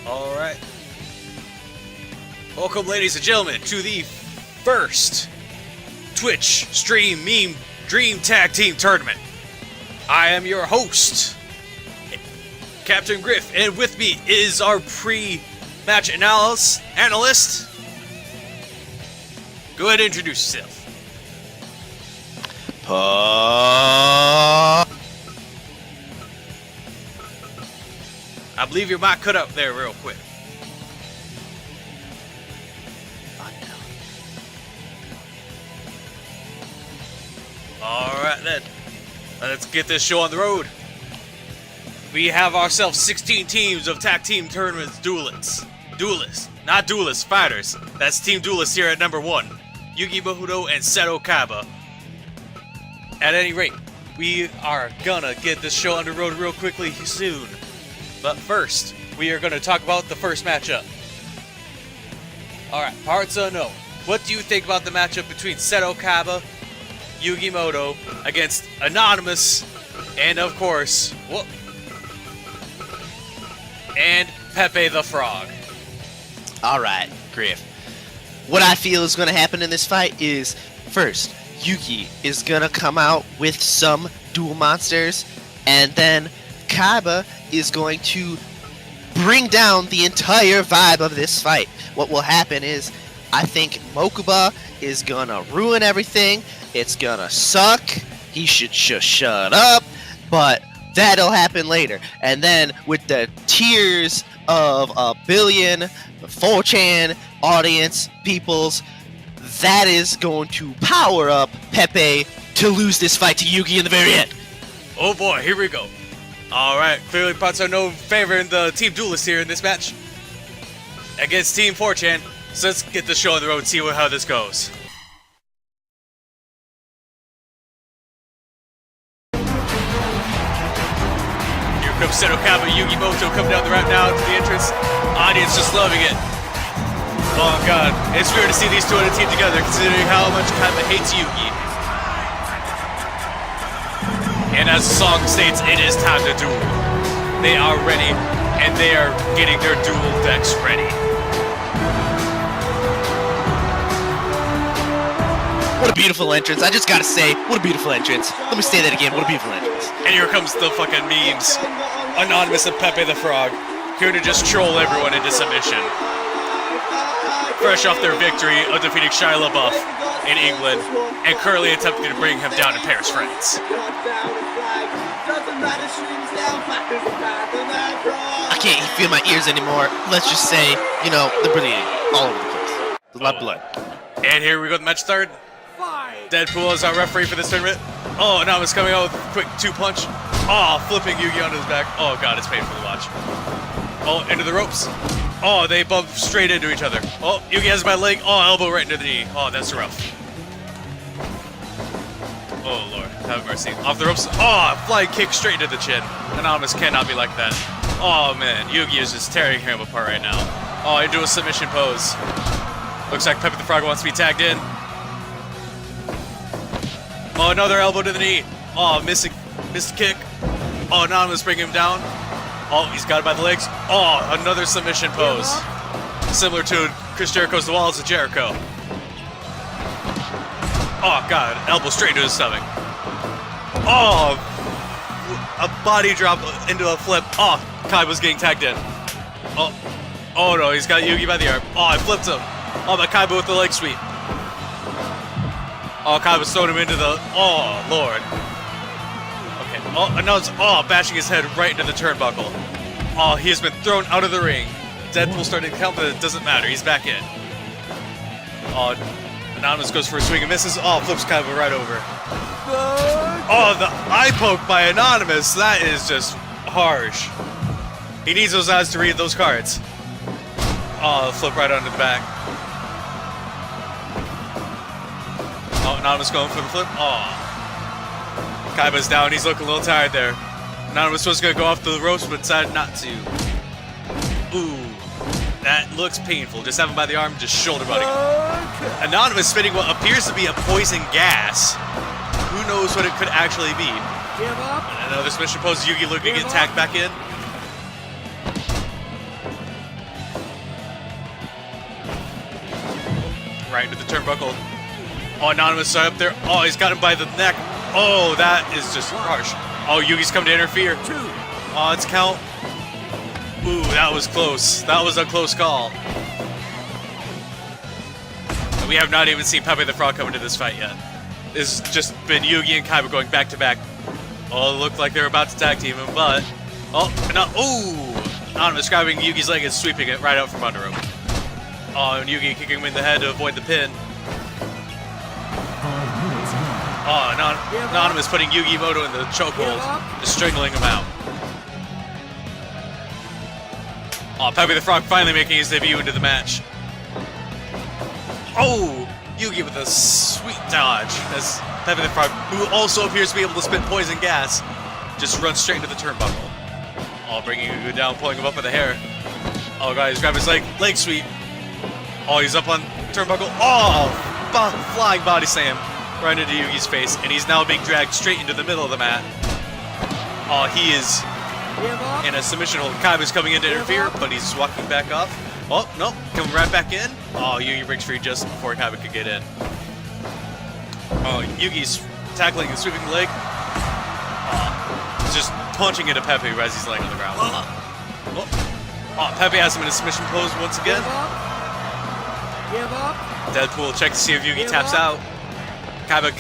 Alright. Welcome, ladies and gentlemen, to the first Twitch Stream Meme Dream Tag Team Tournament. I am your host, Captain Griff, and with me is our pre-match analyst. Go ahead and introduce yourself. I believe your mic cut up there real quick. Alright then, let's get this show on the road. We have ourselves 16 teams of tag team tournaments duelists, not duelists, fighters. That's Team Duelists here at number 1, Yugi Mahudo and Seto Kaba. At any rate, we are gonna get this show on the road real quickly soon. But first, we are gonna talk about the first matchup. Alright, parts unknown. What do you think about the matchup between Seto Kaba, Yugi Moto, against Anonymous, and of course, and Pepe the Frog? Alright, Griff. What I feel is going to happen in this fight is, first, Yugi is going to come out with some duel monsters, and then Kaba is going to bring down the entire vibe of this fight. What will happen is, I think Mokuba is going to ruin everything. It's going to suck. He should just shut up. But that'll happen later. And then with the tears of a billion 4chan audience peoples, that is going to power up Pepe to lose this fight to Yugi in the very end. Oh boy, here we go. Alright, clearly parts are no favoring the Team Duelists here in this match against Team 4chan. So let's get the show on the road and see how this goes. Here comes Seto Kaba, Yugi Moto coming down the ramp now to the entrance. Audience just loving it. Oh god, it's weird to see these two on a team together considering how much Kaba hates Yugi. And as the song states, it is time to duel. They are ready, and they are getting their duel decks ready. What a beautiful entrance. I just gotta say, what a beautiful entrance. Let me say that again, what a beautiful entrance. And here comes the fucking memes. Anonymous and Pepe the Frog, here to just troll everyone into submission. Fresh off their victory of defeating Shia LaBeouf in England, and currently attempting to bring him down in Paris, France. I can't feel my ears anymore. Let's just say, you know, they're bleeding all over the place. There's a lot of blood. And here we go, the match third. Deadpool is our referee for this tournament. Oh, now it's coming out with a quick 2-punch. Oh, flipping Yugi onto his back. Oh god, it's painful to watch. Oh, into the ropes. Oh, they bump straight into each other. Oh, Yugi has my leg. Oh, elbow right into the knee. Oh, that's rough. Oh, Lord. Have mercy. Off the ropes. Oh, flying kick straight into the chin. Anonymous cannot be like that. Oh, man. Yugi is just tearing him apart right now. Oh, into a submission pose. Looks like Pepe the Frog wants to be tagged in. Oh, another elbow to the knee. Oh, missed kick. Oh, Anonymous bringing him down. Oh, he's got it by the legs. Oh, another submission pose. Similar to Chris Jericho's The Walls of Jericho. Oh, God. Elbow straight into his stomach. Oh, a body drop into a flip. Oh, Kaiba's getting tagged in. Oh no, he's got Yugi by the arm. Oh, I flipped him. Oh, but Kaiba with the leg sweep. Oh, Kaiba's throwing him into the... Oh, Lord. Okay. Oh, and now it's... Oh, bashing his head right into the turnbuckle. Oh, he has been thrown out of the ring. Deadpool starting to count, but it doesn't matter. He's back in. Oh, Anonymous goes for a swing and misses. Oh, flips Kaiba right over. Oh, the eye poke by Anonymous. That is just harsh. He needs those eyes to read those cards. Oh, flip right onto the back. Oh, Anonymous going for the flip. Oh. Kaiba's down. He's looking a little tired there. Anonymous was going to go off the ropes, but decided not to. Ooh. That looks painful. Just have him by the arm, just shoulder butting him. Anonymous spitting what appears to be a poison gas. Who knows what it could actually be? Another submission pose. Yugi looking to get tagged back in. right into the turnbuckle. Oh, Anonymous right up there. Oh, he's got him by the neck. Oh, that is just harsh. Oh, Yugi's come to interfere. Oh, it's count. Ooh, that was close. That was a close call. We have not even seen Pepe the Frog come into this fight yet. It's just been Yugi and Kaiba going back to back. Oh, it looked like they were about to tag team him, but... Oh, no. Ooh! Anonymous grabbing Yugi's leg and sweeping it right out from under him. Oh, and Yugi kicking him in the head to avoid the pin. Oh, Anonymous putting Yugi Moto in the chokehold, just strangling him out. Oh, Pepe the Frog finally making his debut into the match. Oh, Yugi with a sweet dodge as Pepe the Frog, who also appears to be able to spit poison gas, just runs straight into the turnbuckle. Oh, bringing Yugi down, pulling him up with the hair. Oh, God, he's grabbing his leg sweep. Oh, he's up on turnbuckle. Oh, flying body slam right into Yugi's face, and he's now being dragged straight into the middle of the mat. Oh, he is in a submission hold. Kaiba's coming in to interfere, but he's walking back off. Oh, no, coming right back in. Oh, Yugi breaks free just before Kaiba could get in. Oh, Yugi's tackling and sweeping the leg. Oh, he's just punching into Pepe as he's laying on the ground. Oh, Pepe has him in a submission pose once again. Deadpool check to see if Yugi taps out. Kaiba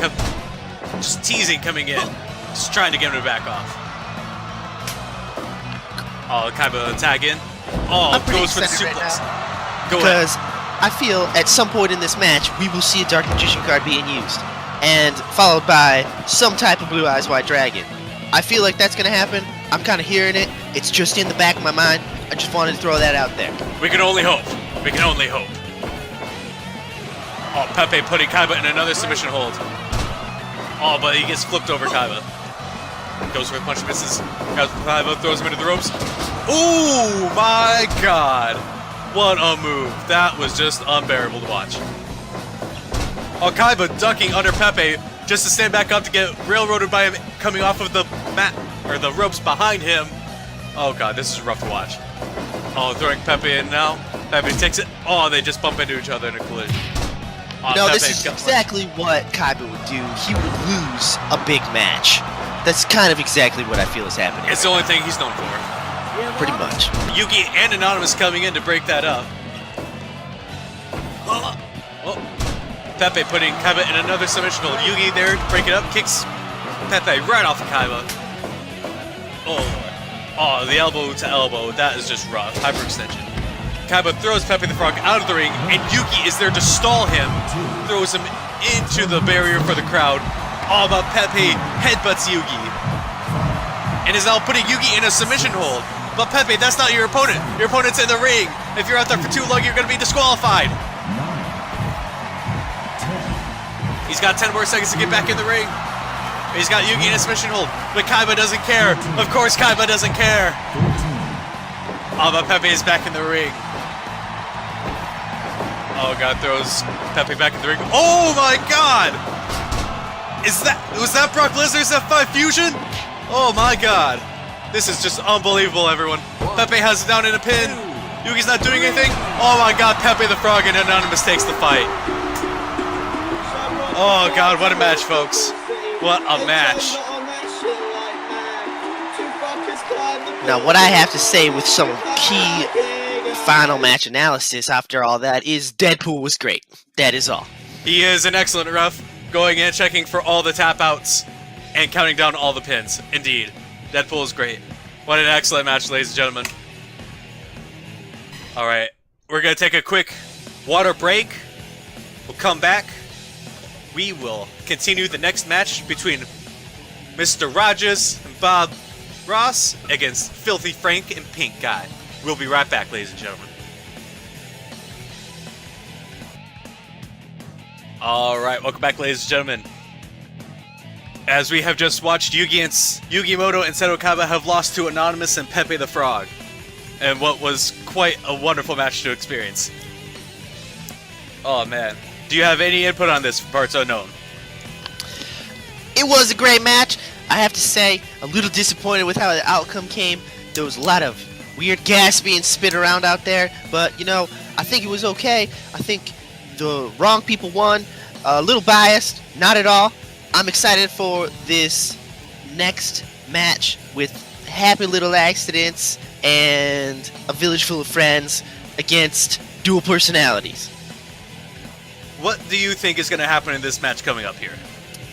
just teasing coming in. Just trying to get him to back off. Oh, Kaiba tag in. Oh, goes for the suplex. Because I feel at some point in this match, we will see a Dark Magician card being used. And followed by some type of Blue Eyes White Dragon. I feel like that's going to happen. I'm kind of hearing it. It's just in the back of my mind. I just wanted to throw that out there. We can only hope. We can only hope. Oh, Pepe putting Kaiba in another submission hold. Oh, but he gets flipped over Kaiba. Goes for a punch, misses. Kaiba throws him into the ropes. Ooh, my God. What a move. That was just unbearable to watch. Oh, Kaiba ducking under Pepe just to stand back up to get railroaded by him coming off of the mat, or the ropes behind him. Oh, God, this is rough to watch. Oh, throwing Pepe in now. Pepe takes it. Oh, they just bump into each other in a collision. Oh, no, this is exactly what Kaiba would do. He would lose a big match. That's kind of exactly what I feel is happening. It's the only thing he's known for. Pretty much. Yugi and Anonymous coming in to break that up. Oh. Pepe putting Kaiba in another submission hold. Yugi there to break it up, kicks Pepe right off of Kaiba. Oh, the elbow to elbow. That is just rough. Hyperextension. Kaiba throws Pepe the Frog out of the ring, and Yugi is there to stall him. Throws him into the barrier for the crowd. All about Pepe headbutts Yugi. And is now putting Yugi in a submission hold. But Pepe, that's not your opponent. Your opponent's in the ring. If you're out there for too long, you're going to be disqualified. He's got 10 more seconds to get back in the ring. He's got Yugi in a submission hold. But Kaiba doesn't care. Of course Kaiba doesn't care. Oh, but Pepe is back in the ring. Oh, God, throws Pepe back in the ring. Oh, my God. Was that Brock Lesnar's F5 Fusion? Oh, my God. This is just unbelievable, everyone. Pepe has it down in a pin. Yugi's not doing anything. Oh, my God, Pepe the Frog and Anonymous takes the fight. Oh, God, what a match, folks. What a match. Now, what I have to say with some key final match analysis after all that is Deadpool was great. That is all. He is an excellent ref, going in, checking for all the tap outs, and counting down all the pins. Indeed. Deadpool is great. What an excellent match, ladies and gentlemen. Alright, we're going to take a quick water break. We'll come back. We will continue the next match between Mr. Rogers and Bob Ross against Filthy Frank and Pink Guy. We'll be right back, ladies and gentlemen. Alright, welcome back, ladies and gentlemen. As we have just watched, Yugi Moto and Seto Kaiba have lost to Anonymous and Pepe the Frog. And what was quite a wonderful match to experience. Oh, man. Do you have any input on this, Parts Unknown? It was a great match. I have to say, a little disappointed with how the outcome came. There was a lot of weird gas being spit around out there. But, you know, I think it was okay. I think the wrong people won. A little biased, not at all. I'm excited for this next match with happy little accidents and a village full of friends against dual personalities. What do you think is going to happen in this match coming up here?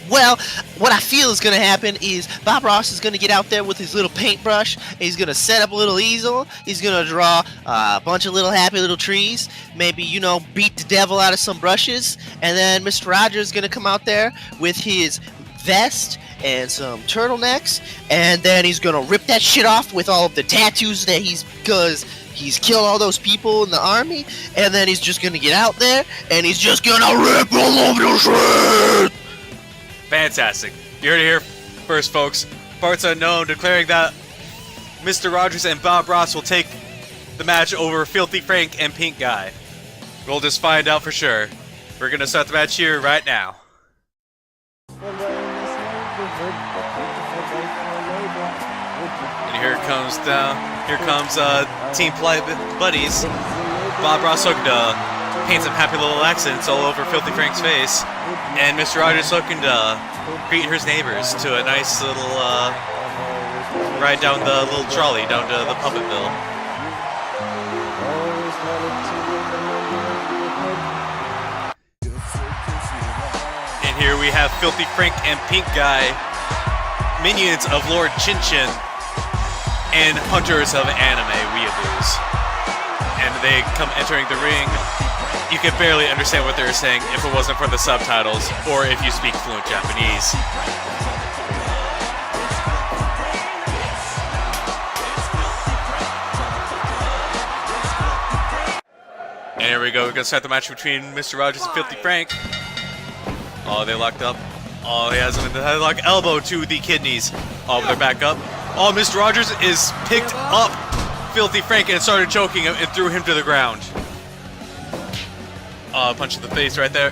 Well, what I feel is going to happen is Bob Ross is going to get out there with his little paintbrush. He's going to set up a little easel. He's going to draw a bunch of little happy little trees. Maybe, you know, beat the devil out of some brushes. And then Mr. Rogers is going to come out there with his vest and some turtlenecks. And then he's going to rip that shit off with all of the tattoos that because he's killed all those people in the army. And then he's just going to get out there and he's just going to rip all over the shit. Fantastic. You heard it here first, folks. Parts Unknown declaring that Mr. Rogers and Bob Ross will take the match over Filthy Frank and Pink Guy. We'll just find out for sure. We're going to start the match here right now. And here comes Team Polite Buddies. Bob Ross looking to paint some happy little accents all over Filthy Frank's face. And Mr. Rogers looking to greet his neighbors to a nice little ride down the little trolley down to the Puppet Bill. And here we have Filthy Frank and Pink Guy, minions of Lord Chin Chin, and hunters of anime weeaboos. And they come entering the ring. You could barely understand what they were saying if it wasn't for the subtitles, or if you speak fluent Japanese. And here we go, we're gonna start the match between Mr. Rogers and Filthy Frank. Oh, they locked up. Oh, he has him in the headlock, elbow to the kidneys. Oh, but they're back up. Oh, Mr. Rogers is picked up Filthy Frank and started choking him and threw him to the ground. Punch in the face right there.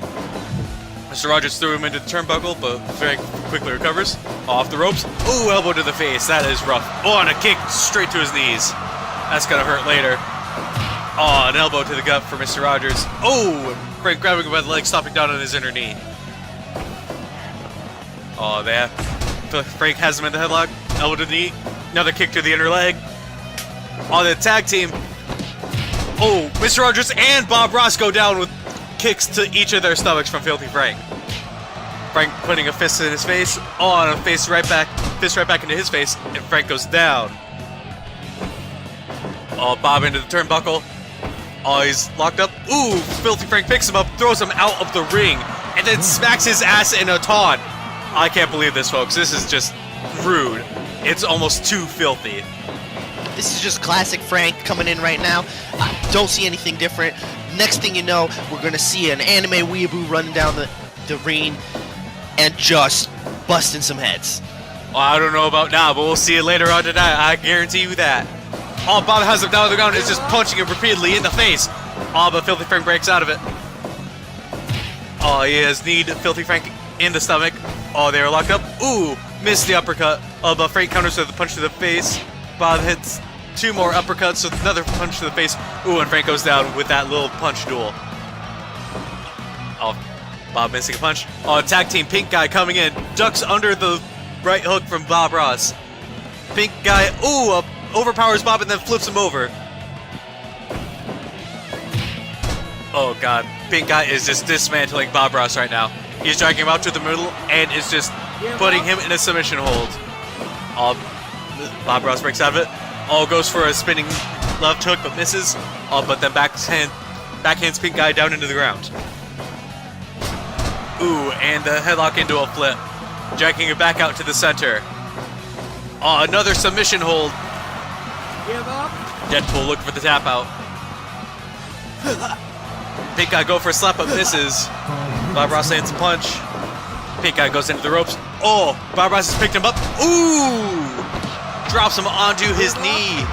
Mr. Rogers threw him into the turnbuckle, but Frank quickly recovers. Off the ropes. Ooh, elbow to the face. That is rough. Oh, and a kick straight to his knees. That's gonna hurt later. Oh, an elbow to the gut for Mr. Rogers. Oh, Frank grabbing him by the leg, stopping down on his inner knee. Oh, there. Frank has him in the headlock. Elbow to the knee. Another kick to the inner leg. On the tag team. Oh, Mr. Rogers and Bob Ross go down with kicks to each of their stomachs from Filthy Frank. Frank putting a fist in his face. Oh, and a fist right back into his face, and Frank goes down. Oh, Bob into the turnbuckle. Oh, he's locked up. Ooh, Filthy Frank picks him up, throws him out of the ring, and then smacks his ass in a taunt. I can't believe this, folks. This is just rude. It's almost too filthy. This is just classic Frank coming in right now. I don't see anything different. Next thing you know, we're going to see an anime weeaboo running down the ring and just busting some heads. Well, I don't know about now, but we'll see it later on tonight. I guarantee you that. Oh, Bob has him down on the ground and is just punching him repeatedly in the face. Oh, but Filthy Frank breaks out of it. Oh, he has kneed Filthy Frank in the stomach. Oh, they are locked up. Ooh, missed the uppercut. Oh, but Frank counters with a punch to the face. Bob hits two more uppercuts with another punch to the face. Ooh, and Frank goes down with that little punch duel. Oh, Bob missing a punch. Oh, tag team Pink Guy coming in. Ducks under the right hook from Bob Ross. Pink Guy, ooh, overpowers Bob and then flips him over. Oh, God. Pink Guy is just dismantling Bob Ross right now. He's dragging him out to the middle and is just putting him in a submission hold. Oh, Bob Ross breaks out of it. Oh, goes for a spinning left hook, but misses. Oh, but then backhands Pink Guy down into the ground. Ooh, and the headlock into a flip. Dragging it back out to the center. Oh, another submission hold. Deadpool looking for the tap out. Pink Guy go for a slap, but misses. Bob Ross lands a punch. Pink Guy goes into the ropes. Oh, Bob Ross has picked him up. Ooh! Drops him onto his knee.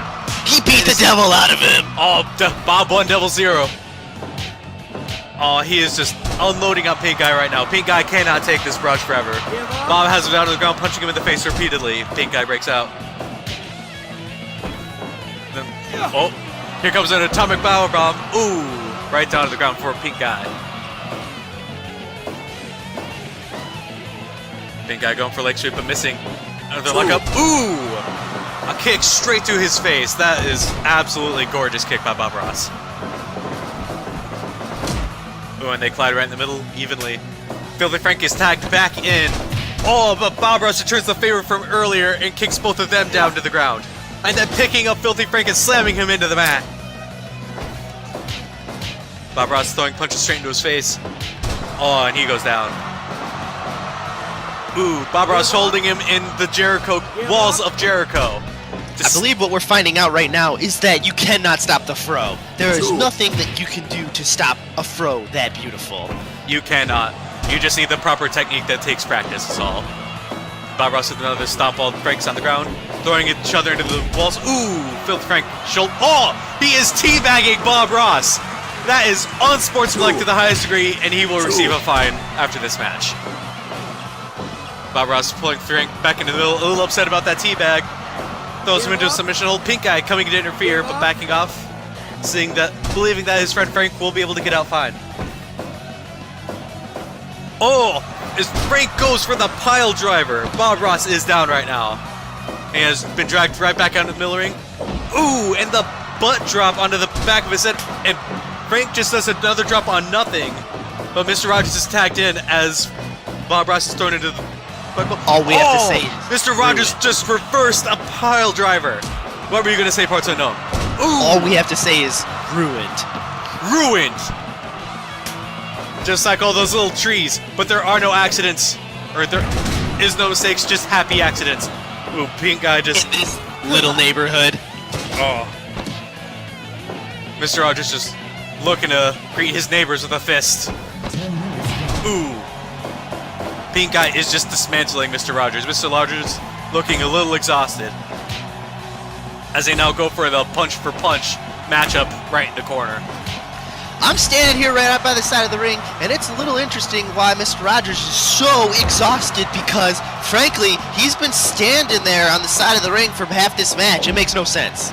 He beat the devil out of him. Oh, Bob 1, Devil 0. Oh, he is just unloading on Pink Guy right now. Pink Guy cannot take this brush forever. Bob has him down to the ground, punching him in the face repeatedly. Pink Guy breaks out. Then, oh, here comes an atomic power bomb. Ooh, right down to the ground for Pink Guy. Pink guy going for leg sweep, but missing. Another lockup. Ooh! A kick straight to his face. That is absolutely gorgeous kick by Bob Ross. Ooh, and they collide right in the middle evenly. Filthy Frank is tagged back in. Oh, but Bob Ross returns the favor from earlier and kicks both of them down to the ground. And then picking up Filthy Frank and slamming him into the mat. Bob Ross throwing punches straight into his face. Oh, and he goes down. Ooh, Bob Ross holding him in the Jericho walls of Jericho. I believe what we're finding out right now is that you cannot stop the fro. There is nothing that you can do to stop a fro that beautiful. You cannot. You just need the proper technique that takes practice, is all. Bob Ross with another stomp while Frank's on the ground, throwing each other into the walls. Ooh, Filthy Frank shoulder. Oh, he is teabagging Bob Ross. That is unsportsmanlike to the highest degree, and he will receive a fine after this match. Bob Ross pulling Frank back into the middle, a little upset about that teabag. Throws him into a submission hold. Pink guy coming to interfere, but backing off, believing that his friend Frank will be able to get out fine. Oh, as Frank goes for the pile driver, Bob Ross is down right now. And has been dragged right back onto the middle ring. Ooh, and the butt drop onto the back of his head, and Frank just does another drop on nothing. But Mr. Rogers is tagged in as Bob Ross is thrown into the... All we have to say is Mr. Rogers just reversed a pile driver. What were you going to say, Parts Unknown? Ooh. All we have to say is ruined. Ruined! Just like all those little trees. But there are no accidents. Or there is no mistakes, just happy accidents. Ooh, Pink guy just... In this little neighborhood. Oh. Mr. Rogers just looking to greet his neighbors with a fist. Ooh. Pink guy is just dismantling Mr. Rogers. Mr. Rogers looking a little exhausted. As they now go for the punch-for-punch matchup right in the corner. I'm standing here right up by the side of the ring, and it's a little interesting why Mr. Rogers is so exhausted because, frankly, he's been standing there on the side of the ring for half this match. It makes no sense.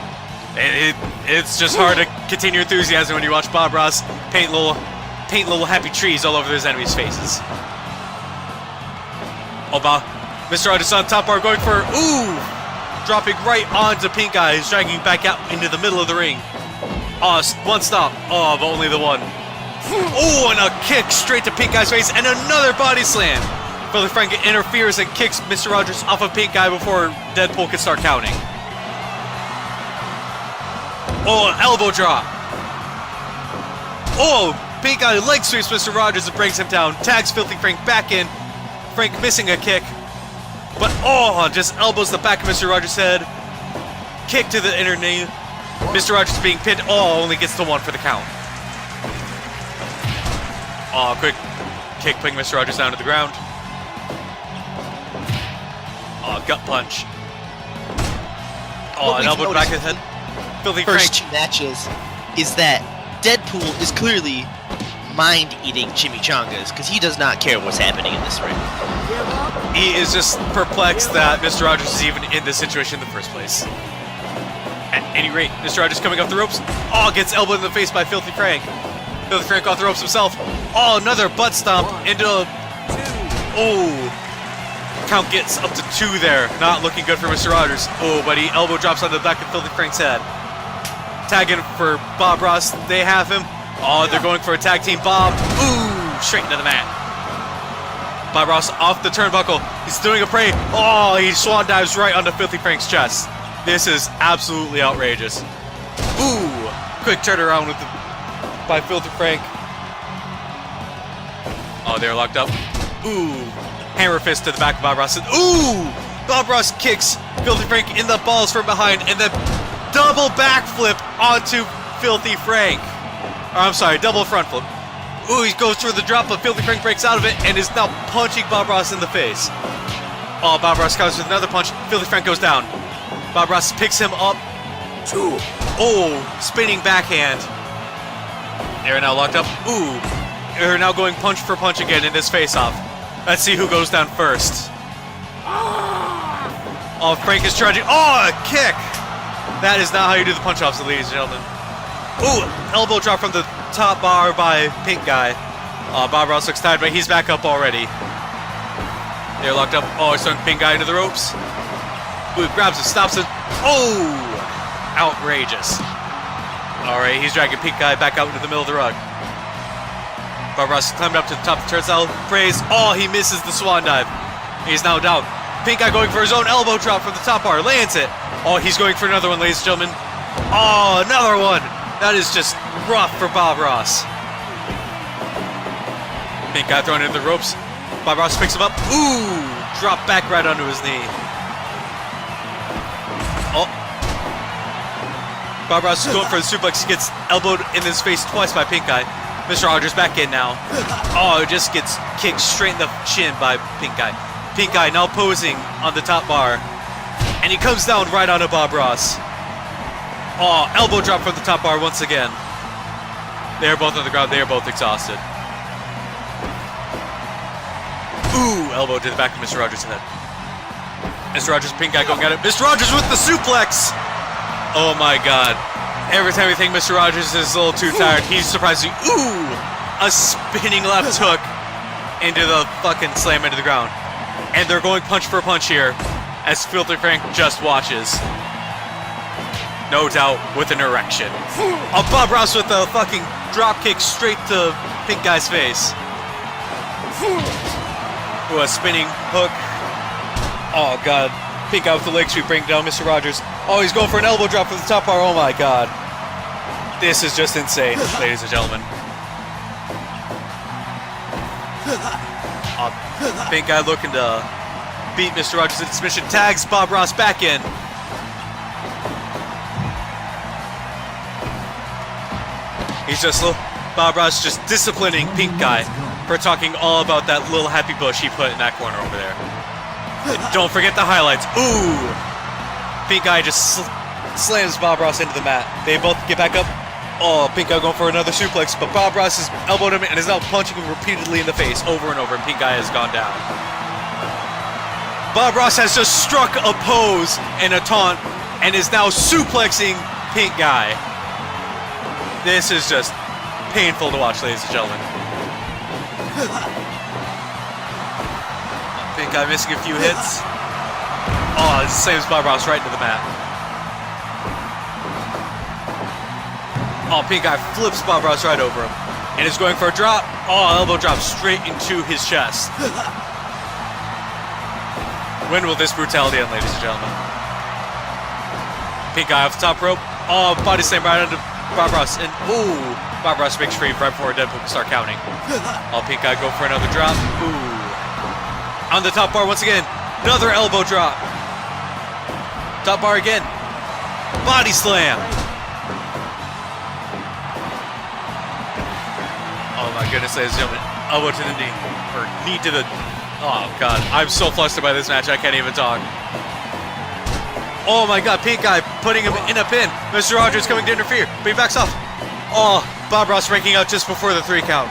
It's just hard to continue enthusiasm when you watch Bob Ross paint little happy trees all over his enemies' faces. Oh, Mr. Rogers on top bar going for, dropping right onto Pink Guy, who's dragging back out into the middle of the ring. Oh, one stop. Oh, but only the one. Oh, and a kick straight to Pink Guy's face, and another body slam. Filthy Frank interferes and kicks Mr. Rogers off of Pink Guy before Deadpool can start counting. Oh, an elbow drop. Oh, Pink Guy leg sweeps Mr. Rogers and brings him down. Tags Filthy Frank back in. Frank missing a kick. But, just elbows the back of Mr. Rogers' head. Kick to the inner knee. Mr. Rogers being pinned. Oh, only gets the one for the count. Oh, quick kick putting Mr. Rogers down to the ground. Oh, gut punch. Oh, an elbow to the back of the head. Filthy Frank. First two matches is that Deadpool is clearly mind-eating chimichangas because he does not care what's happening in this ring. He is just perplexed that Mr. Rogers is even in this situation in the first place. At any rate, Mr. Rogers coming off the ropes. Oh, gets elbowed in the face by Filthy Frank. Filthy Frank off the ropes himself. Oh, another butt stomp into a... Oh. Count gets up to 2 there. Not looking good for Mr. Rogers. Oh, but he elbow drops on the back of Filthy Frank's head. Tagging for Bob Ross. They have him. Oh, they're going for a tag team Bob. Ooh, straight into the mat. Bob Ross off the turnbuckle. He's doing a pray. Oh, he swan dives right onto Filthy Frank's chest. This is absolutely outrageous. Ooh, quick turnaround by Filthy Frank. Oh, they're locked up. Ooh, hammer fist to the back of Bob Ross. Ooh, Bob Ross kicks Filthy Frank in the balls from behind and then double backflip onto Filthy Frank. I'm sorry, double front flip. Ooh, he goes through the drop, but Filthy Frank breaks out of it and is now punching Bob Ross in the face. Oh, Bob Ross comes with another punch. Filthy Frank goes down. Bob Ross picks him up. Oh, spinning backhand. They're now locked up. Ooh, they're now going punch for punch again in this face-off. Let's see who goes down first. Oh, Frank is charging. Oh, a kick! That is not how you do the punch-offs, ladies and gentlemen. Ooh, elbow drop from the top bar by Pink Guy. Bob Ross looks tired, but he's back up already. They're locked up. Oh, he's throwing Pink Guy into the ropes. Ooh, grabs him, stops it. Oh! Outrageous. Alright, he's dragging Pink Guy back out into the middle of the rug. Bob Ross climbed up to the top of the turnstile. Praise. Oh, he misses the swan dive. He's now down. Pink Guy going for his own elbow drop from the top bar. Lands it. Oh, he's going for another one, ladies and gentlemen. Oh, another one. That is just rough for Bob Ross. Pink Guy thrown into the ropes. Bob Ross picks him up. Ooh! Drop back right onto his knee. Oh. Bob Ross is going for the suplex. He gets elbowed in his face twice by Pink Guy. Mr. Rogers back in now. Oh, it just gets kicked straight in the chin by Pink Guy. Pink Guy now posing on the top bar. And he comes down right onto Bob Ross. Oh, elbow drop from the top bar once again. They are both on the ground. They are both exhausted. Ooh, elbow to the back of Mr. Rogers' head. Mr. Rogers, Pink Guy going at it. Mr. Rogers with the suplex! Oh my god. Every time we think Mr. Rogers is a little too tired, he's surprisingly, ooh! A spinning left hook into the fucking slam into the ground. And they're going punch for punch here, as Filthy Frank just watches. No doubt with an erection. Oh, Bob Ross with a fucking drop kick straight to Pink Guy's face. Ooh, a spinning hook. Oh god. Pink Guy with the leg sweep bringing down Mr. Rogers. Oh, he's going for an elbow drop from the top bar. Oh my god. This is just insane, ladies and gentlemen. Pink Guy looking to beat Mr. Rogers into submission. Tags Bob Ross back in. He's just, Bob Ross just disciplining Pink Guy for talking all about that little happy bush he put in that corner over there. And don't forget the highlights. Ooh! Pink Guy just slams Bob Ross into the mat. They both get back up. Oh, Pink Guy going for another suplex, but Bob Ross has elbowed him and is now punching him repeatedly in the face over and over, and Pink Guy has gone down. Bob Ross has just struck a pose and a taunt and is now suplexing Pink Guy. This is just painful to watch, ladies and gentlemen. Pink Guy missing a few hits. Oh, it slams Bob Ross right into the mat. Oh, Pink Guy flips Bob Ross right over him. And is going for a drop. Oh, elbow drop straight into his chest. When will this brutality end, ladies and gentlemen? Pink Guy off the top rope. Oh, body slam right into Bob Ross. And, ooh, Bob Ross makes free right before Deadpool can start counting. Oh, Pink Guy go for another drop. Ooh. On the top bar once again. Another elbow drop. Top bar again. Body slam. Oh my goodness, ladies and gentlemen. Elbow to the knee. Or knee to the... Oh god. I'm so flustered by this match, I can't even talk. Oh my god, Pink Guy putting him in a pin. Mr. Rogers coming to interfere, but he backs off. Oh, Bob Ross breaking out just before the 3 count.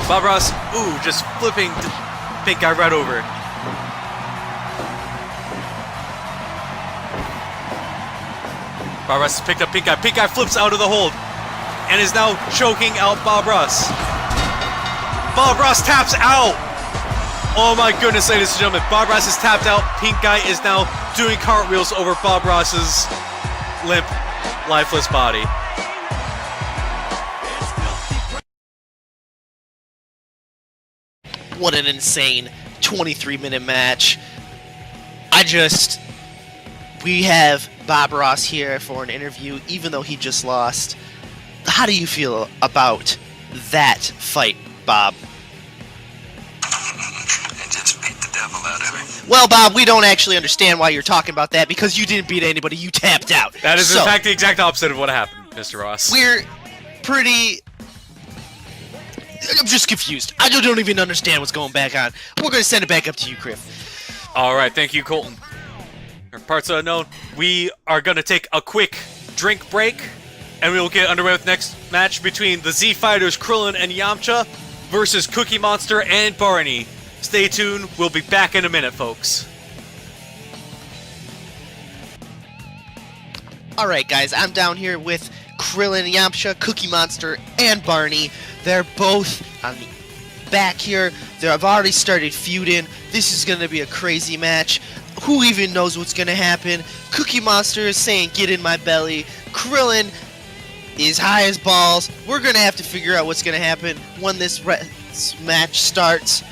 Bob Ross, ooh, just flipping Pink Guy right over. Bob Ross has picked up Pink Guy. Pink Guy flips out of the hold and is now choking out Bob Ross. Bob Ross taps out. Oh my goodness, ladies and gentlemen. Bob Ross is tapped out. Pink Guy is now doing cartwheels over Bob Ross's limp, lifeless body. What an insane 23-minute match. We have Bob Ross here for an interview, even though he just lost. How do you feel about that fight, Bob? I just beat the devil out of him. Well, Bob, we don't actually understand why you're talking about that, because you didn't beat anybody, you tapped out. That is, in fact, the exact opposite of what happened, Mr. Ross. We're pretty... I'm just confused. I don't even understand what's going back on. We're going to send it back up to you, Griff. Alright, thank you, Colton. For Parts Unknown, we are going to take a quick drink break, and we will get underway with the next match between the Z Fighters, Krillin and Yamcha, versus Cookie Monster and Barney. Stay tuned, we'll be back in a minute, folks. Alright, guys, I'm down here with Krillin, Yamcha, Cookie Monster, and Barney. They're both on the back here. They've already started feuding. This is going to be a crazy match. Who even knows what's going to happen? Cookie Monster is saying, get in my belly. Krillin is high as balls. We're going to have to figure out what's going to happen when this match starts.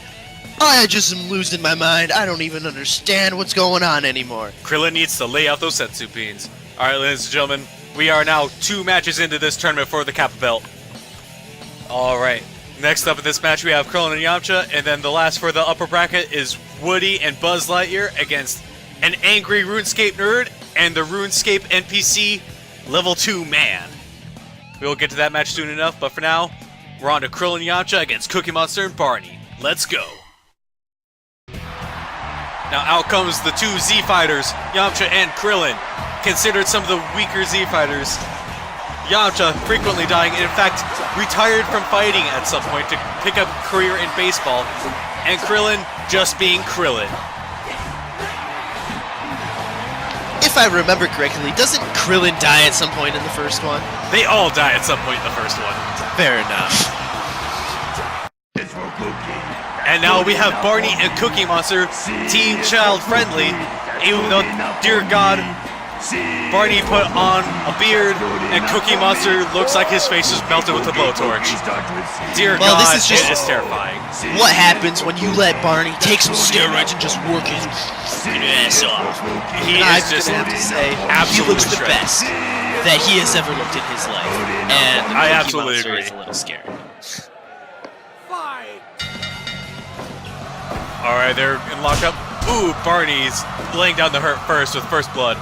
I just am losing my mind. I don't even understand what's going on anymore. Krillin needs to lay out those Senzu beans. Alright, ladies and gentlemen, we are now 2 matches into this tournament for the Kappa Belt. Alright, next up in this match we have Krillin and Yamcha, and then the last for the upper bracket is Woody and Buzz Lightyear against an angry RuneScape nerd and the RuneScape NPC level 2 man. We will get to that match soon enough, but for now, we're on to Krillin and Yamcha against Cookie Monster and Barney. Let's go. Now out comes the 2 Z fighters, Yamcha and Krillin, considered some of the weaker Z fighters. Yamcha frequently dying, and in fact retired from fighting at some point to pick up a career in baseball, and Krillin just being Krillin. If I remember correctly, doesn't Krillin die at some point in the first one? They all die at some point in the first one. Fair enough. And now we have Barney and Cookie Monster, teen child friendly, even though, dear God, Barney put on a beard, and Cookie Monster looks like his face is melted with a blowtorch. Dear Well, God, this is just- it is terrifying. What happens when you let Barney take some steroids and just work his f***ing ass off? He And I'm is just gonna have to say, he absolutely looks the shredded. best that he has ever looked in his life. And I Cookie absolutely Monster agree. is a little scary. Alright, they're in lockup. Ooh, Barney's laying down the hurt first with first blood.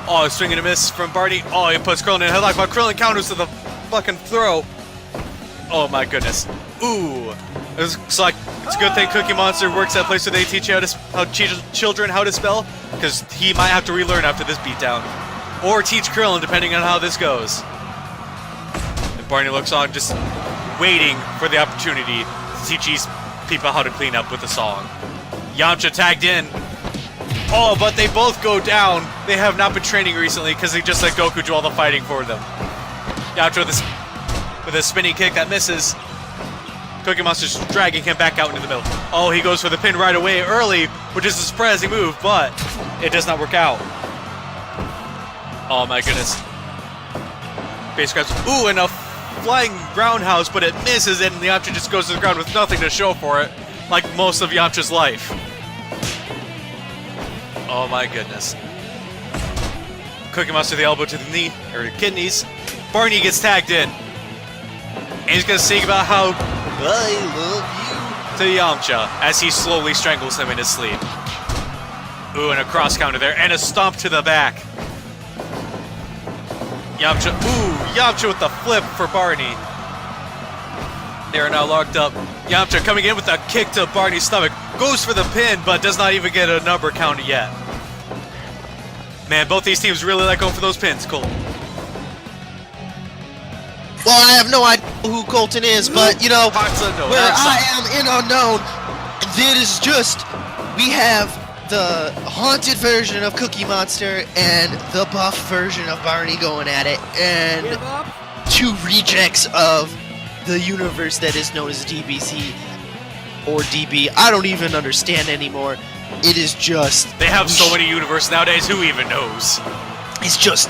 Oh, swing and a miss from Barney. Oh, he puts Krillin in a headlock, but Krillin counters to the fucking throw. Oh my goodness. Ooh. It's like, it's a good thing Cookie Monster works at a place where they teach you children how to spell, because he might have to relearn after this beatdown. Or teach Krillin, depending on how this goes. And Barney looks on, just waiting for the opportunity to teach these people how to clean up with a song. Yamcha tagged in. Oh, but they both go down. They have not been training recently because they just let Goku do all the fighting for them. Yamcha with a spinning kick that misses. Cookie Monster's dragging him back out into the middle. Oh, he goes for the pin right away early, which is a surprising move, but it does not work out. Oh my goodness. Base grabs. Ooh, and a flying roundhouse, but it misses, and Yamcha just goes to the ground with nothing to show for it, like most of Yamcha's life. Oh my goodness. Cookie Monster the elbow to the knee, or the kidneys. Barney gets tagged in. And he's gonna sing about how I love you to Yamcha as he slowly strangles him in his sleep. Ooh, and a cross counter there, and a stomp to the back. Yamcha, ooh, Yamcha with the flip for Barney. They are now locked up. Yamcha coming in with a kick to Barney's stomach. Goes for the pin, but does not even get a number count yet. Man, both these teams really like going for those pins, Cole. Well, I have no idea who Colton is, but, you know, where I am in unknown, it is just, we have the haunted version of Cookie Monster and the buff version of Barney going at it, and 2 rejects of the universe that is known as DBC or DB. I don't even understand anymore. It is just... They have so many universes nowadays, who even knows? It's just...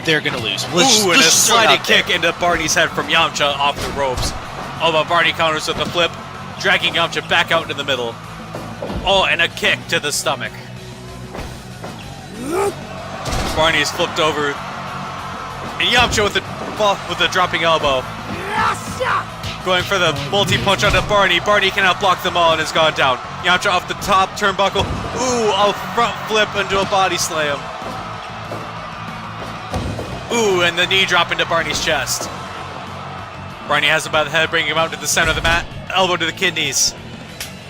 They're gonna lose. Ooh, and a sliding kick into Barney's head from Yamcha off the ropes. Oh, but Barney counters with a flip, dragging Yamcha back out into the middle. Oh, and a kick to the stomach. Barney is flipped over. And Yamcha with the dropping elbow. Going for the multi-punch onto Barney. Barney cannot block them all and is gone down. Yamcha off the top turnbuckle. Ooh, a front flip into a body slam. Ooh, and the knee drop into Barney's chest. Barney has him by the head, bringing him out to the center of the mat. Elbow to the kidneys.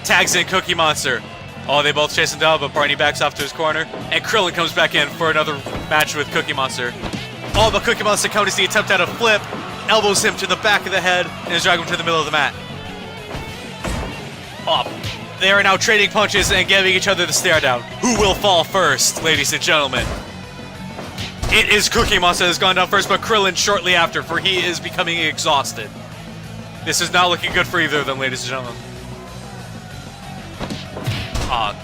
Tags in Cookie Monster. Oh, they both chase him down, but Barney backs off to his corner. And Krillin comes back in for another match with Cookie Monster. Oh, but Cookie Monster counters the attempt at a flip, elbows him to the back of the head, and is dragging him to the middle of the mat. Oh, they are now trading punches and giving each other the stare down. Who will fall first, ladies and gentlemen? It is Cookie Monster that has gone down first, but Krillin shortly after, for he is becoming exhausted. This is not looking good for either of them, ladies and gentlemen.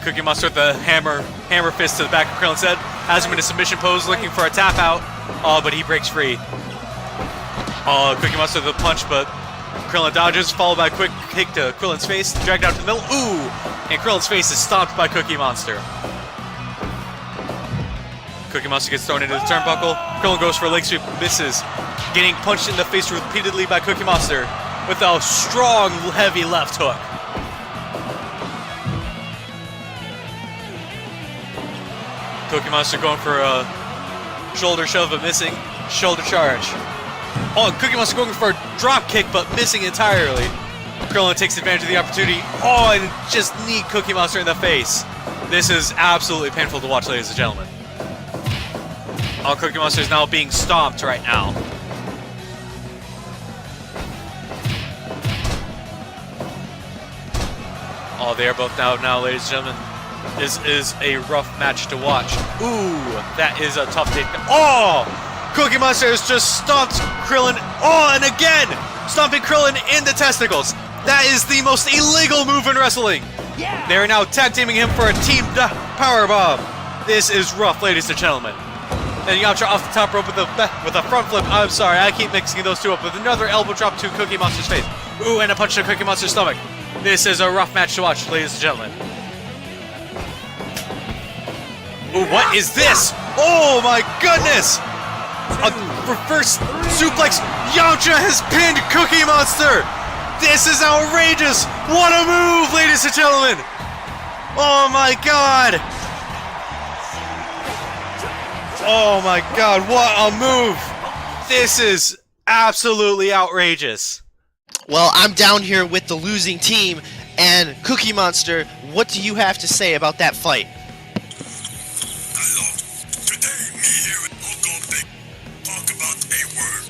Cookie Monster with the hammer fist to the back of Krillin's head. Has him in a submission pose, looking for a tap out. But he breaks free. Cookie Monster with the punch, but Krillin dodges, followed by a quick kick to Krillin's face, dragged out to the middle. Ooh! And Krillin's face is stomped by Cookie Monster. Cookie Monster gets thrown into the turnbuckle. Krillin goes for a leg sweep, misses. Getting punched in the face repeatedly by Cookie Monster with a strong, heavy left hook. Cookie Monster going for a shoulder shove, but missing. Shoulder charge. Cookie Monster going for a drop kick, but missing entirely. Krillin takes advantage of the opportunity. And just knee Cookie Monster in the face. This is absolutely painful to watch, ladies and gentlemen. Cookie Monster is now being stomped right now. They are both now, ladies and gentlemen. This is a rough match to watch. Ooh, that is a tough take. Cookie Monster has just stomped Krillin. And again, stomping Krillin in the testicles. That is the most illegal move in wrestling. Yeah. They are now tag teaming him for a team powerbomb. This is rough, ladies and gentlemen. Then Yamcha off the top rope with a front flip. I'm sorry, I keep mixing those two up. With another elbow drop to Cookie Monster's face. Ooh, and a punch to Cookie Monster's stomach. This is a rough match to watch, ladies and gentlemen. Ooh, what is this? Oh my goodness! A reverse suplex. Yamcha has pinned Cookie Monster. This is outrageous. What a move, ladies and gentlemen. Oh my god. Oh my god, what a move. This is absolutely outrageous. Well, I'm down here with the losing team, and Cookie Monster, what do you have to say about that fight? Hello. Today, me here at Local talk about a word.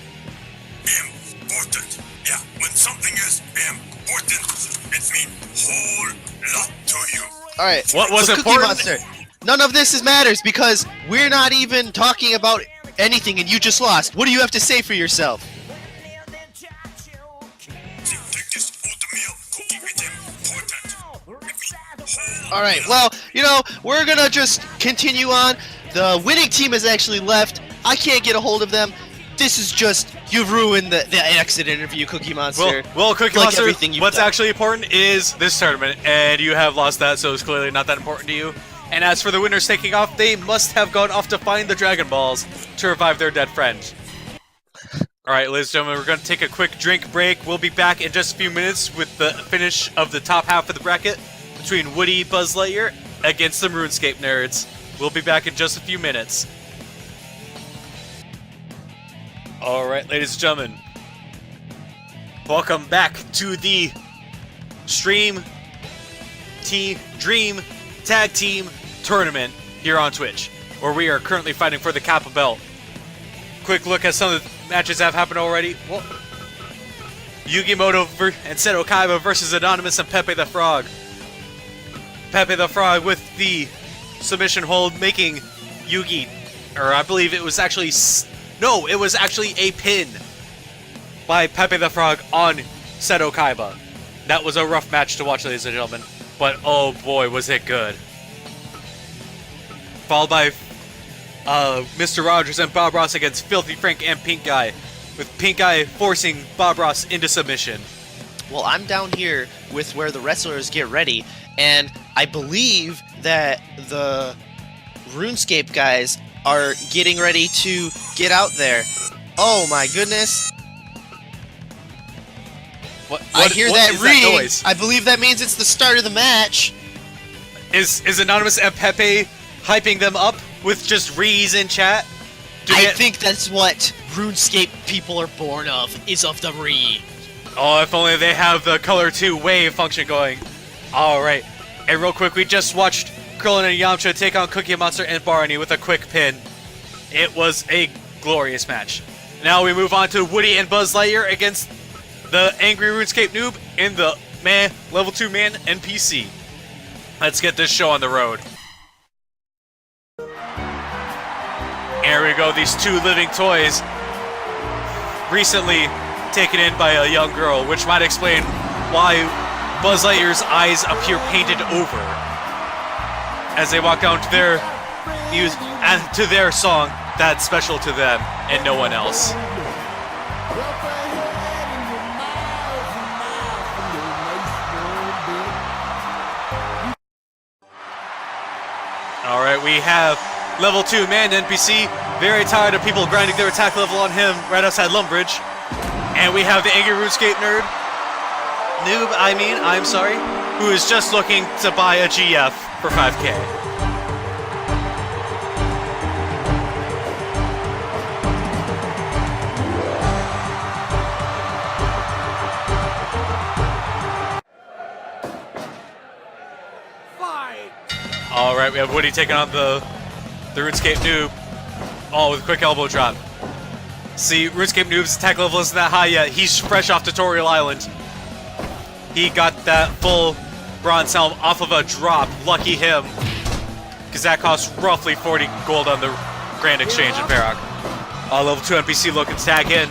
Important. Yeah, when something is important, it means whole lot to you. Alright, what was so important? Cookie Monster, none of this matters because we're not even talking about anything and you just lost. What do you have to say for yourself? Alright, well, we're gonna just continue on. The winning team has actually left. I can't get a hold of them. This is just, you've ruined the exit interview, Cookie Monster. Well, Cookie Like Monster, everything you've what's done. actually important is this tournament, and you have lost that, so it's clearly not that important to you. And as for the winners taking off, they must have gone off to find the Dragon Balls to revive their dead friend. Alright, ladies and gentlemen, we're going to take a quick drink break. We'll be back in just a few minutes with the finish of the top half of the bracket between Woody Buzz Lightyear against the RuneScape nerds. We'll be back in just a few minutes. Alright, ladies and gentlemen. Welcome back to the Dream Tag Team Tournament here on Twitch, where we are currently fighting for the Kappa Belt. Quick look at some of the matches that have happened already. Well, Yugimoto and Seto Kaiba versus Anonymous and Pepe the Frog. Pepe the Frog with the submission hold, making Yugi, or I believe it was actually, no, it was actually a pin by Pepe the Frog on Seto Kaiba. That was a rough match to watch, ladies and gentlemen, but oh boy, was it good. Followed by Mr. Rogers and Bob Ross against Filthy Frank and Pink Guy, with Pink Guy forcing Bob Ross into submission. Well, I'm down here with where the wrestlers get ready, and I believe that the RuneScape guys are getting ready to get out there. Oh my goodness. I hear that ring. Noise? I believe that means it's the start of the match. Is Anonymous and Pepe hyping them up with just rees in chat? I think that's what RuneScape people are born of, is of the re. Oh, if only they have the color 2 wave function going. Alright, and real quick, we just watched Krillin and Yamcha take on Cookie Monster and Barney with a quick pin. It was a glorious match. Now we move on to Woody and Buzz Lightyear against the Angry RuneScape Noob in the Level 2 Man NPC. Let's get this show on the road. Here we go, these two living toys. Recently, taken in by a young girl, which might explain why Buzz Lightyear's eyes appear painted over as they walk down to their song that's special to them and no one else. Alright, we have level 2 man NPC, very tired of people grinding their attack level on him right outside Lumbridge. And we have the angry RuneScape I'm sorry, who is just looking to buy a GF for 5k. Alright, we have Woody taking on the RuneScape noob. Oh, with a quick elbow drop. See, RuneScape noob's attack level isn't that high yet. He's fresh off Tutorial Island. He got that full bronze helm off of a drop. Lucky him. Because that costs roughly 40 gold on the Grand Exchange in Varrock. Level 2 NPC looking to tag in.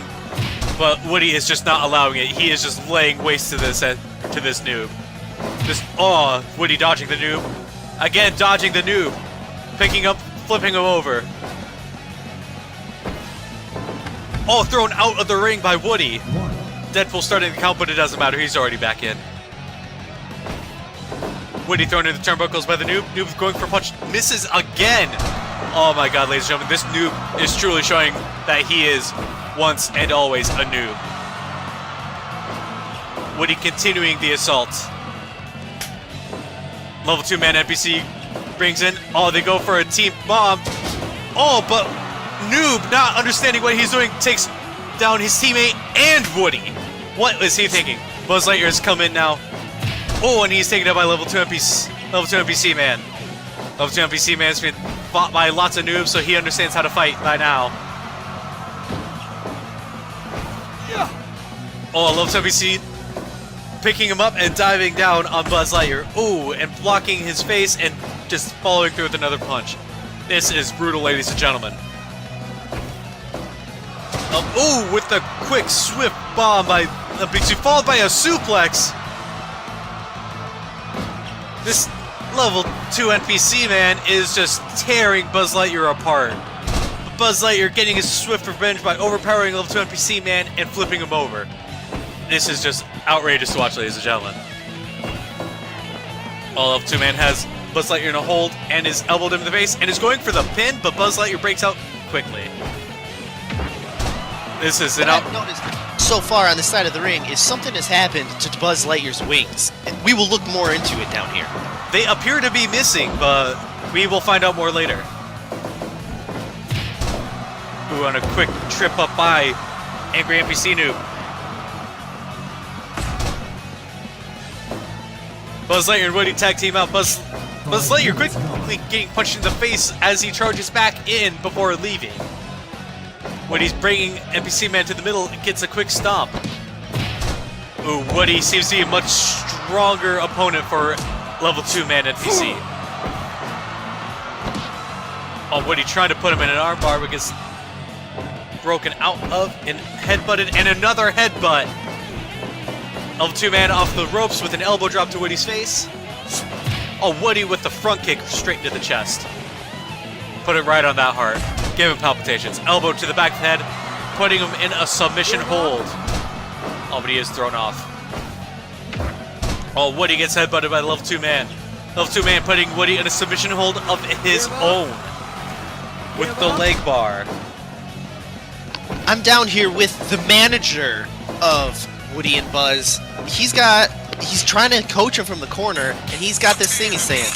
But Woody is just not allowing it. He is just laying waste to this noob. Woody dodging the noob. Again, dodging the noob. Picking up, flipping him over. Oh, thrown out of the ring by Woody. Deadpool starting the count, but it doesn't matter. He's already back in. Woody thrown into the turnbuckles by the noob. Noob going for a punch. Misses again. Oh my god, ladies and gentlemen. This noob is truly showing that he is once and always a noob. Woody continuing the assault. Level 2 man NPC brings in. Oh, they go for a team bomb. Oh, but noob, not understanding what he's doing, takes down his teammate and Woody. What was he thinking? Buzz Lightyear's come in now. Oh, and he's taken out by level 2 NPC man. Level 2 NPC man's been fought by lots of noobs, so he understands how to fight by now. Oh, level 2 NPC picking him up and diving down on Buzz Lightyear. Ooh, and blocking his face and just following through with another punch. This is brutal, ladies and gentlemen. Ooh, with the quick, swift bomb by NPC, followed by a suplex. This level 2 NPC man is just tearing Buzz Lightyear apart. But Buzz Lightyear getting his swift revenge by overpowering level 2 NPC man and flipping him over. This is just outrageous to watch, ladies and gentlemen. Level 2 man has Buzz Lightyear in a hold and is elbowed him in the face and is going for the pin, but Buzz Lightyear breaks out quickly. This is an What I've noticed so far on the side of the ring is something has happened to Buzz Lightyear's wings. We will look more into it down here. They appear to be missing, but we will find out more later. Ooh, on a quick trip up by Angry NPC noob. Buzz Lightyear and Woody tag team out. Buzz Lightyear quickly getting punched in the face as he charges back in before leaving. Woody's bringing NPC man to the middle and gets a quick stomp. Ooh, Woody seems to be a much stronger opponent for level 2 man NPC. Oh, Woody trying to put him in an armbar, but gets broken out of and headbutted, and another headbutt. Level 2 man off the ropes with an elbow drop to Woody's face. Oh, Woody with the front kick straight into the chest. Put it right on that heart. Give him palpitations. Elbow to the back of the head, putting him in a submission hold. Oh, but he is thrown off. Oh, Woody gets headbutted by the level 2 man. Level 2 man putting Woody in a submission hold of his own with the leg bar. I'm down here with the manager of Woody and Buzz. He's trying to coach him from the corner, and he's got this thing he's saying.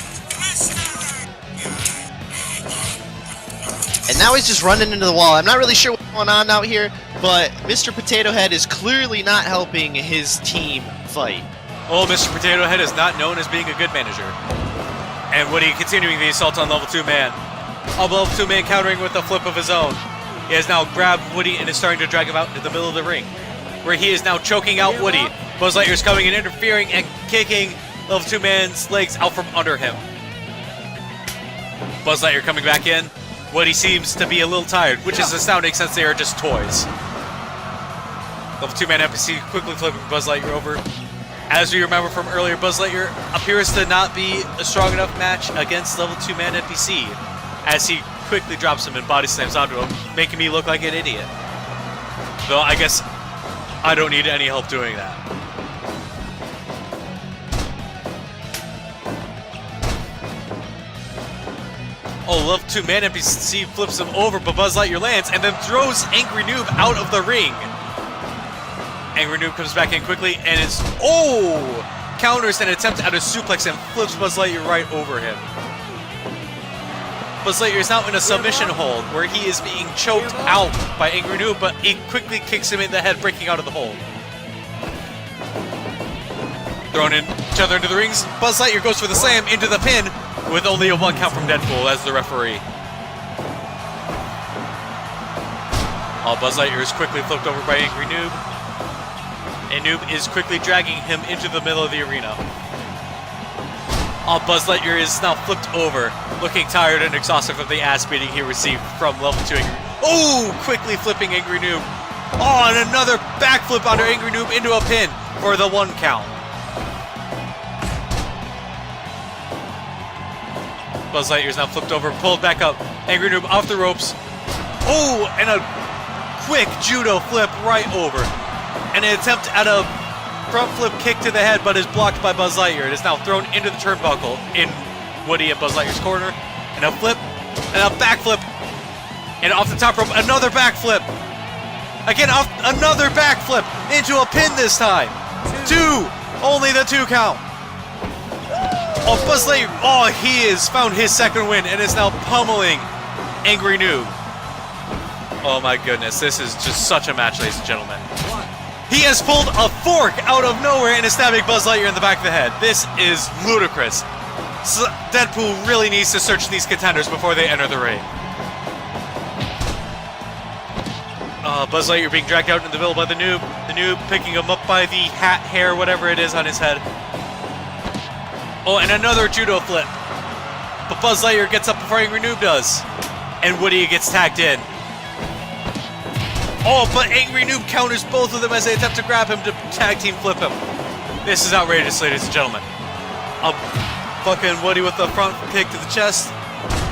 And now he's just running into the wall. I'm not really sure what's going on out here, but Mr. Potato Head is clearly not helping his team fight. Oh, Mr. Potato Head is not known as being a good manager. And Woody continuing the assault on level 2 man. Oh, level 2 man countering with a flip of his own. He has now grabbed Woody and is starting to drag him out into the middle of the ring, where he is now choking out Woody. Buzz Lightyear's coming and interfering and kicking level 2 man's legs out from under him. Buzz Lightyear coming back in. Woody seems to be a little tired, which is astounding since they are just toys. Level 2 man NPC quickly flipping Buzz Lightyear over. As we remember from earlier, Buzz Lightyear appears to not be a strong enough match against level 2 man NPC, as he quickly drops him and body slams onto him, making me look like an idiot. Though I guess I don't need any help doing that. Oh, level 2 man NPC flips him over, but Buzz Lightyear lands and then throws Angry Noob out of the ring. Angry Noob comes back in quickly and is counters an attempt at a suplex and flips Buzz Lightyear right over him. Buzz Lightyear is now in a submission hold where he is being choked out by Angry Noob, but he quickly kicks him in the head, breaking out of the hold. Thrown each other into the rings, Buzz Lightyear goes for the slam into the pin with only a 1 count from Deadpool as the referee. Buzz Lightyear is quickly flipped over by Angry Noob, and Noob is quickly dragging him into the middle of the arena. Buzz Lightyear is now flipped over, looking tired and exhausted from the ass beating he received from level 2 Angry. Quickly flipping Angry Noob. And another backflip onto Angry Noob into a pin for the 1 count. Buzz Lightyear is now flipped over, pulled back up. Angry Noob off the ropes. And a quick judo flip right over. And an attempt at a front flip kick to the head, but is blocked by Buzz Lightyear. It is now thrown into the turnbuckle in Woody and Buzz Lightyear's corner. And a flip, and a backflip. And off the top rope, another backflip. Again, off another backflip into a pin this time. 2. Only the 2 count. Buzz Lightyear, he has found his second win and is now pummeling Angry Noob. Oh my goodness, this is just such a match, ladies and gentlemen. He has pulled a fork out of nowhere and is stabbing Buzz Lightyear in the back of the head. This is ludicrous. Deadpool really needs to search these contenders before they enter the ring. Buzz Lightyear being dragged out in the middle by the Noob. The Noob picking him up by the hat, hair, whatever it is on his head. And another judo flip. But Buzz Lightyear gets up before Angry Noob does. And Woody gets tagged in. But Angry Noob counters both of them as they attempt to grab him to tag team flip him. This is outrageous, ladies and gentlemen. Fucking Woody with the front kick to the chest.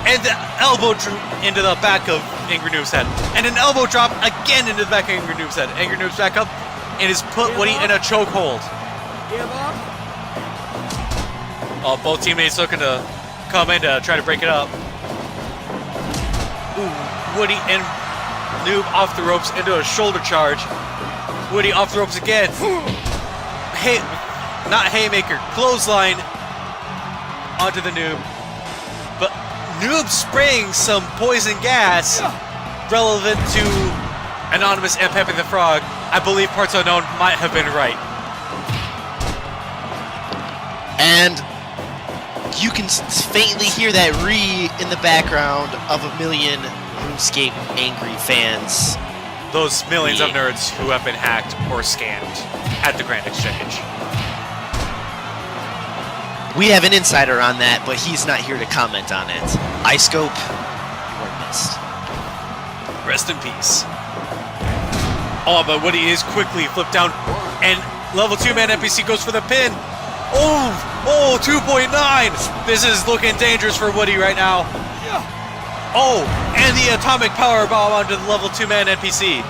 And the elbow into the back of Angry Noob's head. And an elbow drop again into the back of Angry Noob's head. Angry Noob's back up and has put Woody in a chokehold. Both teammates looking to come in to try to break it up. Woody and Noob off the ropes into a shoulder charge. Woody off the ropes again. Not haymaker, clothesline onto the Noob. But Noob spraying some poison gas relevant to Anonymous and Pepe the Frog. I believe Parts Unknown might have been right. And you can faintly hear that in the background of a million RuneScape angry fans. Those millions of nerds who have been hacked or scammed at the Grand Exchange. We have an insider on that, but he's not here to comment on it. iScope, you are missed. Rest in peace. But Woody is quickly flipped down, and level 2 man NPC goes for the pin. 2.9. This is looking dangerous for Woody right now. And the atomic power bomb onto the level 2 man NPC.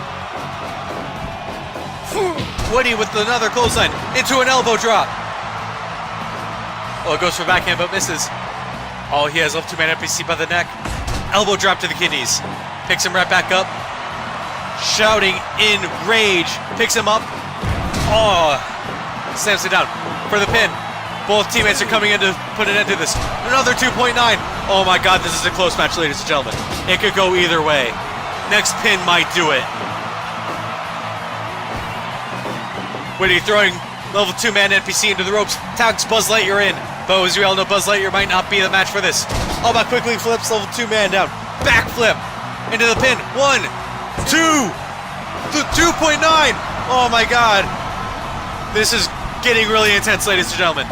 Woody with another clothesline into an elbow drop. It goes for backhand but misses. He has level 2 man NPC by the neck. Elbow drop to the kidneys. Picks him right back up. Shouting in rage. Picks him up. Slams it down for the pin. Both teammates are coming in to put an end to this. Another 2.9. Oh my god, this is a close match, ladies and gentlemen. It could go either way. Next pin might do it. Woody throwing level 2 man NPC into the ropes. Tags Buzz Lightyear in. But as we all know, Buzz Lightyear might not be the match for this. But quickly flips level 2 man down. Backflip into the pin. 1, 2, 2.9. Oh my god. This is getting really intense, ladies and gentlemen.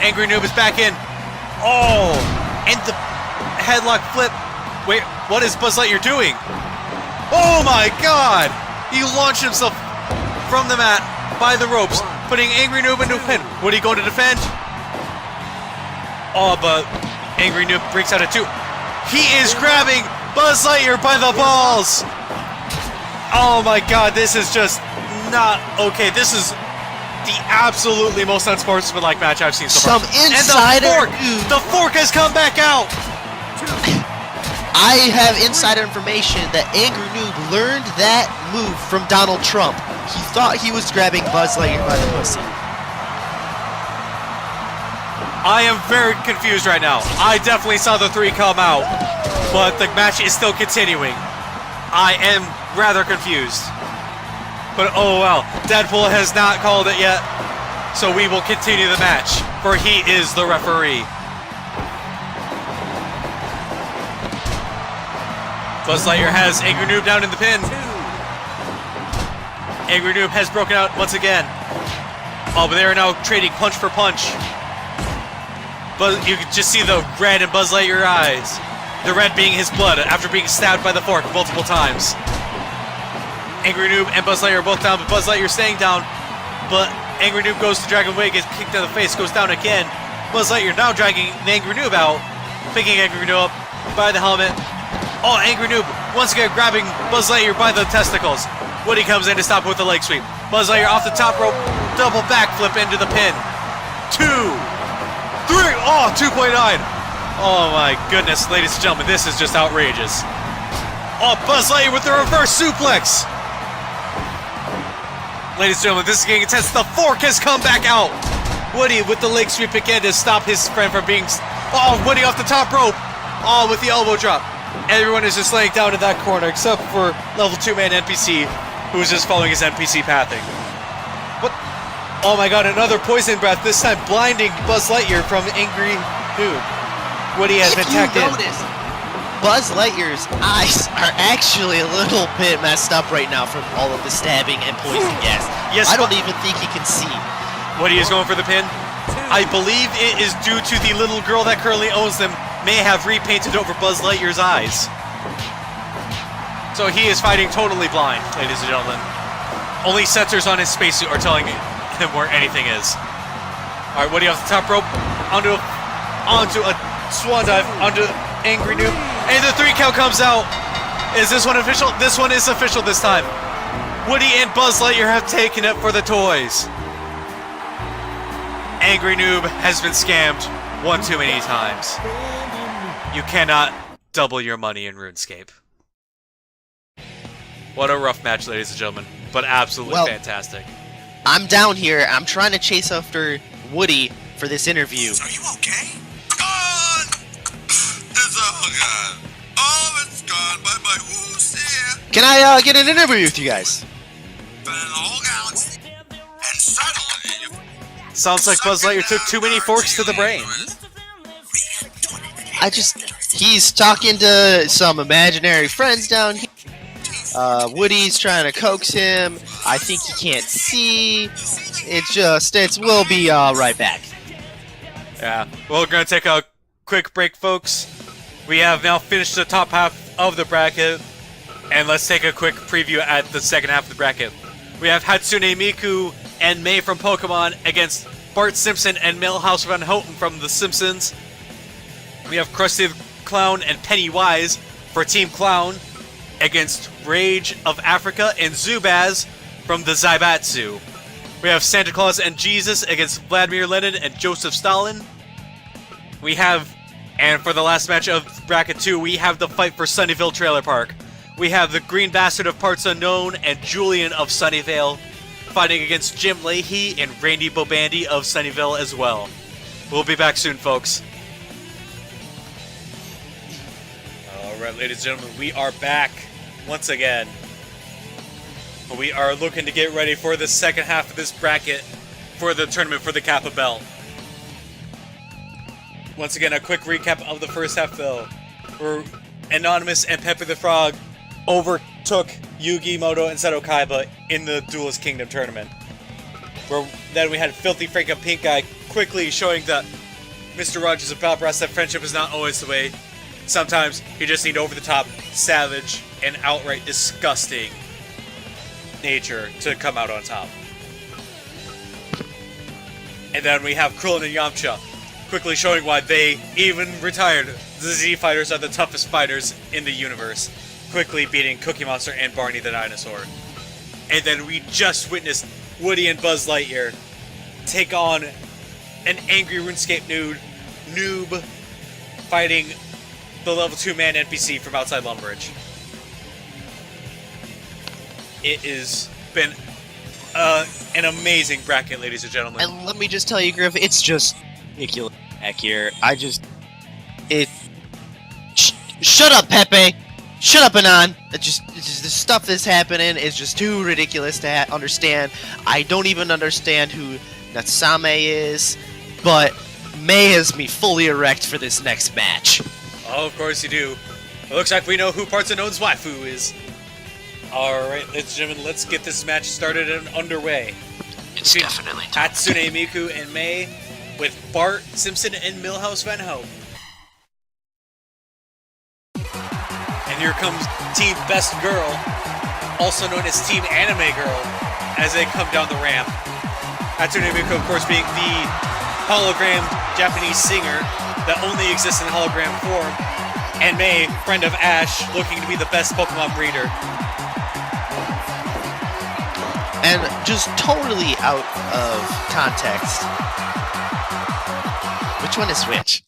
Angry Noob is back in. And the headlock flip. Wait, what is Buzz Lightyear doing? Oh my god! He launched himself from the mat by the ropes, putting Angry Noob into a pin. Woody going to defend? Oh, but Angry Noob breaks out at 2. He is grabbing Buzz Lightyear by the balls. Oh my god, this is just not okay. This is the absolutely most unsportsmanlike match I've seen so far. Some insider. And the fork has come back out. I have insider information that Angry Noob learned that move from Donald Trump. He thought he was grabbing Buzz Lightyear by the pussy. I am very confused right now. I definitely saw the 3 come out, but the match is still continuing. I am rather confused. But oh well, Deadpool has not called it yet, so we will continue the match, for he is the referee. Buzz Lightyear has Angry Noob down in the pin. Angry Noob has broken out once again. Oh, but they are now trading punch for punch. But you can just see the red in Buzz Lightyear's eyes. The red being his blood after being stabbed by the fork multiple times. Angry Noob and Buzz Lightyear are both down, but Buzz Lightyear staying down. But Angry Noob goes to Dragon Way, gets kicked in the face, goes down again. Buzz Lightyear now dragging the Angry Noob out, picking Angry Noob up by the helmet. Oh, Angry Noob once again grabbing Buzz Lightyear by the testicles. Woody comes in to stop with the leg sweep. Buzz Lightyear off the top rope, double backflip into the pin. 2, 3, oh, 2.9. Oh my goodness, ladies and gentlemen, this is just outrageous. Oh, Buzz Lightyear with the reverse suplex. Ladies and gentlemen, this is getting intense. The fork has come back out. Woody with the leg sweep again to stop his friend from being... Oh, Woody off the top rope. Oh, with the elbow drop. Everyone is just laying down in that corner except for level 2-man NPC, who is just following his NPC pathing. What? Oh my god, another poison breath, this time blinding Buzz Lightyear from Angry Noob. Woody has been tagged in. Buzz Lightyear's eyes are actually a little bit messed up right now from all of the stabbing and poison gas. Yes, I don't even think he can see. Woody is going for the pin. I believe it is due to the little girl that currently owns them may have repainted over Buzz Lightyear's eyes. So he is fighting totally blind, ladies and gentlemen. Only sensors on his spacesuit are telling him where anything is. Alright, Woody off the top rope, onto a swan dive, onto Angry Noob. And the 3 count comes out. Is this one official? This one is official this time. Woody and Buzz Lightyear have taken it for the toys. Angry Noob has been scammed one too many times. You cannot double your money in RuneScape. What a rough match, ladies and gentlemen, but absolutely fantastic. I'm down here. I'm trying to chase after Woody for this interview. Are you okay? Gone! It's all gone. All of it's gone. Bye-bye. Ooh, see ya. Can I get an interview with you guys? Been in the whole galaxy. And suddenly... Sounds like Buzz Lightyear took too many forks to the brain. He's talking to some imaginary friends down here. Woody's trying to coax him. I think he can't see. We'll be right back. Yeah, we're gonna take a quick break, folks. We have now finished the top half of the bracket, and let's take a quick preview at the second half of the bracket. We have Hatsune Miku and May from Pokemon against Bart Simpson and Milhouse Van Houten from The Simpsons. We have Krusty the Clown and Pennywise for Team Clown against Rage of Africa and Zubaz from the Zaibatsu. We have Santa Claus and Jesus against Vladimir Lenin and Joseph Stalin. We have, and for the last match of Bracket 2, we have the fight for Sunnyvale Trailer Park. We have the Green Bastard of Parts Unknown and Julian of Sunnyvale fighting against Jim Leahy and Randy Bobandy of Sunnyvale as well. We'll be back soon, folks. Alright, ladies and gentlemen, we are back once again. We are looking to get ready for the second half of this bracket for the tournament for the Kappa Belt. Once again, a quick recap of the first half, though. Where Anonymous and Pepe the Frog overtook Yugi, Moto, and Seto Kaiba in the Duelist Kingdom tournament. Where then we had Filthy Frank and Pink Guy quickly showing that Mr. Rogers of Battle Brass that friendship is not always the way. Sometimes you just need over-the-top, savage, and outright disgusting nature to come out on top. And then we have Krillin and Yamcha quickly showing why they, even retired, the Z Fighters are the toughest fighters in the universe, quickly beating Cookie Monster and Barney the Dinosaur. And then we just witnessed Woody and Buzz Lightyear take on an angry RuneScape noob fighting the level 2 man NPC from outside Lumbridge. It has been an amazing bracket, ladies and gentlemen. And let me just tell you, Griff, it's just ridiculous back here. Shut up, Pepe! Shut up, Anon! The stuff that's happening is just too ridiculous to understand. I don't even understand who Natsame is, but May has me fully erect for this next match. Oh, of course you do. It looks like we know who Parts Unknown's waifu is. Alright, ladies and gentlemen, let's get this match started and underway. It's definitely time. Hatsune Miku and May with Bart Simpson and Milhouse Van Hope. And here comes Team Best Girl, also known as Team Anime Girl, as they come down the ramp. Hatsune Miku, of course, being the hologram Japanese singer that only exists in hologram form, and May, friend of Ash, looking to be the best Pokemon breeder. And just totally out of context. Which one is which?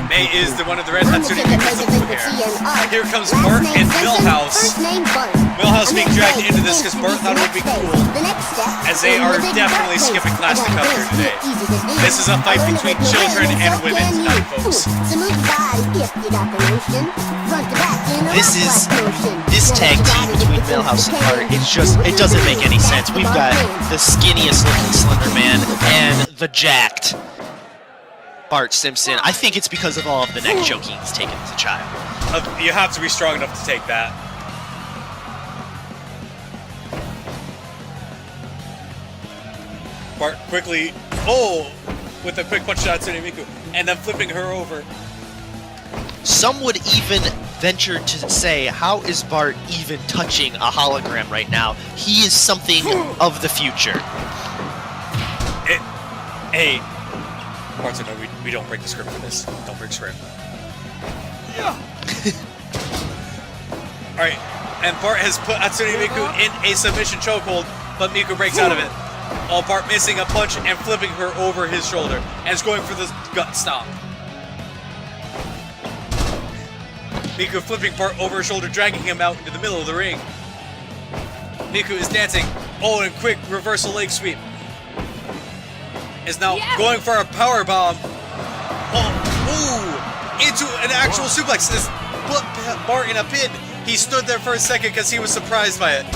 May is the one of the red Hatsune Miku is the blue hair. Here comes Bart and Milhouse. Milhouse being dragged into this because Bart thought it would be cool, as they are definitely skipping class to come here today. This is a fight between children and women tonight, folks. This tag team between Milhouse and Bart, it doesn't make any sense. We've got the skinniest looking Slender Man and the jacked Bart Simpson. I think it's because of all of the neck choking he's taken as a child. You have to be strong enough to take that. Bart quickly, with a quick punch to Hatsune Miku, and then flipping her over. Some would even venture to say, how is Bart even touching a hologram right now? He is something of the future. Hey, Parts of no, we don't break the script for this. Don't break script. Yeah. Alright, and Bart has put Hatsune Miku in a submission chokehold, but Miku breaks out of it. Bart missing a punch and flipping her over his shoulder, and is going for the gut stomp. Miku flipping Bart over his shoulder, dragging him out into the middle of the ring. Miku is dancing. And quick reversal leg sweep. Is now going for a power bomb. Into an actual suplex. This put Bart in a pin. He stood there for a second because he was surprised by it.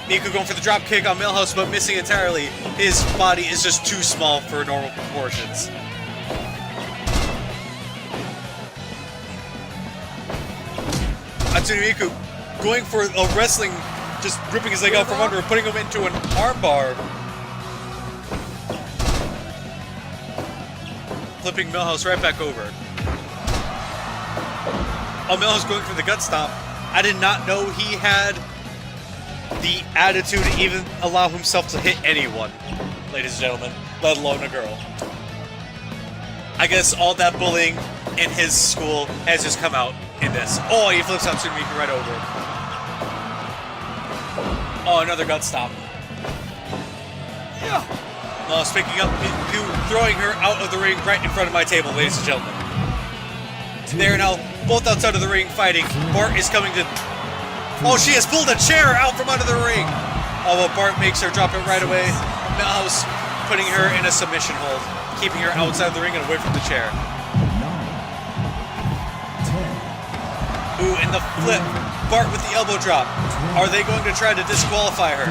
Miku going for the drop kick on Milhouse, but missing entirely. His body is just too small for normal proportions. Hatsune Miku going for a wrestling, just ripping his leg out from under and putting him into an armbar. Flipping Milhouse right back over. Milhouse going for the gut stomp. I did not know he had the attitude to even allow himself to hit anyone, ladies and gentlemen, let alone a girl. I guess all that bullying in his school has just come out in this. He flips Hatsune Miku right over. Another gut stomp. Yeah. Milhouse picking up Miku, throwing her out of the ring right in front of my table, ladies and gentlemen. They are now both outside of the ring fighting. Bart is coming to... she has pulled a chair out from under the ring. Well, Bart makes her drop it right away. Milhouse putting her in a submission hold, keeping her outside the ring and away from the chair. And the flip. Bart with the elbow drop. Are they going to try to disqualify her?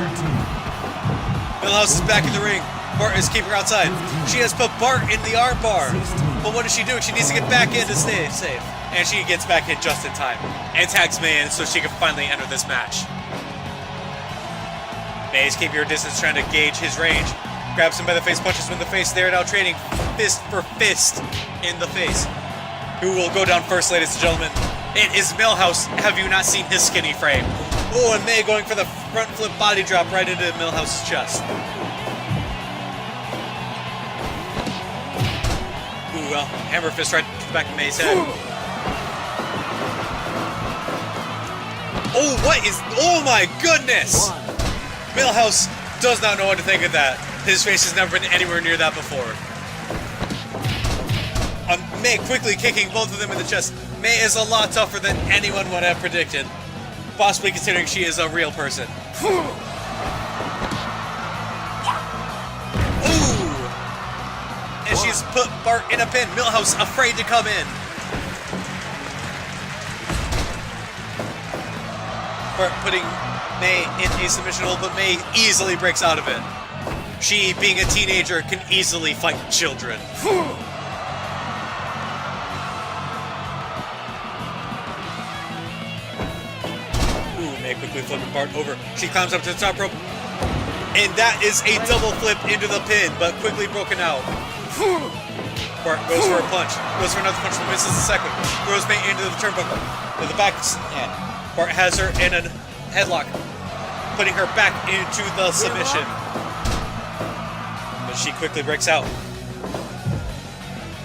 Milhouse is back in the ring. Bart is keeping her outside. She has put Bart in the armbar. But what is she doing? She needs to get back in to stay safe. And she gets back in just in time. And tags May in so she can finally enter this match. May is keeping her distance, trying to gauge his range. Grabs him by the face, punches him in the face. They are now trading fist for fist in the face. Who will go down first, ladies and gentlemen? It is Milhouse. Have you not seen his skinny frame? Oh, and May going for the front flip body drop right into Millhouse's chest. Ooh, well, hammer fist right to the back of May's head. Oh, what is... Oh my goodness! Millhouse does not know what to think of that. His face has never been anywhere near that before. May quickly kicking both of them in the chest. May is a lot tougher than anyone would have predicted. Possibly considering she is a real person. Ooh! And she's put Bart in a pin. Millhouse afraid to come in. Bart putting May in a submission hold, but May easily breaks out of it. She, being a teenager, can easily fight children. May quickly flipping Bart over. She climbs up to the top rope. And that is a double flip into the pin, but quickly broken out. Bart goes for a punch. Goes for another punch, but misses the second. Throws May into the turnbuckle. With the back hand. Bart has her in a headlock, putting her back into the submission. But she quickly breaks out.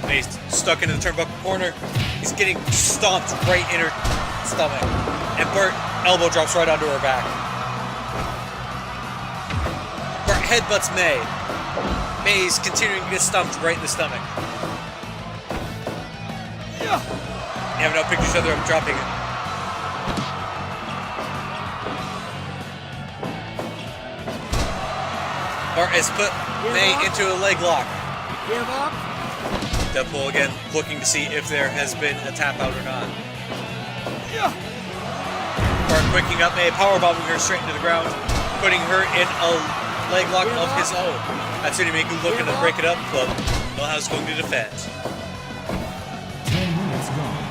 May's stuck into the turnbuckle corner. He's getting stomped right in her stomach. And Bart elbow drops right onto her back. Bart headbutts May. May's continuing to get stumped right in the stomach. They have now picked each other up, dropping it. Bart has put May into a leg lock. Give up. Deadpool again looking to see if there has been a tap out or not. Bart quicking up May, powerbombing her straight into the ground, putting her in a leg lock of his own. Hatsune Miku looking to break it up, but Millhouse going to defend. 10 minutes gone.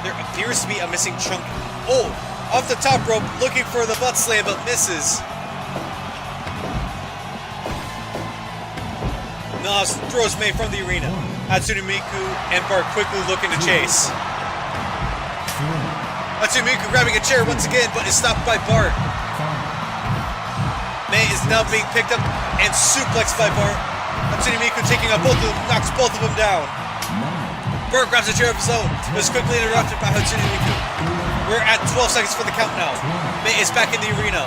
There appears to be a missing chunk. Oh, off the top rope, looking for the butt slam, but misses. Millhouse throws May from the arena. Hatsune Miku and Bart quickly looking to chase. Hatsune Miku grabbing a chair once again, but is stopped by Bart. May is now being picked up and suplexed by Bart. Hatsune Miku taking on both of them, knocks both of them down. Bart grabs a chair of his own, but is quickly interrupted by Hatsune Miku. We're at 12 seconds for the count now. May is back in the arena.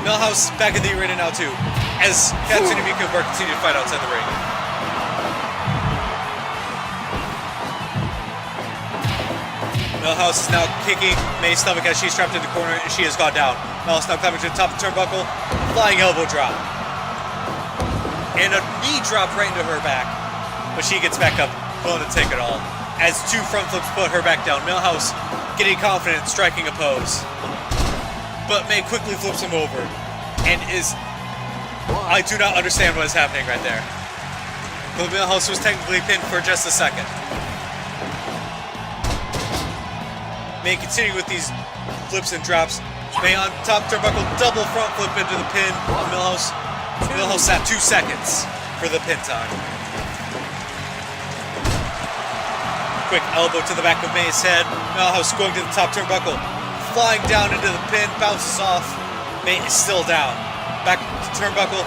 Millhouse back in the arena now too, as Hatsune Miku and Bart continue to fight outside the ring. Millhouse is now kicking May's stomach as she's trapped in the corner and she has gone down. Millhouse now climbing to the top of the turnbuckle, flying elbow drop. And a knee drop right into her back. But she gets back up, willing to take it all. As two front flips put her back down. Millhouse getting confident, striking a pose. But May quickly flips him over. And is... I do not understand what is happening right there. But Millhouse was technically pinned for just a second. May continue with these flips and drops. May on top turnbuckle, double front flip into the pin on Millhouse. Millhouse at 2 seconds for the pin time. Quick elbow to the back of May's head. Millhouse going to the top turnbuckle. Flying down into the pin, bounces off. May is still down. Back to turnbuckle,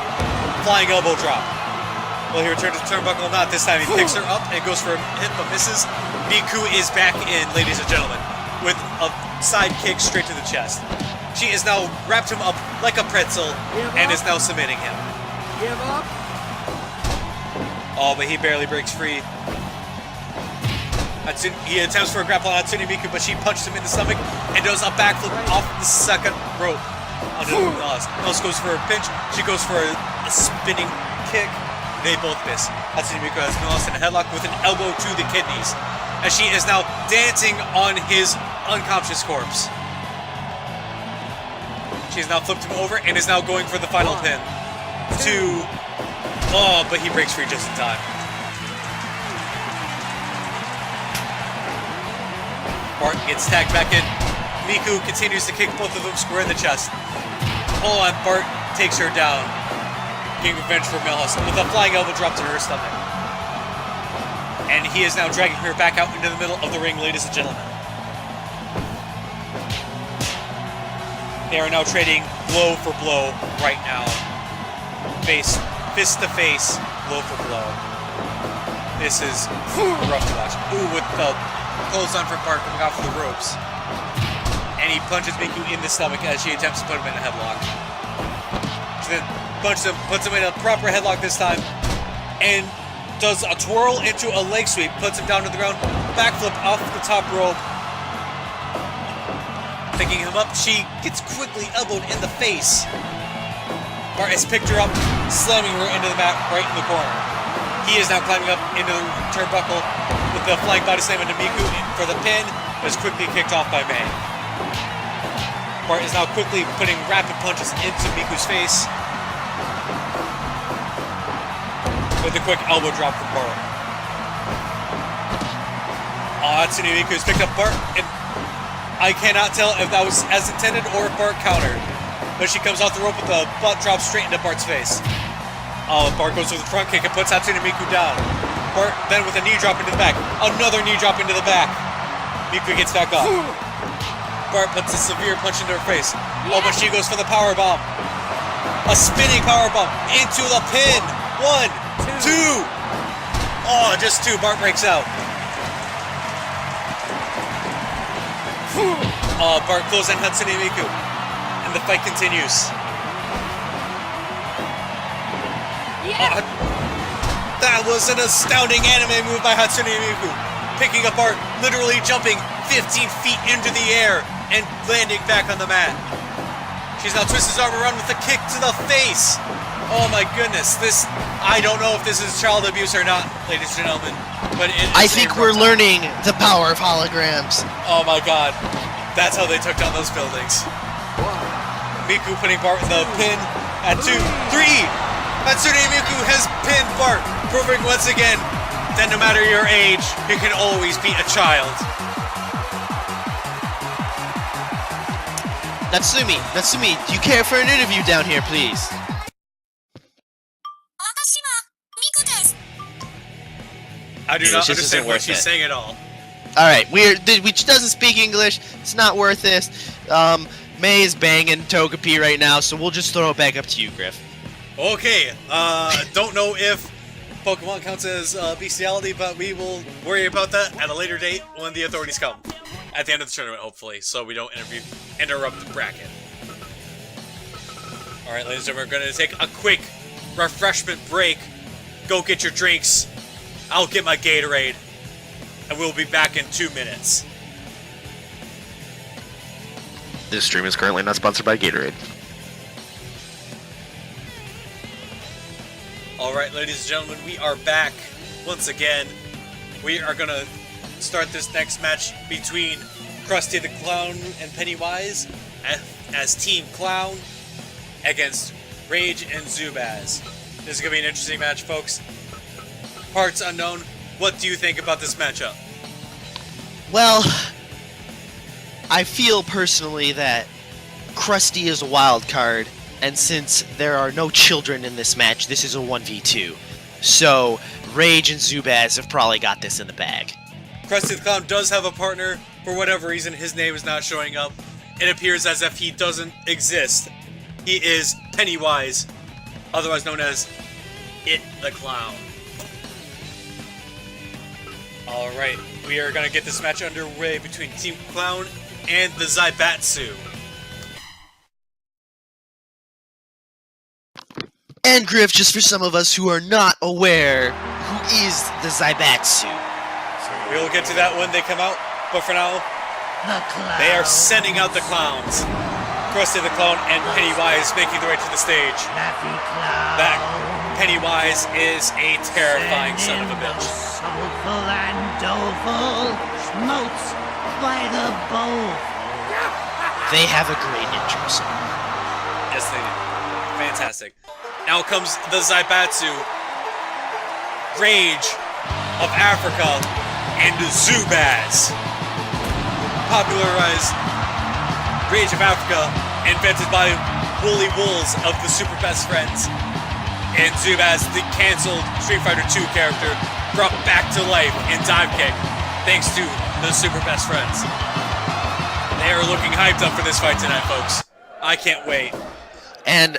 flying elbow drop. Well, he returns to turnbuckle, not this time. He picks her up and goes for a hit, but misses. Miku is back in, ladies and gentlemen, with a side kick straight to the chest. She has now wrapped him up like a pretzel and is now submitting him. Give up. Oh, but he barely breaks free. He attempts for a grapple on Hatsune Miku, but she punched him in the stomach and does a backflip off the second rope. Milhouse goes for a pinch. She goes for a spinning kick. They both miss. Hatsune Miku has Milhouse in a headlock with an elbow to the kidneys, as she is now dancing on his unconscious corpse. She's now flipped him over and is now going for the final pin. Oh, but he breaks free just in time. Bart gets tagged back in. Miku continues to kick both of them square in the chest. Oh, and Bart takes her down, getting revenge for Millhouse with a flying elbow drop to her stomach. And he is now dragging her back out into the middle of the ring, ladies and gentlemen. They are now trading blow for blow right now. Fist to face, blow for blow. This is rough to watch. Ooh, with the clothesline from Bart coming off of the ropes. And he punches Miku in the stomach as she attempts to put him in a headlock. She then punches him, puts him in a proper headlock this time, and does a twirl into a leg sweep, puts him down to the ground, backflip off the top rope. Picking him up, she gets quickly elbowed in the face. Bart has picked her up, slamming her into the mat right in the corner. He is now climbing up into the turnbuckle with the flying body slam into Miku for the pin, but is quickly kicked off by May. Bart is now quickly putting rapid punches into Miku's face with a quick elbow drop from Bart. Hatsune Miku has picked up Bart, and I cannot tell if that was as intended or if Bart countered. But she comes off the rope with a butt drop straight into Bart's face. Bart goes with the front kick and puts Hatsune Miku down. Bart then with a knee drop into the back. Another knee drop into the back. Miku gets back up. Bart puts a severe punch into her face. Oh, but she goes for the power bomb. A spinning power bomb into the pin. 1, 2. Oh, just 2. Bart breaks out. Bart closes in Hatsune Miku, and the fight continues. That was an astounding anime move by Hatsune Miku, picking up Bart, literally jumping 15 feet into the air and landing back on the mat. She's now twisted his arm around with a kick to the face. Oh my goodness, I don't know if this is child abuse or not, ladies and gentlemen, but I think we're learning the power of holograms. Oh my god. That's how they took down those buildings. Miku putting Bart in the pin at 2, 3. Hatsune Miku has pinned Bart, proving once again that no matter your age, you can always beat a child. Natsumi, do you care for an interview down here, please? I do English not just understand isn't what worth she's it. saying at all. Alright, which doesn't speak English. It's not worth this. May is banging Togepi right now, so we'll just throw it back up to you, Griff. Okay, don't know if Pokemon counts as bestiality, but we will worry about that at a later date when the authorities come. At the end of the tournament, hopefully, so we don't interrupt the bracket. Alright, ladies and gentlemen, we're going to take a quick refreshment break. Go get your drinks. I'll get my Gatorade. And we'll be back in 2 minutes. This stream is currently not sponsored by Gatorade. Alright, ladies and gentlemen, we are back once again. We are going to start this next match between Krusty the Clown and Pennywise as Team Clown against Rage and Zubaz. This is going to be an interesting match, folks. Parts unknown. What do you think about this matchup? Well, I feel personally that Krusty is a wild card, and since there are no children in this match, this is a 1v2. So, Rage and Zubaz have probably got this in the bag. Krusty the Clown does have a partner. For whatever reason, his name is not showing up. It appears as if he doesn't exist. He is Pennywise, otherwise known as It the Clown. Alright, we are going to get this match underway between Team Clown and the Zaibatsu. And Griff, just for some of us who are not aware, who is the Zaibatsu? We will get to that when they come out, but for now, they are sending out the clowns. Krusty the Clown and Pennywise making their way to the stage. That Pennywise is a terrifying son of a bitch. Soulful and doleful, smotes by the bowl. They have a great intro song. Yes, they do. Fantastic. Now comes the Zaibatsu, Rage of Africa, and Zubaz. Popularized Rage of Africa, invented by Woolly Wolves of the Super Best Friends. And Zubaz, the cancelled Street Fighter II character, brought back to life in dive kick, thanks to the super best friends. They are looking hyped up for this fight tonight, folks. I can't wait. And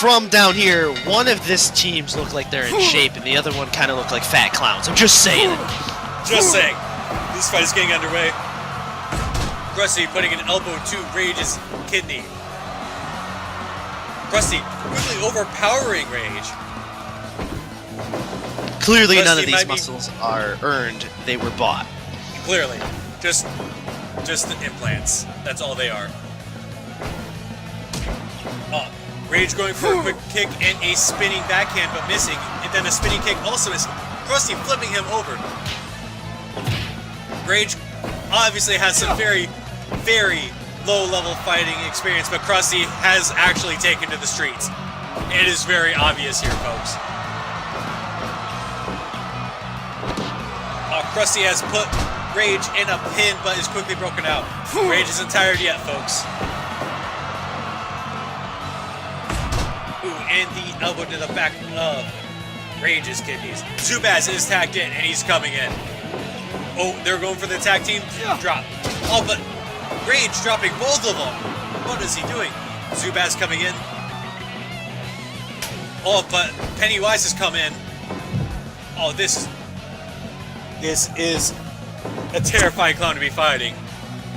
from down here, one of this teams look like they're in shape, and the other one kind of look like fat clowns. I'm just saying. Just saying. This fight is getting underway. Krusty putting an elbow to Rage's kidney. Krusty quickly overpowering Rage. Clearly, Krusty none of these might be- muscles are earned. They were bought. Clearly. Just the implants. That's all they are. Rage going for a quick kick and a spinning backhand, but missing. And then a spinning kick also missing. Krusty flipping him over. Rage obviously has some very, very low-level fighting experience, but Krusty has actually taken to the streets. It is very obvious here, folks. Krusty has put Rage in a pin, but is quickly broken out. Rage isn't tired yet, folks. Ooh, and the elbow to the back of Rage's kidneys. Zubaz is tagged in, and he's coming in. Oh, they're going for the tag team drop. Oh, but Rage dropping both of them. What is he doing? Zubaz coming in. Oh, but Pennywise has come in. Oh, this is a terrifying clown to be fighting.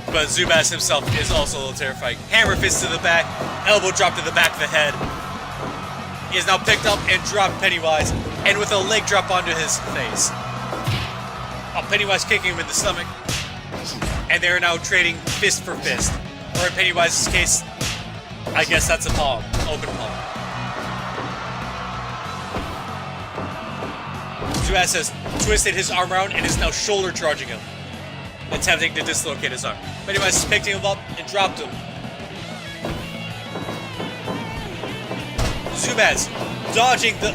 But Zubaz himself is also a little terrifying. Hammer fist to the back, elbow drop to the back of the head. He is now picked up and dropped Pennywise, and with a leg drop onto his face. Oh, Pennywise kicking him in the stomach. And they're now trading fist for fist. Or in Pennywise's case, I guess that's a palm. Open palm. Zubaz has twisted his arm around and is now shoulder charging him, attempting to dislocate his arm. Pennywise has picked him up and dropped him. Zubaz dodging the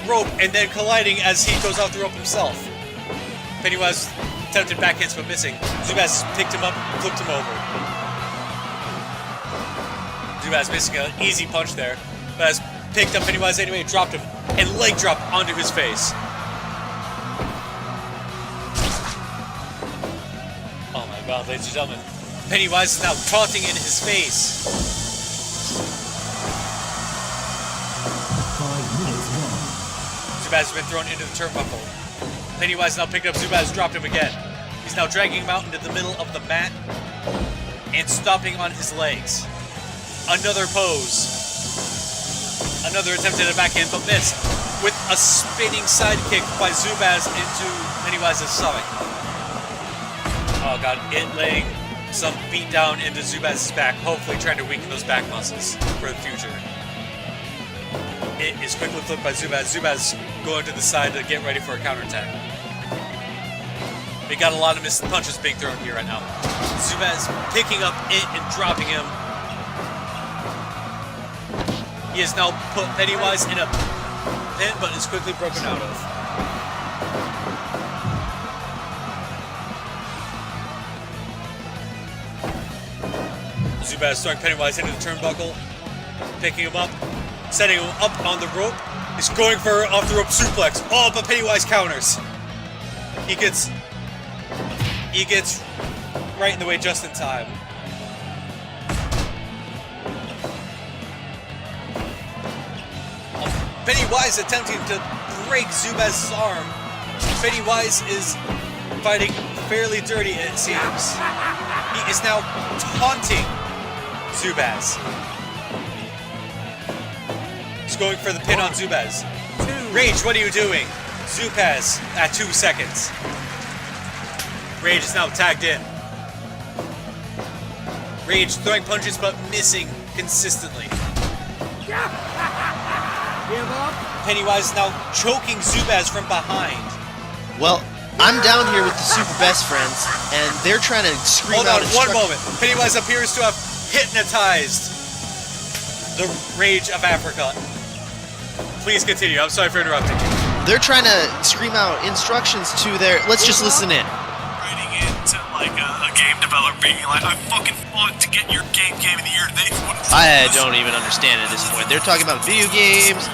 rope and then colliding as he goes off the rope himself. Pennywise attempted backhands but missing. Zubaz picked him up and flipped him over. Zubaz missing an easy punch there, but has picked up Pennywise anyway, dropped him, and leg drop onto his face. Oh my god, ladies and gentlemen. Pennywise is now taunting in his face. 5 minutes gone. Zubaz has been thrown into the turnbuckle. Pennywise now picked up Zubaz, dropped him again. He's now dragging him out into the middle of the mat and stomping on his legs. Another pose. Another attempt at a backhand, but missed with a spinning side kick by Zubaz into Pennywise's stomach. Oh god, it laying some beat down into Zubaz's back, hopefully trying to weaken those back muscles for the future. It is quickly flipped by Zubaz. Zubaz going to the side to get ready for a counterattack. We got a lot of missed punches being thrown here right now. Zubaz picking up it and dropping him. He has now put Pennywise in a pin, but is quickly broken out of. Zubaz throwing Pennywise into the turnbuckle, picking him up, setting him up on the rope. He's going for an off the rope suplex. Oh, but Pennywise counters. He gets right in the way just in time. Pennywise attempting to break Zubaz's arm. Pennywise is fighting fairly dirty, it seems. He is now taunting Zubaz. He's going for the pin on Zubaz. Rage, what are you doing? Zubaz at 2 seconds. Rage is now tagged in. Rage throwing punches but missing consistently. Give up. Pennywise now choking Zubaz from behind. Well, I'm down here with the super best friends, and they're trying to scream Hold out on one instruct- moment. Pennywise appears to have hypnotized the Rage of Africa. Please continue. I'm sorry for interrupting you. They're trying to scream out instructions to their. Let's just listen in. Writing into like a game developer being like, I fucking fought to get your game of the year. They I don't even understand at this point. They're talking about video games.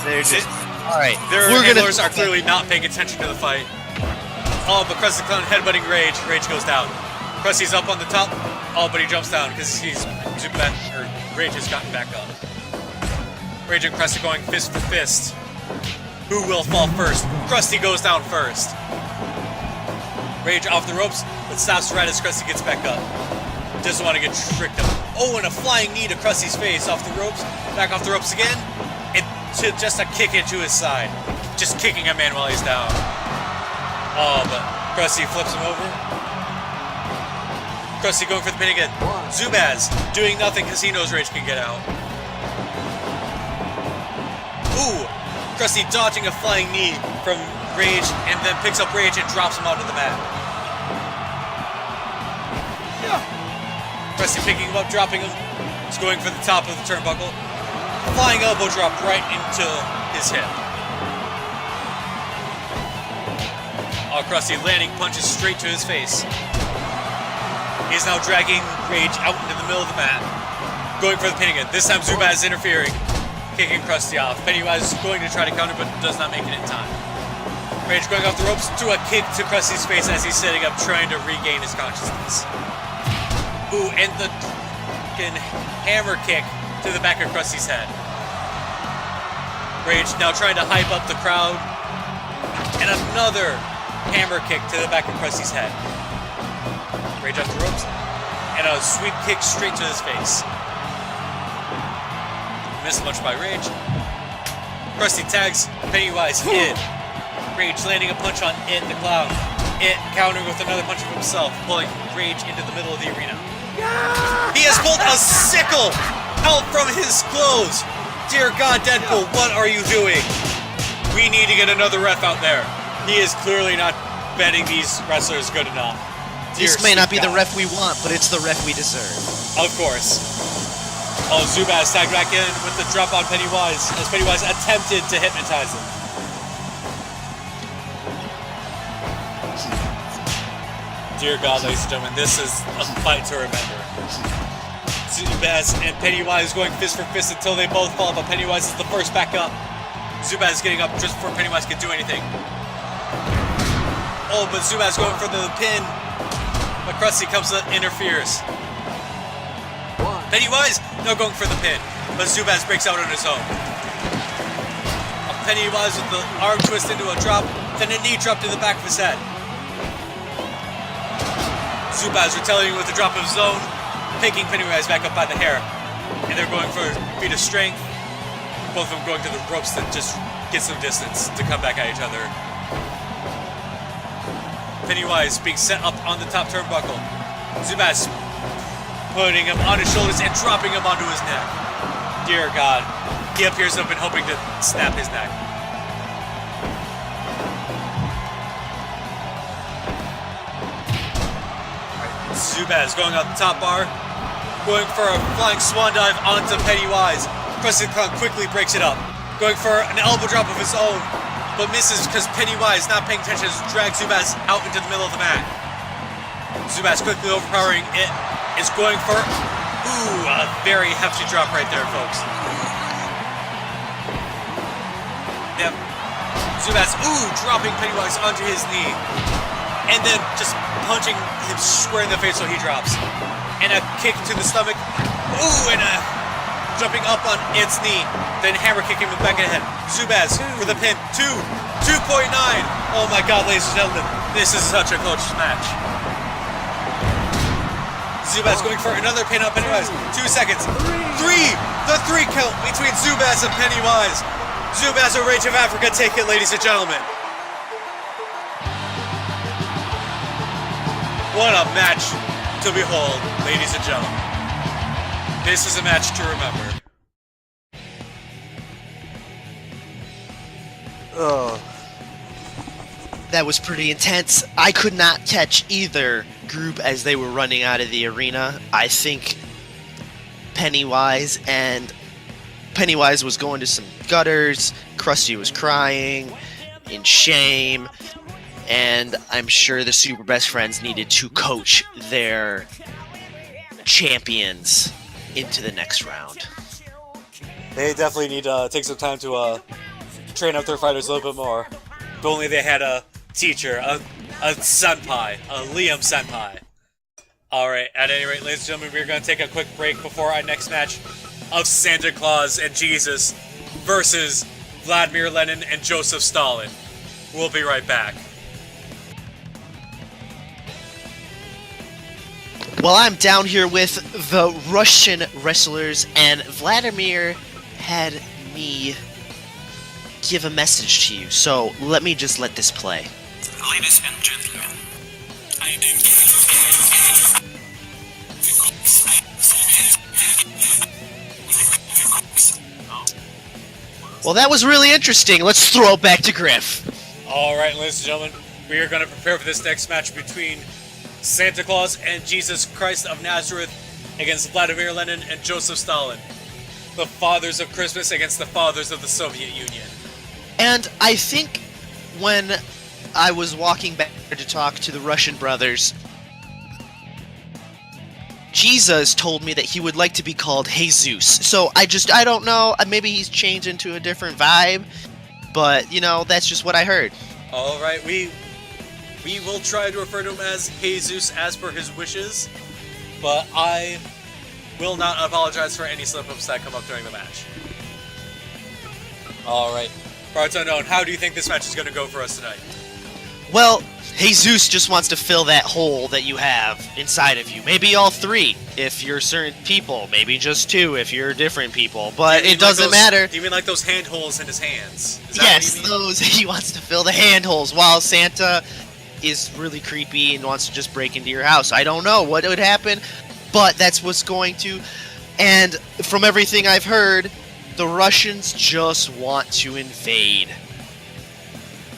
They're just. Alright, Their we're gonna... handlers are clearly not paying attention to the fight. Oh, but Krusty Clown headbutting Rage. Rage goes down. Krusty's up on the top. Oh, but he jumps down because he's Rage has gotten back up. Rage and Krusty going fist for fist. Who will fall first? Krusty goes down first. Rage off the ropes, but stops right as Krusty gets back up. Doesn't want to get tricked up. Oh, and a flying knee to Krusty's face off the ropes. Back off the ropes again. And just a kick into his side. Just kicking a man while he's down. Oh, but Krusty flips him over. Krusty going for the pin again. Zubaz doing nothing because he knows Rage can get out. Ooh, Krusty dodging a flying knee from Rage and then picks up Rage and drops him onto the mat. Krusty picking him up, dropping him. He's going for the top of the turnbuckle. Flying elbow drop right into his hip. Oh, Krusty landing punches straight to his face. He's now dragging Rage out into the middle of the mat. Going for the pin again. This time Zubaz interfering. Kicking Krusty off. Pennywise is going to try to counter, but does not make it in time. Rage going off the ropes to a kick to Krusty's face as he's sitting up, trying to regain his consciousness. Ooh, and the hammer kick to the back of Krusty's head. Rage now trying to hype up the crowd. And another hammer kick to the back of Krusty's head. Rage off the ropes. And a sweep kick straight to his face. Missed much by Rage. Krusty tags Pennywise in. Rage landing a punch on It, the clown. It countering with another punch of himself, pulling Rage into the middle of the arena. He has pulled a sickle out from his clothes. Dear God, Deadpool, what are you doing? We need to get another ref out there. He is clearly not betting these wrestlers good enough. This may not be the ref we want, but it's the ref we deserve. Of course. Oh, Zubaz tagged back in with the drop on Pennywise as Pennywise attempted to hypnotize him. Dear God, ladies and gentlemen, this is a fight to remember. Zubaz and Pennywise going fist for fist until they both fall, but Pennywise is the first back up. Zubaz is getting up just before Pennywise can do anything. Oh, but Zubaz going for the pin. But Krusty comes and interferes. Pennywise now going for the pin, but Zubaz breaks out on his own. A Pennywise with the arm twist into a drop, then a knee drop to the back of his head. Zubaz retaliating with a drop of his own, picking Pennywise back up by the hair. And they're going for a feat of strength. Both of them going to the ropes to just get some distance to come back at each other. Pennywise being set up on the top turnbuckle. Zubaz putting him on his shoulders and dropping him onto his neck. Dear God. He appears to have been hoping to snap his neck. Zubaz going up the top bar, going for a flying swan dive onto Pennywise. Krusty Clown quickly breaks it up, going for an elbow drop of his own, but misses because Pennywise, not paying attention, drags Zubaz out into the middle of the mat. Zubaz quickly overpowering It, is going for, a very hefty drop right there, folks. Yep. Zubaz, dropping Pennywise onto his knee. And then just punching him square in the face so he drops. And a kick to the stomach. And a jumping up on It's knee. Then hammer kicking him back in the head. Zubaz for the pin. 2.9. Oh my God, ladies and gentlemen. This is such a close match. Zubaz going for another pin on Pennywise. 2 seconds. 3. The 3 count between Zubaz and Pennywise. Zubaz or Rage of Africa, take it, ladies and gentlemen. What a match to behold, ladies and gentlemen. This is a match to remember. That was pretty intense. I could not catch either group as they were running out of the arena. I think Pennywise was going to some gutters. Krusty was crying in shame. And I'm sure the Super Best Friends needed to coach their champions into the next round. They definitely need to take some time to train up their fighters a little bit more. If only they had a teacher, a senpai, a Liam senpai. Alright, at any rate, ladies and gentlemen, we're going to take a quick break before our next match of Santa Claus and Jesus versus Vladimir Lenin and Joseph Stalin. We'll be right back. Well, I'm down here with the Russian wrestlers, and Vladimir had me give a message to you, so let me just let this play. Ladies and gentlemen, I Well, that was really interesting. Let's throw it back to Griff. Alright, ladies and gentlemen, we are going to prepare for this next match between Santa Claus and Jesus Christ of Nazareth against Vladimir Lenin and Joseph Stalin. The fathers of Christmas against the fathers of the Soviet Union. And I think when I was walking back to talk to the Russian brothers, Jesus told me that he would like to be called Jesus. So I don't know, maybe he's changed into a different vibe, but, you know, that's just what I heard. Alright, we will try to refer to him as Jesus as per his wishes, but I will not apologize for any slip-ups that come up during the match. Alright, Parts Unknown, how do you think this match is going to go for us tonight? Well, Jesus just wants to fill that hole that you have inside of you. Maybe all three if you're certain people. Maybe just two if you're different people. But it doesn't matter. You mean like those hand holes in his hands? Is that Yes, what you mean? those. He wants to fill the hand holes while Santa is really creepy and wants to just break into your house. I don't know what would happen, but that's what's going to. And from everything I've heard, the Russians just want to invade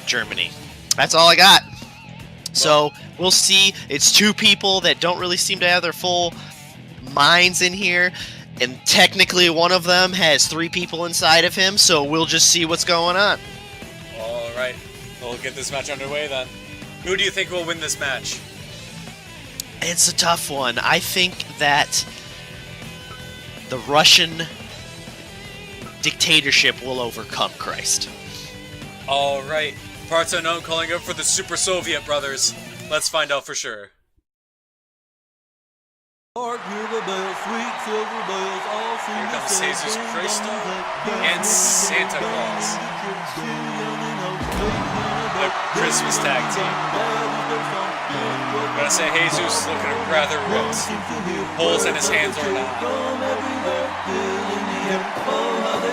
Germany. That's all I got. So we'll see. It's two people that don't really seem to have their full minds in here, and technically one of them has three people inside of him, so we'll just see what's going on. Alright, we'll get this match underway then. Who do you think will win this match? It's a tough one. I think that the Russian dictatorship will overcome Christ. Alright, Parts Unknown calling up for the Super Soviet brothers. Let's find out for sure. Hark, hear the bells, sweet silver bells, all sing Here the comes same Jesus song Christ that and Santa Claus. The Christmas tag team. Gotta say, Jesus looking rather ripped. Holes in his hands or not.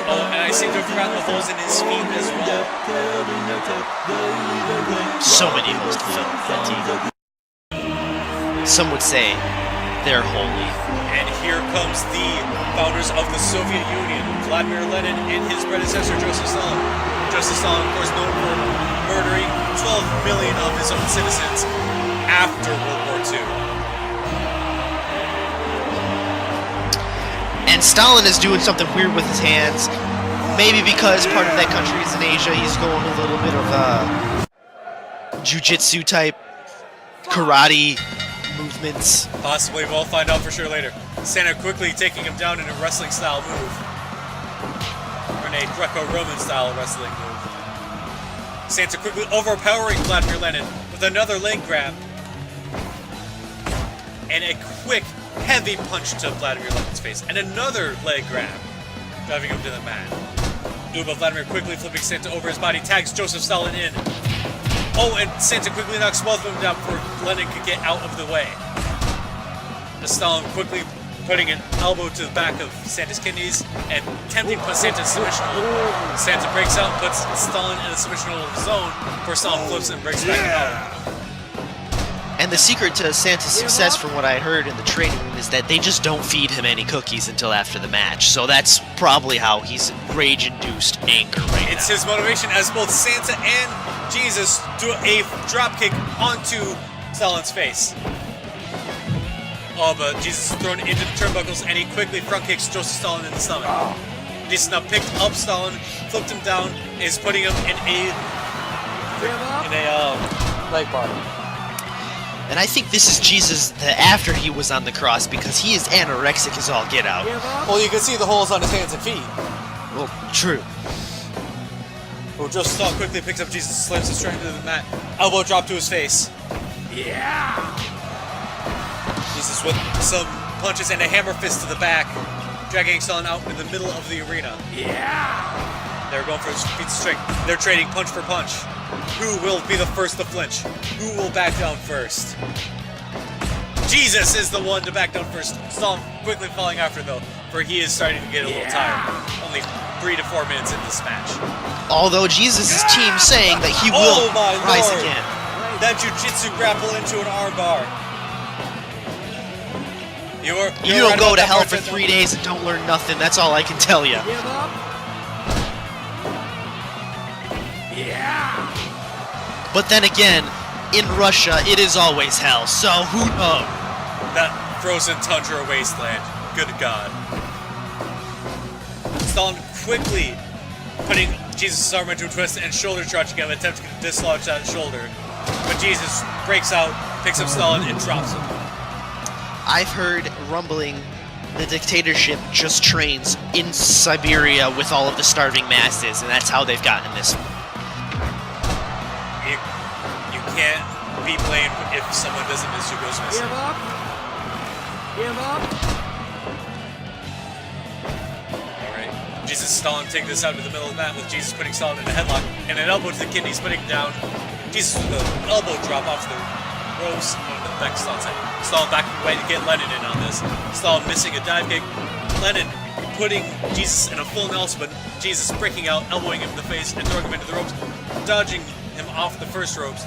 Oh, and I seem to have forgotten the holes in his feet as well. So many holes to fill that team. Some would say they're holy. And here comes the founders of the Soviet Union, Vladimir Lenin and his predecessor, Joseph Stalin. Joseph Stalin, of course, known for murdering 12 million of his own citizens after World War II. And Stalin is doing something weird with his hands. Maybe because part of that country is in Asia, he's going a little bit of jiu-jitsu type karate movements. Possibly, we'll find out for sure later. Santa quickly taking him down in a wrestling style move. Or in a Greco-Roman style wrestling move. Santa quickly overpowering Vladimir Lenin with another leg grab. And a quick, heavy punch to Vladimir Lenin's face. And another leg grab, driving him to the mat. But Vladimir quickly flipping Santa over his body, tags Joseph Stalin in. Oh, and Santa quickly knocks both of them down before Lenin could get out of the way. Stalin quickly putting an elbow to the back of Santa's kidneys and attempting to put Santa in submission hold. Santa breaks out and puts Stalin in a submission hold of his own before Stalin flips and breaks back out. And the secret to Santa's success, from what I heard in the training room, is that they just don't feed him any cookies until after the match. So that's probably how he's rage-induced anger right now. It's his motivation as both Santa and Jesus do a dropkick onto Stalin's face. Oh, but Jesus is thrown into the turnbuckles and he quickly front kicks Joseph Stalin in the stomach. Jesus now picked up Stalin, flipped him down, is putting him in a leg bar. And I think this is Jesus after he was on the cross, because he is anorexic as all get out. Well, you can see the holes on his hands and feet. Well, true. Joe Stall quickly picks up Jesus, slams him straight into the mat. Elbow drop to his face. Yeah! Jesus with some punches and a hammer fist to the back, dragging Stalin out in the middle of the arena. Yeah! They're going for feats of strength. They're trading punch for punch. Who will be the first to flinch? Who will back down first? Jesus is the one to back down first. Stalin quickly falling after though, for he is starting to get a little tired. Only 3 to 4 minutes in this match. Although Jesus' team saying that he will Oh my rise lord. again. That jiu-jitsu grapple into an armbar. You You're don't right go about to that hell part, for Ted. 3 days and don't learn nothing. That's all I can tell you. Give up? Yeah! But then again, in Russia, it is always hell, so who knows? That frozen tundra wasteland. Good God. Stalin quickly putting Jesus' arm into a twist and shoulder charging him, attempting to dislodge that shoulder. But Jesus breaks out, picks up Stalin, and drops him. I've heard rumbling the dictatorship just trains in Siberia with all of the starving masses, and that's how they've gotten this. You can't be blamed if someone doesn't miss who goes missing. Give up? Give up? Alright. Jesus Stalin taking this out to the middle of the mat with Jesus putting Stalin in a headlock and an elbow to the kidneys, putting down Jesus with an elbow drop off the ropes on the back of Stalin's head. Stalin backing away to get Lenin in on this. Stalin missing a dive kick. Lenin putting Jesus in a full Nelson, but Jesus breaking out, elbowing him in the face and throwing him into the ropes, dodging him off the first ropes,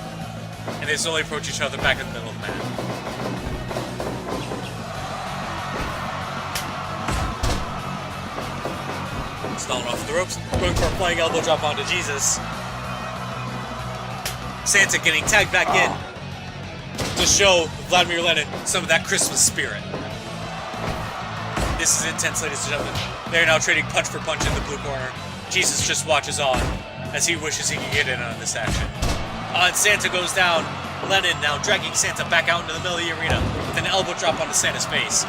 and they slowly approach each other back in the middle of the mat. Stalin off the ropes, going for a flying elbow drop onto Jesus. Santa getting tagged back in to show Vladimir Lenin some of that Christmas spirit. This is intense, ladies and gentlemen. They're now trading punch for punch in the blue corner. Jesus just watches on as he wishes he could get in on this action. And Santa goes down. Lenin now dragging Santa back out into the middle of the arena with an elbow drop onto Santa's face.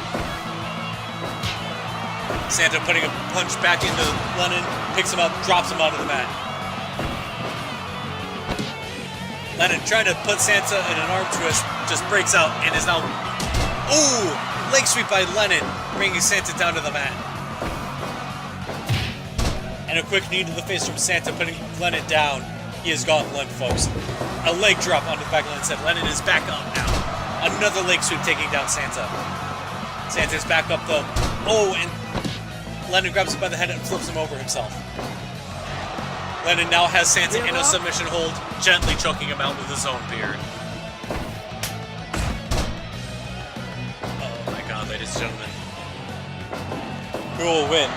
Santa putting a punch back into Lenin, picks him up, drops him onto the mat. Lenin trying to put Santa in an arm twist, just breaks out and is now... Ooh! Leg sweep by Lenin, bringing Santa down to the mat. And a quick knee to the face from Santa, putting Lenin down. He has gone limp, folks. A leg drop onto the back of Lenin's head. Lenin is back up now. Another leg sweep taking down Santa. Santa's back up though. Oh, and Lenin grabs him by the head and flips him over himself. Lenin now has Santa in a submission hold, gently choking him out with his own beard. Oh my god, ladies and gentlemen. Who will win?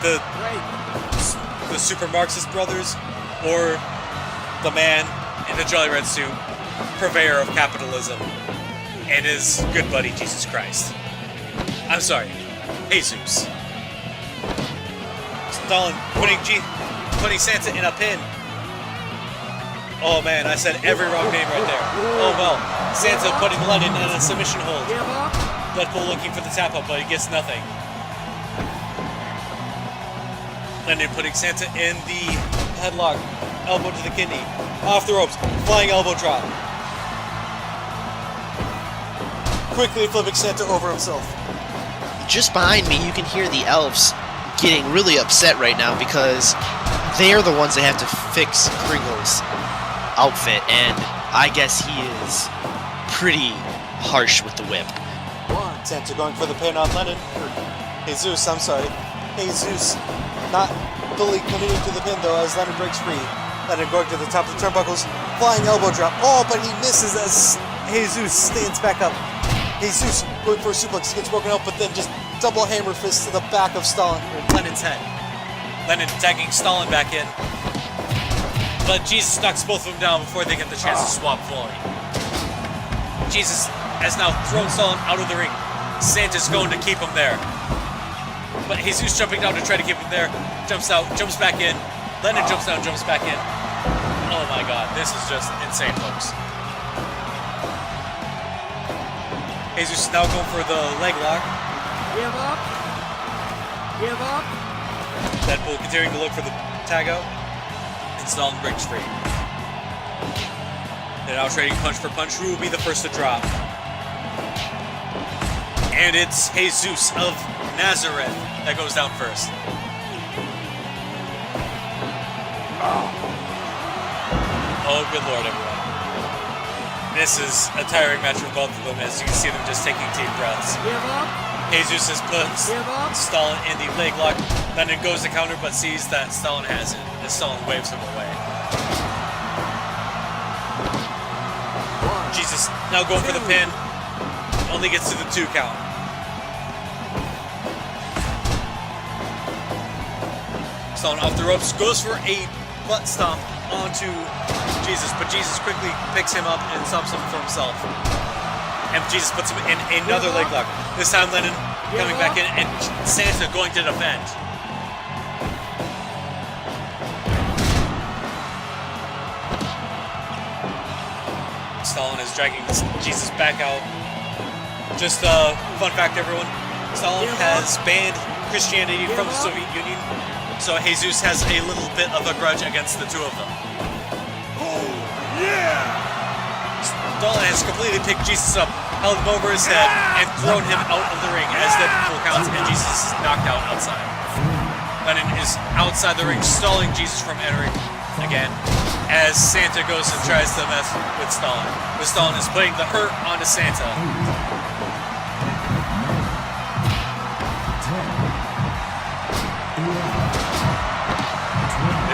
The super Marxist brothers, or the man in the Jolly Red suit, purveyor of capitalism, and his good buddy Jesus Christ? I'm sorry, Jesus. Stalin putting Santa in a pin. Oh man, I said every wrong name right there. Oh well. Santa putting Lenin in a submission hold. Give up? Deadpool looking for the tap up, but he gets nothing. Lenin putting Santa in the headlock. Elbow to the kidney. Off the ropes. Flying elbow drop. Quickly flipping Santa over himself. Just behind me, you can hear the elves getting really upset right now because they're the ones that have to fix Kringle's outfit, and I guess he is pretty harsh with the whip. Santa going for the pin on Lenin. Jesus, I'm sorry. Jesus not fully committing to the pin though as Lenin breaks free. Lenin going to the top of the turnbuckles. Flying elbow drop. Oh, but he misses as Jesus stands back up. Jesus going for a suplex, gets broken out, but then just double hammer fist to the back of Lenin's head. Lenin tagging Stalin back in. But Jesus knocks both of them down before they get the chance to swap glory. Jesus has now thrown Stalin out of the ring. Santa's going to keep him there. But Jesus jumping down to try to keep him there. Jumps out, jumps back in. Lenin jumps down, jumps back in. Oh my god, this is just insane, folks. Jesus now going for the leg lock. Give up? Give up? Deadpool continuing to look for the tag out. Stalin breaks free. They're now trading punch for punch. Who will be the first to drop? And it's Jesus of Nazareth that goes down first. Oh, good lord, everyone. This is a tiring match for both of them, as you can see them just taking deep breaths. Give up. Jesus has put Give up. Stalin in the leg lock. Lennon goes to counter, but sees that Stalin has it, and Stalin waves him away. Jesus now going for the pin. Only gets to the 2 count. Stalin off the ropes, goes for a butt stomp onto Jesus, but Jesus quickly picks him up and stomps him for himself. And Jesus puts him in another leg lock. This time Lennon coming back in and Santa going to defend. Stalin is dragging Jesus back out. Just a fun fact, everyone. Stalin has banned Christianity from the Soviet Union, so Jesus has a little bit of a grudge against the two of them. Stalin has completely picked Jesus up, held him over his head, and thrown him out of the ring as the full counts, and Jesus is knocked out outside. Lennon is outside the ring, stalling Jesus from entering again, as Santa goes and tries to mess with Stalin. But Stalin is putting the hurt onto Santa.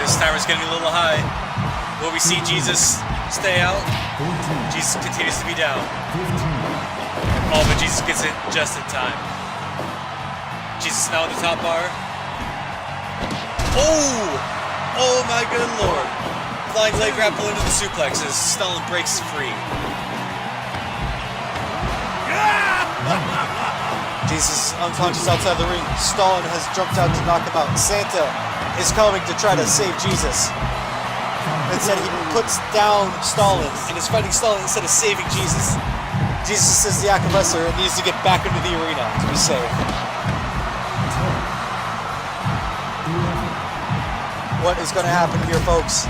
This timer's getting a little high. Will we see Jesus stay out? Jesus continues to be down. Oh, but Jesus gets it just in time. Jesus now on the top bar. Oh! Oh my good lord. Flying leg grapple into the suplex as Stalin breaks free. Jesus is unconscious outside the ring. Stalin has jumped out to knock him out. Santa is coming to try to save Jesus. Instead, he puts down Stalin and is fighting Stalin instead of saving Jesus. Jesus says the Yakub wrestler needs to get back into the arena to be safe. What is going to happen here, folks?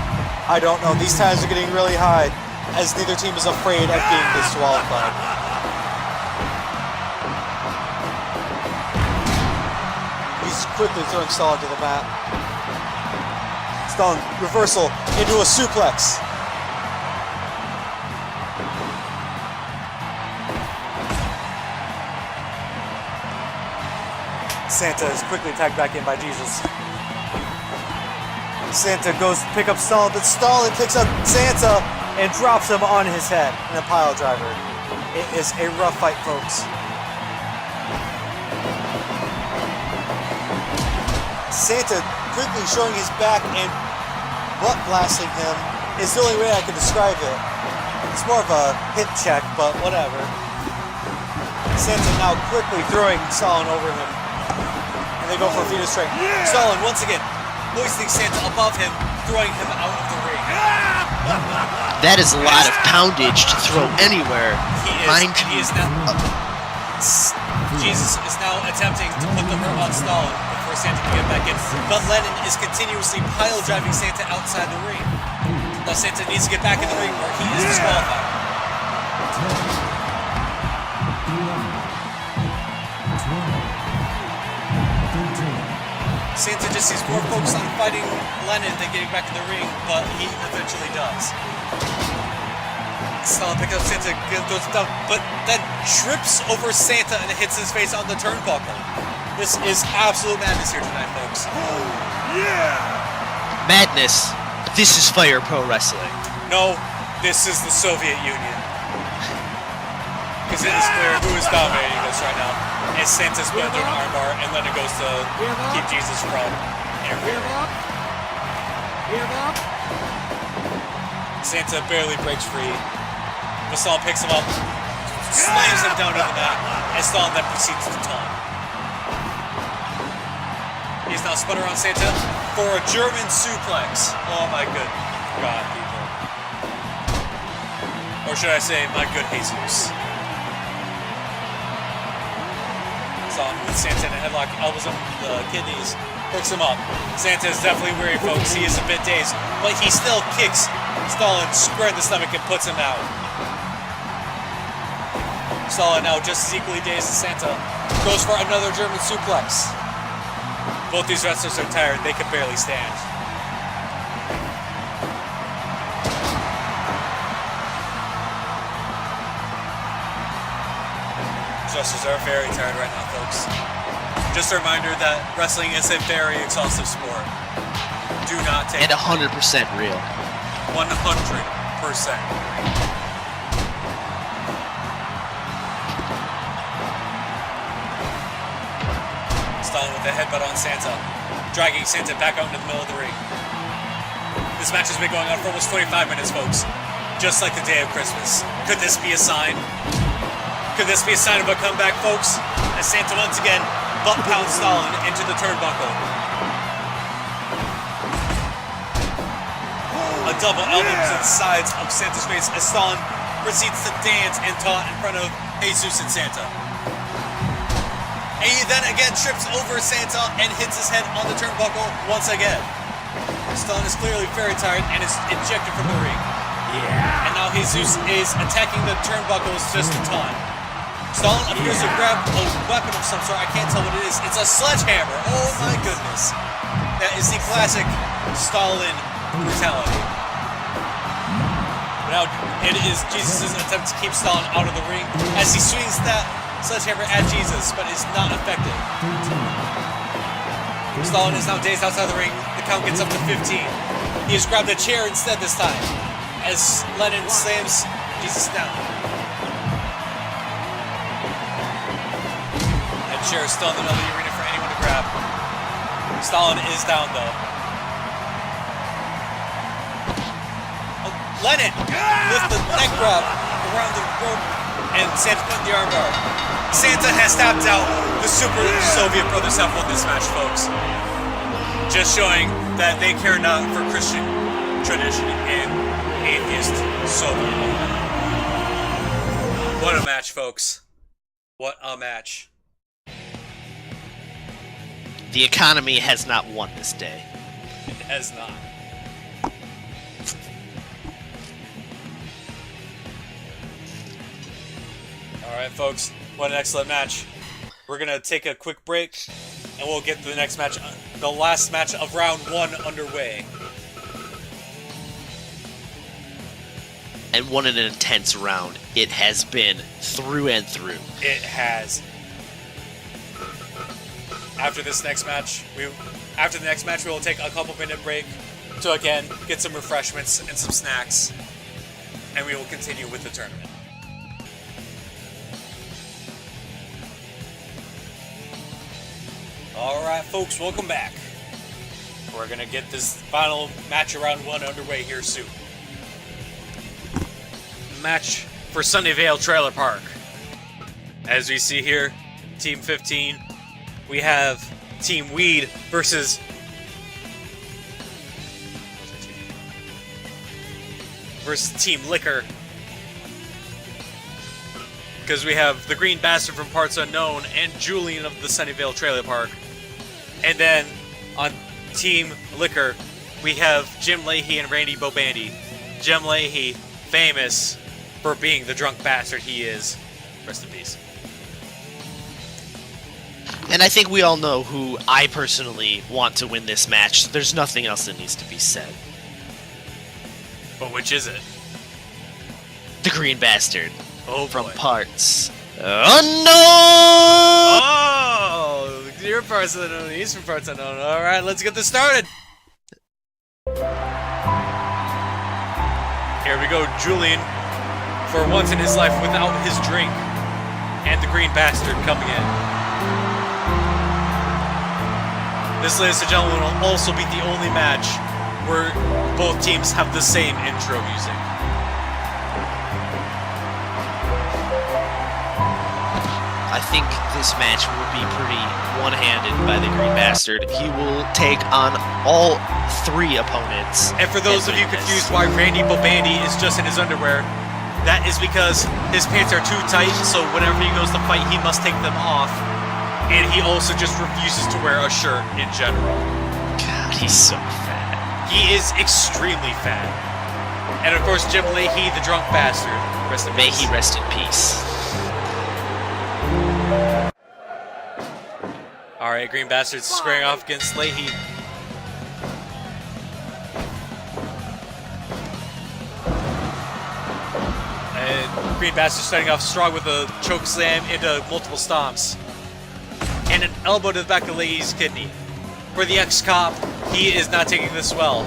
I don't know. These times are getting really high, as neither team is afraid of being disqualified. He's quickly throwing Stalin to the mat. Stalin, reversal into a suplex. Santa is quickly tagged back in by Jesus. Santa goes to pick up Stalin, but Stalin picks up Santa and drops him on his head in a pile driver. It is a rough fight, folks. Santa quickly showing his back and butt blasting him is the only way I can describe it. It's more of a hip check, but whatever. Santa now quickly throwing Stalin over him. And they go for a feet of strength. Stalin once again hoisting Santa above him, throwing him out of the ring. That is a lot of poundage to throw anywhere. He is now. Jesus is now attempting to put the hurt on Stalin before Santa can get back in, but Lennon is continuously pile driving Santa outside the ring. Now Santa needs to get back in the ring where he is disqualified. Santa just seems more focused on fighting Lennon than getting back in the ring, but he eventually does. Stalin picks up Santa, throws him down, but then trips over Santa and hits his face on the turnbuckle. This is absolute madness here tonight, folks. Madness. This is Fire Pro Wrestling. No, this is the Soviet Union. Because it is clear who is dominating this right now. And Santa's put into an armbar, and then it goes to keep Jesus from interfering. Give up. Santa barely breaks free. But Stalin picks him up, slams him down to the mat, and Stalin then proceeds to taunt. He's now spun around Santa for a German suplex. Oh my good God, people. Or should I say, my good Jesus. Stalin with Santa in a headlock, elbows him in the kidneys, Picks him up. Santa is definitely weary, folks. He is a bit dazed, but he still kicks Stalin square in the stomach and puts him out. Stalin, now just as equally dazed as Santa, goes for another German suplex. Both these wrestlers are tired. They can barely stand. These wrestlers are very tired right now, folks. Just a reminder that wrestling is a very exhaustive sport. Do not take And 100% real. 100%. Stalin with a headbutt on Santa, dragging Santa back out into the middle of the ring. This match has been going on for almost 25 minutes, folks. Just like the day of Christmas. Could this be a sign? Could this be a sign of a comeback, folks? As Santa once again butt pounds Stalin into the turnbuckle. A double elbow to the sides of Santa's face as Stalin proceeds to dance and taunt in front of Jesus and Santa. And he then again trips over Santa and hits his head on the turnbuckle once again. Stalin is clearly very tired and is ejected from the ring. Yeah. And now Jesus is attacking the turnbuckles just to taunt. Stalin appears to grab a weapon of some sort. I can't tell what it is. It's a sledgehammer. Oh my goodness. That is the classic Stalin brutality. But now it is Jesus' attempt to keep Stalin out of the ring as he swings that sledgehammer at Jesus, but is not effective. Stalin is now dazed outside the ring. The count gets up to 15. He has grabbed a chair instead this time as Lennon slams Jesus down. That chair is still in the middle of the arena for anyone to grab. Stalin is down though. Oh, Lennon lifts the neck grab around the rope and Santa's putting the armbar. Santa has tapped out. The Super Soviet brothers have won this match, folks. Just showing that they care not for Christian tradition in atheist Soviet. What a match, folks. What a match. The economy has not won this day. It has not. Alright, folks. What an excellent match. We're going to take a quick break, and we'll get to the next match, the last match of round 1 underway. And what an intense round it has been through and through. It has. After the next match, we will take a couple-minute break to again get some refreshments and some snacks, and we will continue with the tournament. Alright, folks, welcome back. We're going to get this final match of round 1 underway here soon. Match for Sunnyvale Trailer Park. As we see here, Team 15, we have Team Weed versus Team Liquor. Because we have the Green Bastard from Parts Unknown and Julian of the Sunnyvale Trailer Park. And then on Team Liquor, we have Jim Leahy and Randy Bobandy. Jim Leahy, famous for being the drunk bastard he is. Rest in peace. And I think we all know who I personally want to win this match, so there's nothing else that needs to be said. But which is it? The Green Bastard. Oh, from boy. Parts Unknown! Oh! Your Parts Unknown, he's from Parts Unknown. Alright, let's get this started! Here we go, Julian, for once in his life without his drink, and the Green Bastard coming in. This, ladies and gentlemen, will also be the only match where both teams have the same intro music. I think this match will be pretty one-handed by the Green Bastard. He will take on all 3 opponents. And for those of you confused why Randy Bobandy is just in his underwear, that is because his pants are too tight, so whenever he goes to fight, he must take them off. And he also just refuses to wear a shirt in general. God, he's so fat. He is extremely fat. And of course, Jim Leahy, the drunk bastard. Rest in May peace. he rest in peace. Alright, Green Bastard's squaring off against Leahy. And Green Bastard starting off strong with a choke slam into multiple stomps. And an elbow to the back of Leahy's kidney. For the ex-cop, he is not taking this well.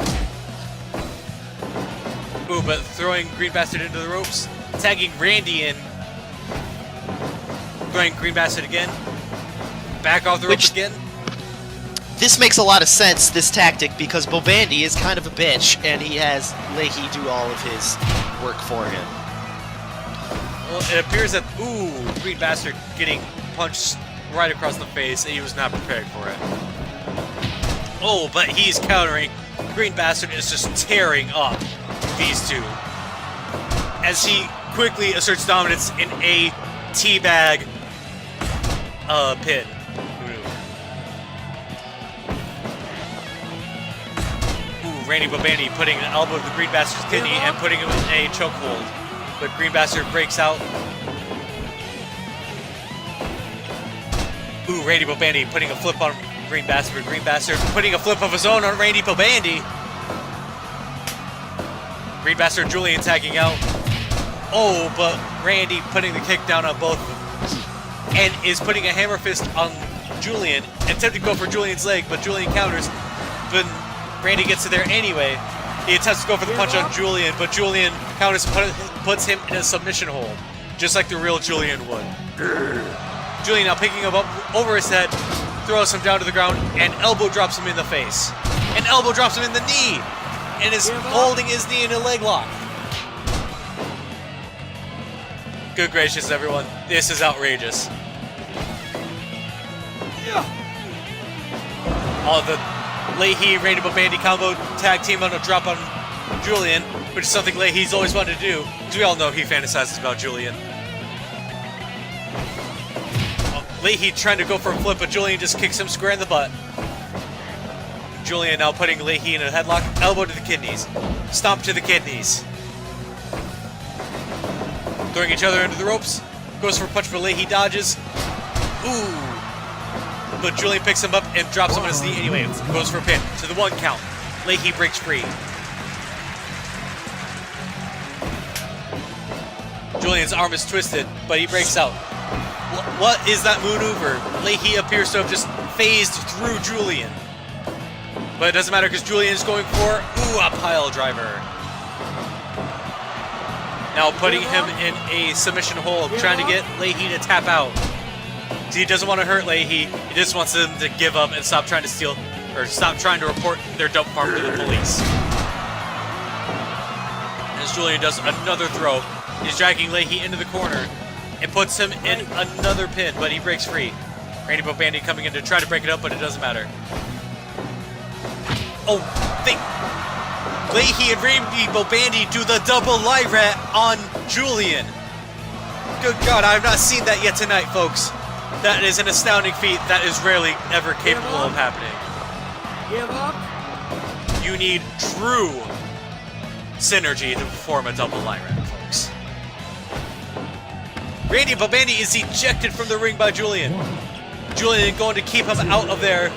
Ooh, but throwing Green Bastard into the ropes. Tagging Randy in. Throwing Green Bastard again. Back off the ropes again. This makes a lot of sense, this tactic, because Bobandy is kind of a bitch, and he has Leahy do all of his work for him. Well, it appears that, ooh, Green Bastard getting punched right across the face, and he was not prepared for it. Oh, but he's countering. Green Bastard is just tearing up these two. As he quickly asserts dominance in a teabag pin. Ooh, Randy Bobandy putting an elbow to the Green Bastard's kidney and putting him in a chokehold. But Green Bastard breaks out. Ooh, Randy Bobandy putting a flip on Green Bastard. Green Bastard putting a flip of his own on Randy Bobandy. Green Bastard and Julian tagging out. Oh, but Randy putting the kick down on both of them. And is putting a hammer fist on Julian. Attempting to go for Julian's leg, but Julian counters. But Randy gets to there anyway. He attempts to go for the punch on Julian, but Julian counters and puts him in a submission hold. Just like the real Julian would. Julian now picking him up over his head, throws him down to the ground, and elbow drops him in the face. And elbow drops him in the knee, and is holding his knee in a leg lock. Good gracious, everyone. This is outrageous. All the Leahy, Randy Bobandy combo tag team on a drop on Julian, which is something Leahy's always wanted to do, because we all know he fantasizes about Julian. Leahy trying to go for a flip, but Julian just kicks him square in the butt. Julian now putting Leahy in a headlock, elbow to the kidneys, stomp to the kidneys. Throwing each other into the ropes, goes for a punch, but Leahy dodges. Ooh. But Julian picks him up and drops him on his knee anyway. Goes for a pin to the 1 count. Leahy breaks free. Julian's arm is twisted, but he breaks out. What is that maneuver? Leahy appears to have just phased through Julian. But it doesn't matter because Julian is going for, a pile driver. Now putting him in a submission hold, trying to get Leahy to tap out. He doesn't want to hurt Leahy. He just wants them to give up and stop trying to steal, or stop trying to report their dope farm to the police. As Julian does another throw, he's dragging Leahy into the corner and puts him in another pin, but he breaks free. Randy Bobandy coming in to try to break it up, but it doesn't matter. Oh, Leahy and Randy Bobandy do the double lie rat on Julian. Good God, I have not seen that yet tonight, folks. That is an astounding feat that is rarely ever capable of happening. Give up. You need true synergy to perform a double lie rat, folks. Randy Bobandy is ejected from the ring by Julian. Julian going to keep him out of there,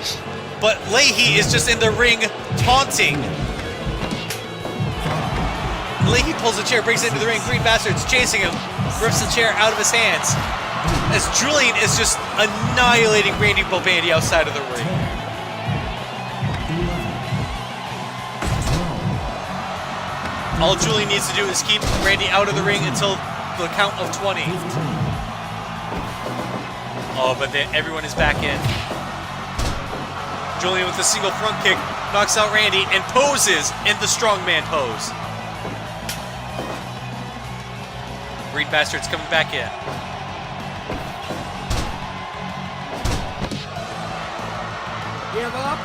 but Leahy is just in the ring taunting. Leahy pulls the chair, brings it into the ring. Green Bastard's chasing him, rips the chair out of his hands. As Julian is just annihilating Randy Bobandy outside of the ring. All Julian needs to do is keep Randy out of the ring until the count of 20. Oh, but then everyone is back in. Julian with a single front kick knocks out Randy and poses in the strongman pose. Green Bastard's coming back in. Give up.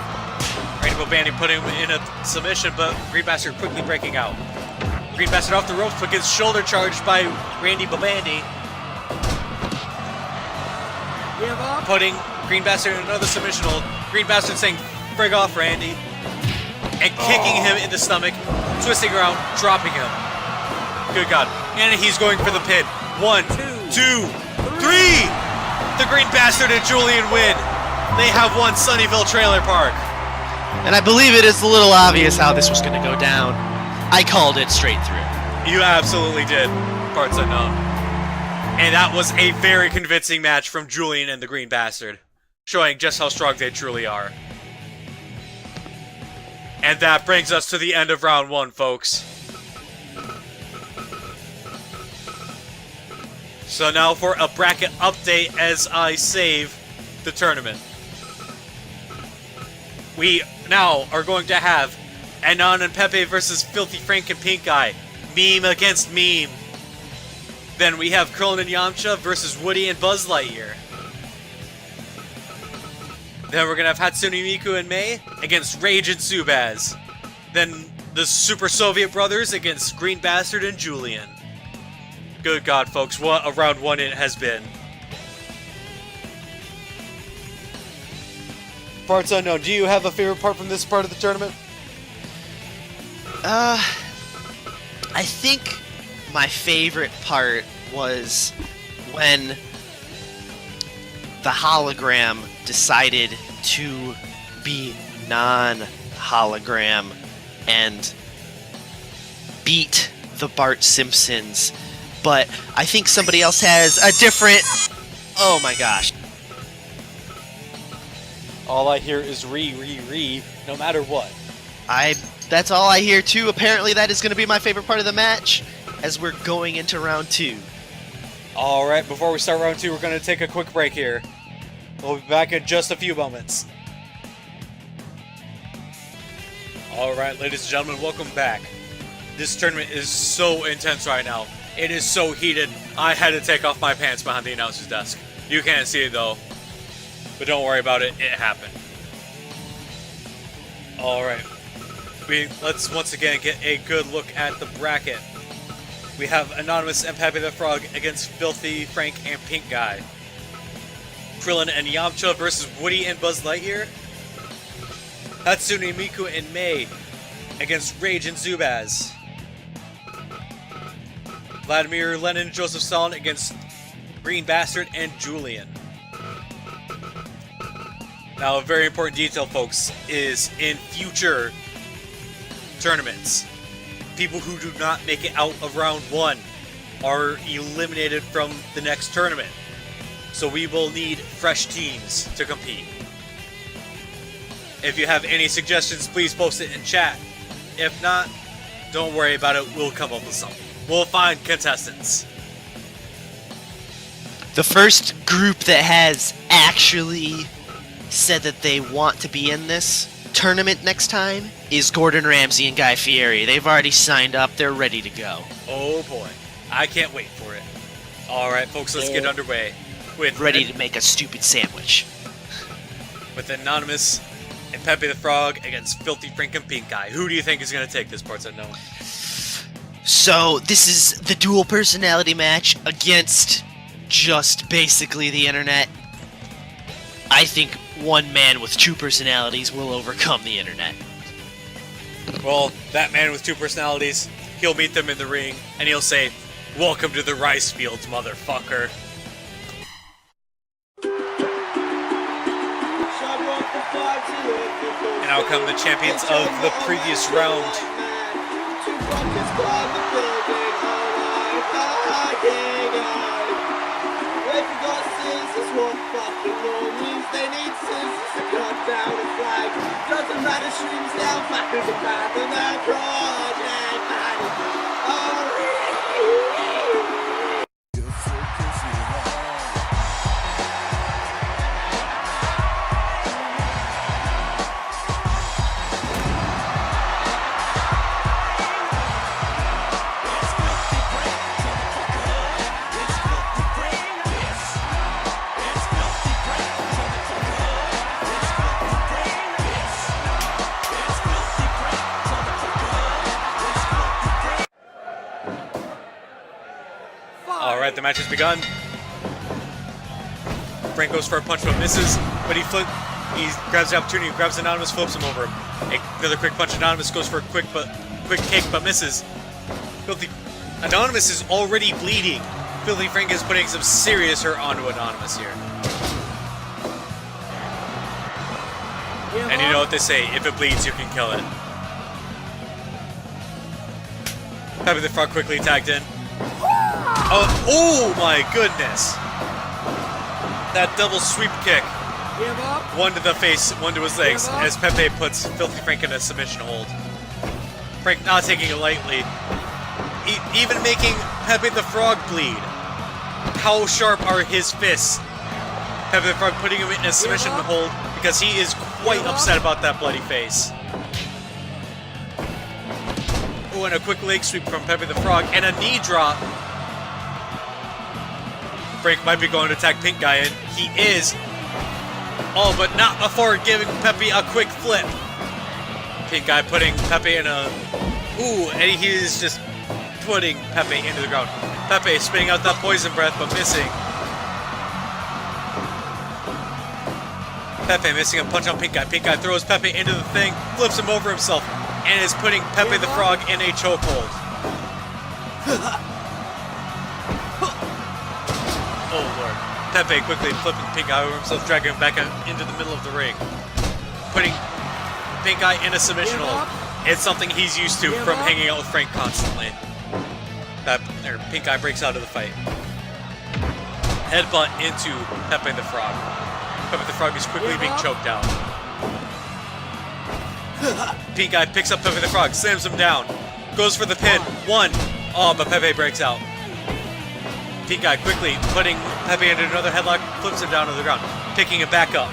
Randy Bobandy put him in a submission, but Green Bastard quickly breaking out. Green Bastard off the ropes, but gets shoulder charged by Randy Bobandy. Give up. putting Green Bastard in another submission hold. Green Bastard saying, "Frig off, Randy," and kicking him in the stomach, twisting around, dropping him. Good God. And he's going for the pin. 1, 2, 3! The Green Bastard and Julian win. They have won Sunnyvale Trailer Park. And I believe it is a little obvious how this was going to go down. I called it straight through. You absolutely did, parts unknown. And that was a very convincing match from Julian and the Green Bastard, showing just how strong they truly are. And that brings us to the end of round 1, folks. So now for a bracket update as I save the tournament. We now are going to have Anon and Pepe versus Filthy Frank and Pink Eye. Meme against meme. Then we have Krillin and Yamcha versus Woody and Buzz Lightyear. Then we're going to have Hatsune Miku and Mei against Rage and Subaz. Then the Super Soviet Brothers against Green Bastard and Julian. Good God, folks, what a round 1 it has been. Parts unknown. Do you have a favorite part from this part of the tournament? I think my favorite part was when the hologram decided to be non-hologram and beat the Bart Simpsons. But I think somebody else has a different... Oh my gosh. All I hear is no matter what. That's all I hear too. Apparently that is going to be my favorite part of the match as we're going into round 2. Alright, before we start round 2, we're going to take a quick break here. We'll be back in just a few moments. Alright, ladies and gentlemen, welcome back. This tournament is so intense right now. It is so heated, I had to take off my pants behind the announcer's desk. You can't see it though, but don't worry about it, it happened. Alright, let's once again get a good look at the bracket. We have Anonymous and Pepe the Frog against Filthy Frank and Pink Guy. Krillin and Yamcha versus Woody and Buzz Lightyear. Hatsune Miku and Mei against Rage and Zubaz. Vladimir Lenin and Joseph Stalin against Green Bastard and Julian. Now, a very important detail, folks, is in future tournaments, people who do not make it out of round 1 are eliminated from the next tournament. So we will need fresh teams to compete. If you have any suggestions, please post it in chat. If not, don't worry about it, we'll come up with something. We'll find contestants. The first group that has actually said that they want to be in this tournament next time is Gordon Ramsay and Guy Fieri. They've already signed up. They're ready to go. Oh boy. I can't wait for it. Alright, folks, let's get underway. Ready to make a stupid sandwich. With Anonymous and Pepe the Frog against Filthy Frank and Pink Guy. Who do you think is going to take this, Parts Unknown? So, this is the dual personality match against just basically the internet. I think one man with 2 personalities will overcome the internet. Well, that man with 2 personalities, he'll meet them in the ring, and he'll say, "Welcome to the rice fields, motherfucker." And out come the champions of the previous round. Doesn't matter, streams down, factors are back in that Alright, the match has begun. Frank goes for a punch but misses, but he grabs the opportunity, grabs Anonymous, flips him over him. Another quick punch, Anonymous goes for a quick kick but misses. Anonymous is already bleeding. Filthy Frank is putting some serious hurt onto Anonymous here. And you know what they say, if it bleeds, you can kill it. Pepe the Frog quickly tagged in. Oh my goodness! That double sweep kick. One to the face, one to his legs, as Pepe puts Filthy Frank in a submission hold. Frank not taking it lightly. Even making Pepe the Frog bleed. How sharp are his fists? Pepe the Frog putting him in a submission hold because he is quite upset about that bloody face. Oh, and a quick leg sweep from Pepe the Frog, and a knee drop. Frank might be going to attack Pink Guy, and he is. Oh, but not before giving Pepe a quick flip. Pink Guy putting Pepe in a... Ooh, and he is just putting Pepe into the ground. Pepe spitting out that poison breath, but missing. Pepe missing a punch on Pink Guy. Pink Guy throws Pepe into the thing, flips him over himself, and is putting Pepe the Frog in a chokehold. Oh lord. Pepe quickly flipping Pink Guy over himself, dragging him back into the middle of the ring. Putting Pink Guy in a submission hold. It's something he's used to from hanging out with Frank constantly. Pink Guy breaks out of the fight. Headbutt into Pepe the Frog. Pepe the Frog is quickly being choked out. Pink Guy picks up Pepe the Frog, slams him down, goes for the pin. One. Oh, but Pepe breaks out. Pink Guy quickly putting Pepe into another headlock, flips him down to the ground, picking him back up.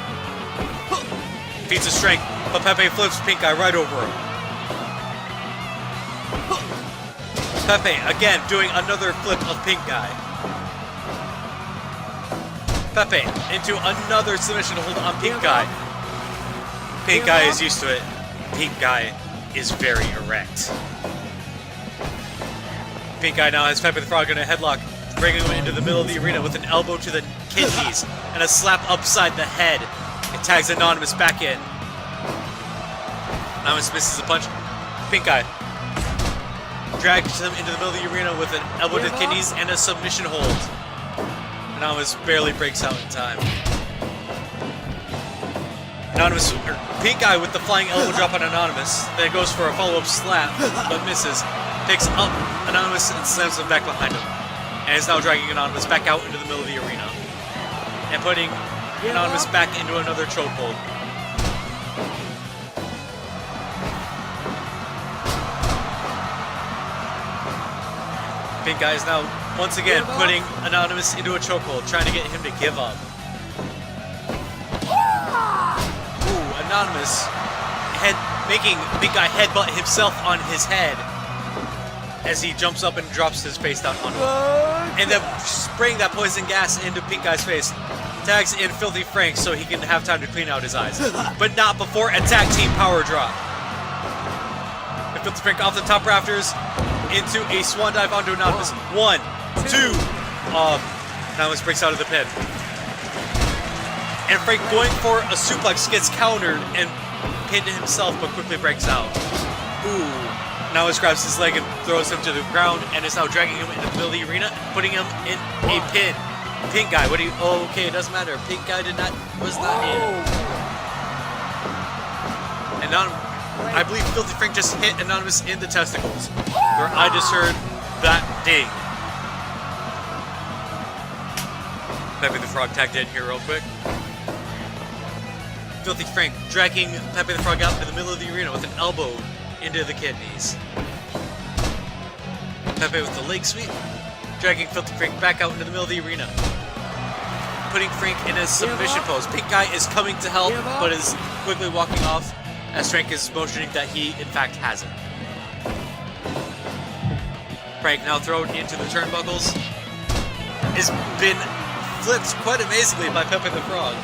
Feats his strength, but Pepe flips Pink Guy right over him. Pepe again doing another flip of Pink Guy. Pepe into another submission hold on Pink Guy. Pink Guy is used to it. Pink Guy is very erect. Pink Guy now has Pepe the Frog in a headlock, bringing him into the middle of the arena with an elbow to the kidneys and a slap upside the head. It tags Anonymous back in. Anonymous misses a punch. Pink Guy drags him into the middle of the arena with an elbow to the kidneys and a submission hold. Anonymous barely breaks out in time. Pink Guy with the flying elbow drop on Anonymous, then goes for a follow-up slap, but misses. Picks up Anonymous and slams him back behind him. And is now dragging Anonymous back out into the middle of the arena. And putting Anonymous back into another chokehold. Pink Guy is now once again putting Anonymous into a chokehold, trying to get him to give up. Ooh, Anonymous making Pink Guy headbutt himself on his head as he jumps up and drops his face down onto him. And then spraying that poison gas into Pink Guy's face. Tags in Filthy Frank so he can have time to clean out his eyes. But not before a tag team power drop. And Filthy Frank off the top rafters into a swan dive onto Anonymous. 1, 2. Anonymous breaks out of the pin. And Frank going for a suplex gets countered and pinned himself, but quickly breaks out. Ooh. Anonymous grabs his leg and throws him to the ground and is now dragging him into the middle of the arena, putting him in a pin. Pink Guy, what do you... Oh, okay, it doesn't matter. Pink Guy was not in. And now, I believe Filthy Frank just hit Anonymous in the testicles, where I just heard that ding. Pepe the Frog tagged in here real quick. Filthy Frank dragging Pepe the Frog out into the middle of the arena with an elbow into the kidneys. Pepe with the leg sweep, dragging Filthy Frank back out into the middle of the arena, putting Frank in a submission pose. Pink Guy is coming to help, but is quickly walking off as Frank is motioning that he, in fact, hasn't. Frank now thrown into the turnbuckles. Has been flipped quite amazingly by Pepe the Frog.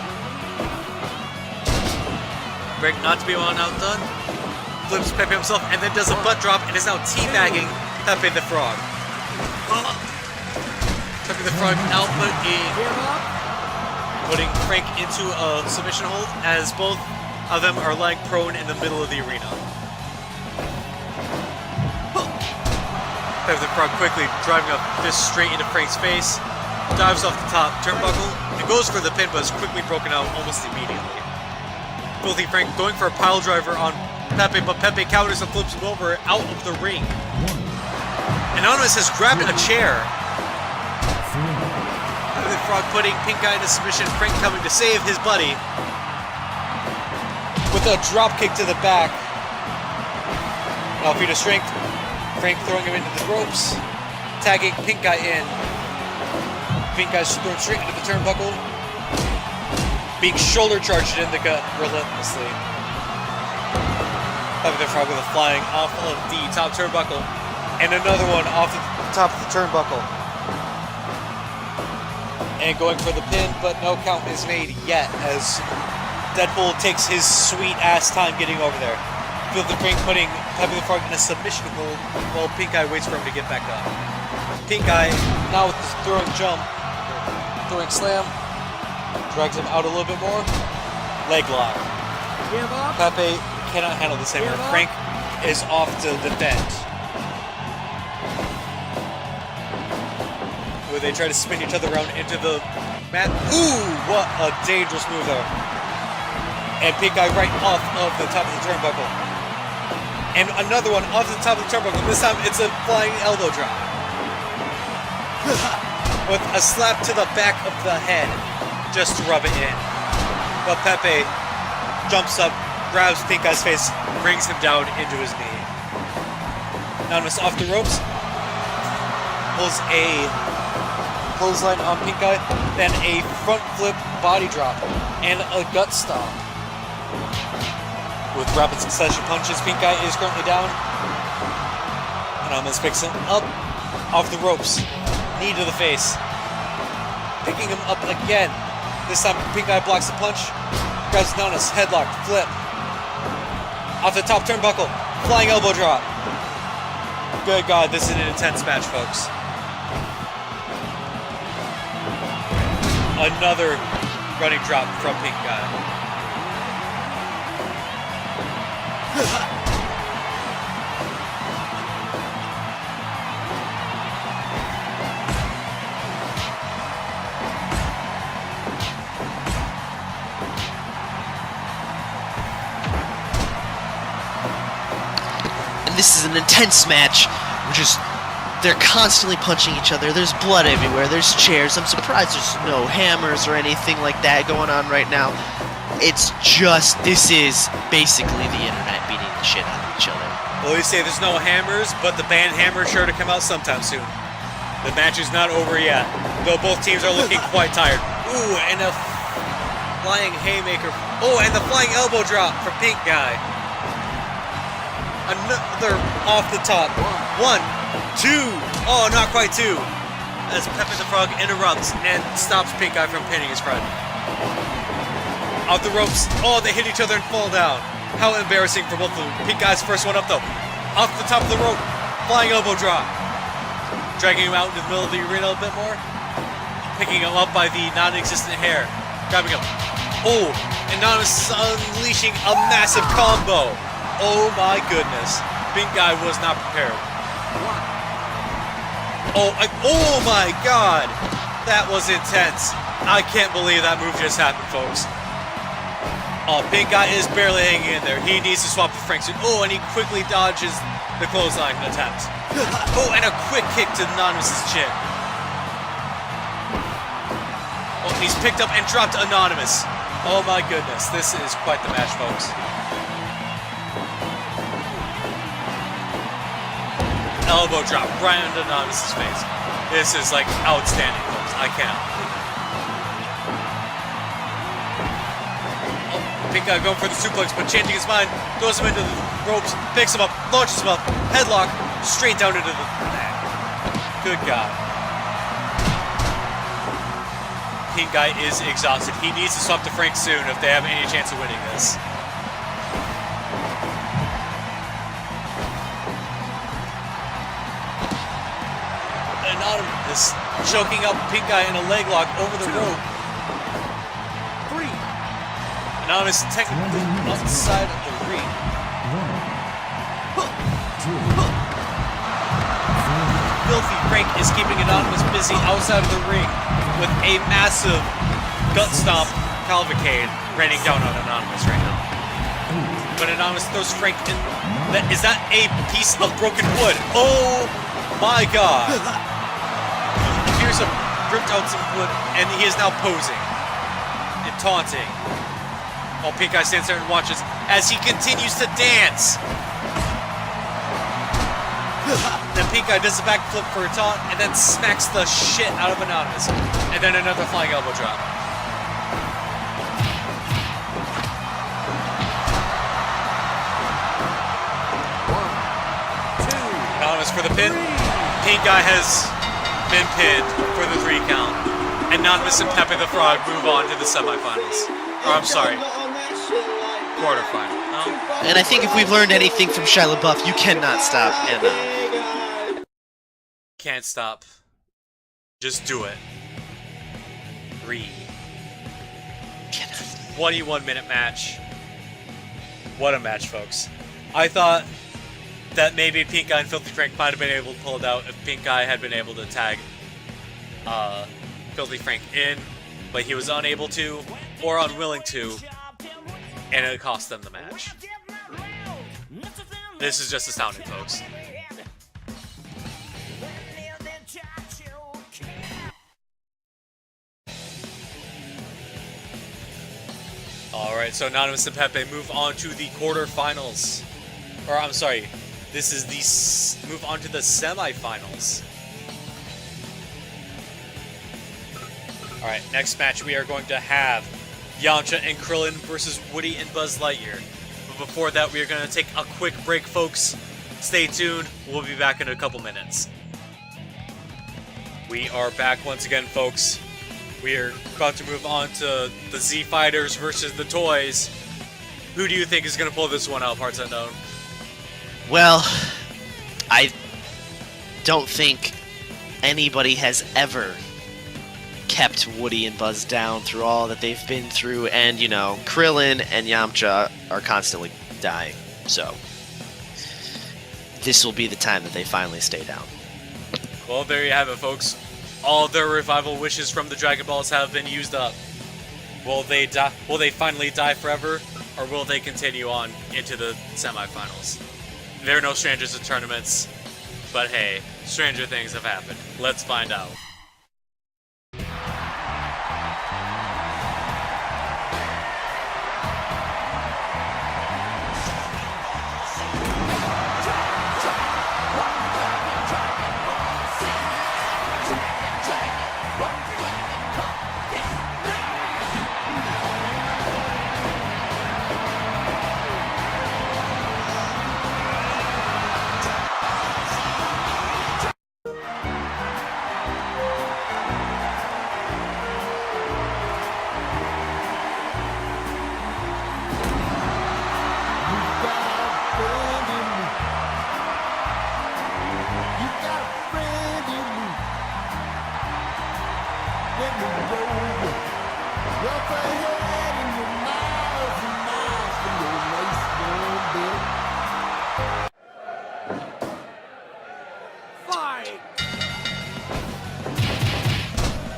Frank not to be one outdone. Flips Pepe himself and then does a butt drop and is now teabagging Pepe the Frog. Pepe the Frog now put a putting Frank into a submission hold as both of them are lying prone in the middle of the arena. Pepper the Frog quickly driving up fist straight into Frank's face, dives off the top turnbuckle, and goes for the pin, but is quickly broken out almost immediately. Filthy Frank going for a pile driver on Pepe, but Pepe counters and flips him over out of the ring. Anonymous has grabbed a chair. The Frog putting Pink Eye into submission. Frank coming to save his buddy with a drop kick to the back. Now feet of strength. Frank throwing him into the ropes, tagging Pink Eye in. Pink Eye's thrown straight into the turnbuckle, being shoulder charged in the gut relentlessly. Pepe the Frog with a flying off of the top turnbuckle, and another one off the top of the turnbuckle. And going for the pin, but no count is made yet as Deadpool takes his sweet ass time getting over there. Filthy Frank putting Pepe the Frog in a submission hold while Pink Eye waits for him to get back up. Pink Eye now with this throwing jump, throwing slam, drags him out a little bit more. Leg lock. Give up. Pepe cannot handle this anymore. Frank is off to defend. Where they try to spin each other around into the mat. Ooh, what a dangerous move there. And Pink Eye right off of the top of the turnbuckle. And another one off the top of the turnbuckle. This time it's a flying elbow drop. With a slap to the back of the head just to rub it in. But Pepe jumps up, grabs Pink Eye's face, brings him down into his knee. Anonymous off the ropes. Pulls a clothesline on Pink Eye, then a front flip body drop, and a gut stomp. With rapid succession punches, Pink Eye is currently down. Anonymous picks him up off the ropes. Knee to the face. Picking him up again. This time Pink Eye blocks the punch. Grabs Anonymous, headlock, flip. Off the top turnbuckle, flying elbow drop. Good God, this is an intense match, folks. Another running drop from Pink Eye. And this is an intense match. They're constantly punching each other. There's blood everywhere. There's chairs. I'm surprised there's no hammers or anything like that going on right now. This is basically the internet beating the shit out of each other. Well, you say there's no hammers, but the band hammer is sure to come out sometime soon. The match is not over yet, though both teams are looking quite tired. Ooh, and a flying haymaker. Oh, and the flying elbow drop for Pink Guy. Another off the top. 1, 2. Oh, not quite 2. As Pepe the Frog interrupts and stops Pink Guy from pinning his friend. Off the ropes. Oh, they hit each other and fall down. How embarrassing for both of them. Pink Guy's first one up, though. Off the top of the rope. Flying elbow drop. Dragging him out into the middle of the arena a bit more. Picking him up by the non-existent hair. Grabbing him. Oh, Anonymous is unleashing a massive combo. Oh my goodness. Pink Guy was not prepared. Oh my God. That was intense. I can't believe that move just happened, folks. Oh, Pink Guy is barely hanging in there. He needs to swap with Frank soon. Oh, and he quickly dodges the clothesline attempt. Oh, and a quick kick to Anonymous's chin. Oh, and he's picked up and dropped Anonymous. Oh my goodness, this is quite the match, folks. Elbow drop right into Anonymous's face. This is like outstanding, folks. I can't. Pink Guy going for the suplex, but changing his mind, throws him into the ropes, picks him up, launches him up, headlock, straight down into the mat. Good God. Pink Guy is exhausted. He needs to swap to Frank soon if they have any chance of winning this. Anonymous choking up Pink Guy in a leg lock over the rope. Anonymous technically outside of the ring. Filthy Frank is keeping Anonymous busy outside of the ring with a massive gut stomp cavalcade raining down on Anonymous right now. But Anonymous throws Frank in. Is that a piece of broken wood? Oh my god! He appears to have ripped out some wood, and he is now posing and taunting. While Pink Eye stands there and watches as he continues to dance. Then Pink Eye does a backflip for a taunt, and then smacks the shit out of Anonymous. And then another flying elbow drop. Anonymous for the pin. Pink Eye has been pinned for the 3 count. Anonymous and Pepe the Frog move on to the semifinals. Or I'm sorry, quarterfinal. No? And I think if we've learned anything from Shia LaBeouf, you cannot stop Anna. Can't stop. Just do it. 3. 21-minute match. What a match, folks. I thought that maybe Pink Eye and Filthy Frank might have been able to pull it out if Pink Eye had been able to tag Filthy Frank in, but he was unable to, or unwilling to, and it cost them the match. This is just astounding, folks. Alright, so Anonymous and Pepe move on to the quarterfinals. Or, I'm sorry, this is the move on to the semifinals. Alright, next match we are going to have Yamcha and Krillin versus Woody and Buzz Lightyear. But before that, we are going to take a quick break, folks. Stay tuned. We'll be back in a couple minutes. We are back once again, folks. We are about to move on to the Z Fighters versus the Toys. Who do you think is going to pull this one out, Parts Unknown? Well, I don't think anybody has ever kept Woody and Buzz down through all that they've been through, and, you know, Krillin and Yamcha are constantly dying, so this will be the time that they finally stay down. Well, there you have it, folks. All their revival wishes from the Dragon Balls have been used up. Will they die? Will they finally die forever, or will they continue on into the semifinals? They're no strangers to tournaments, but hey, stranger things have happened. Let's find out.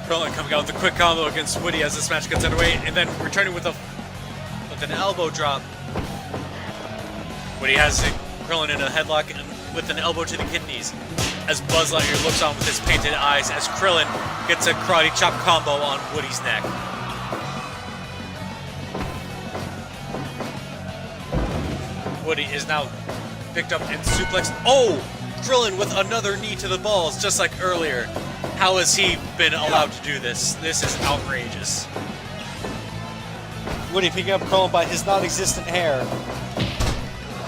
Krillin coming out with a quick combo against Woody as this match gets underway, and then returning with an elbow drop. Woody has Krillin in a headlock and with an elbow to the kidneys as Buzz Lightyear looks on with his painted eyes as Krillin gets a karate chop combo on Woody's neck. Woody is now picked up and suplexed. Oh! Krillin with another knee to the balls, just like earlier. How has he been allowed to do this? This is outrageous. Woody picking up Krillin by his non-existent hair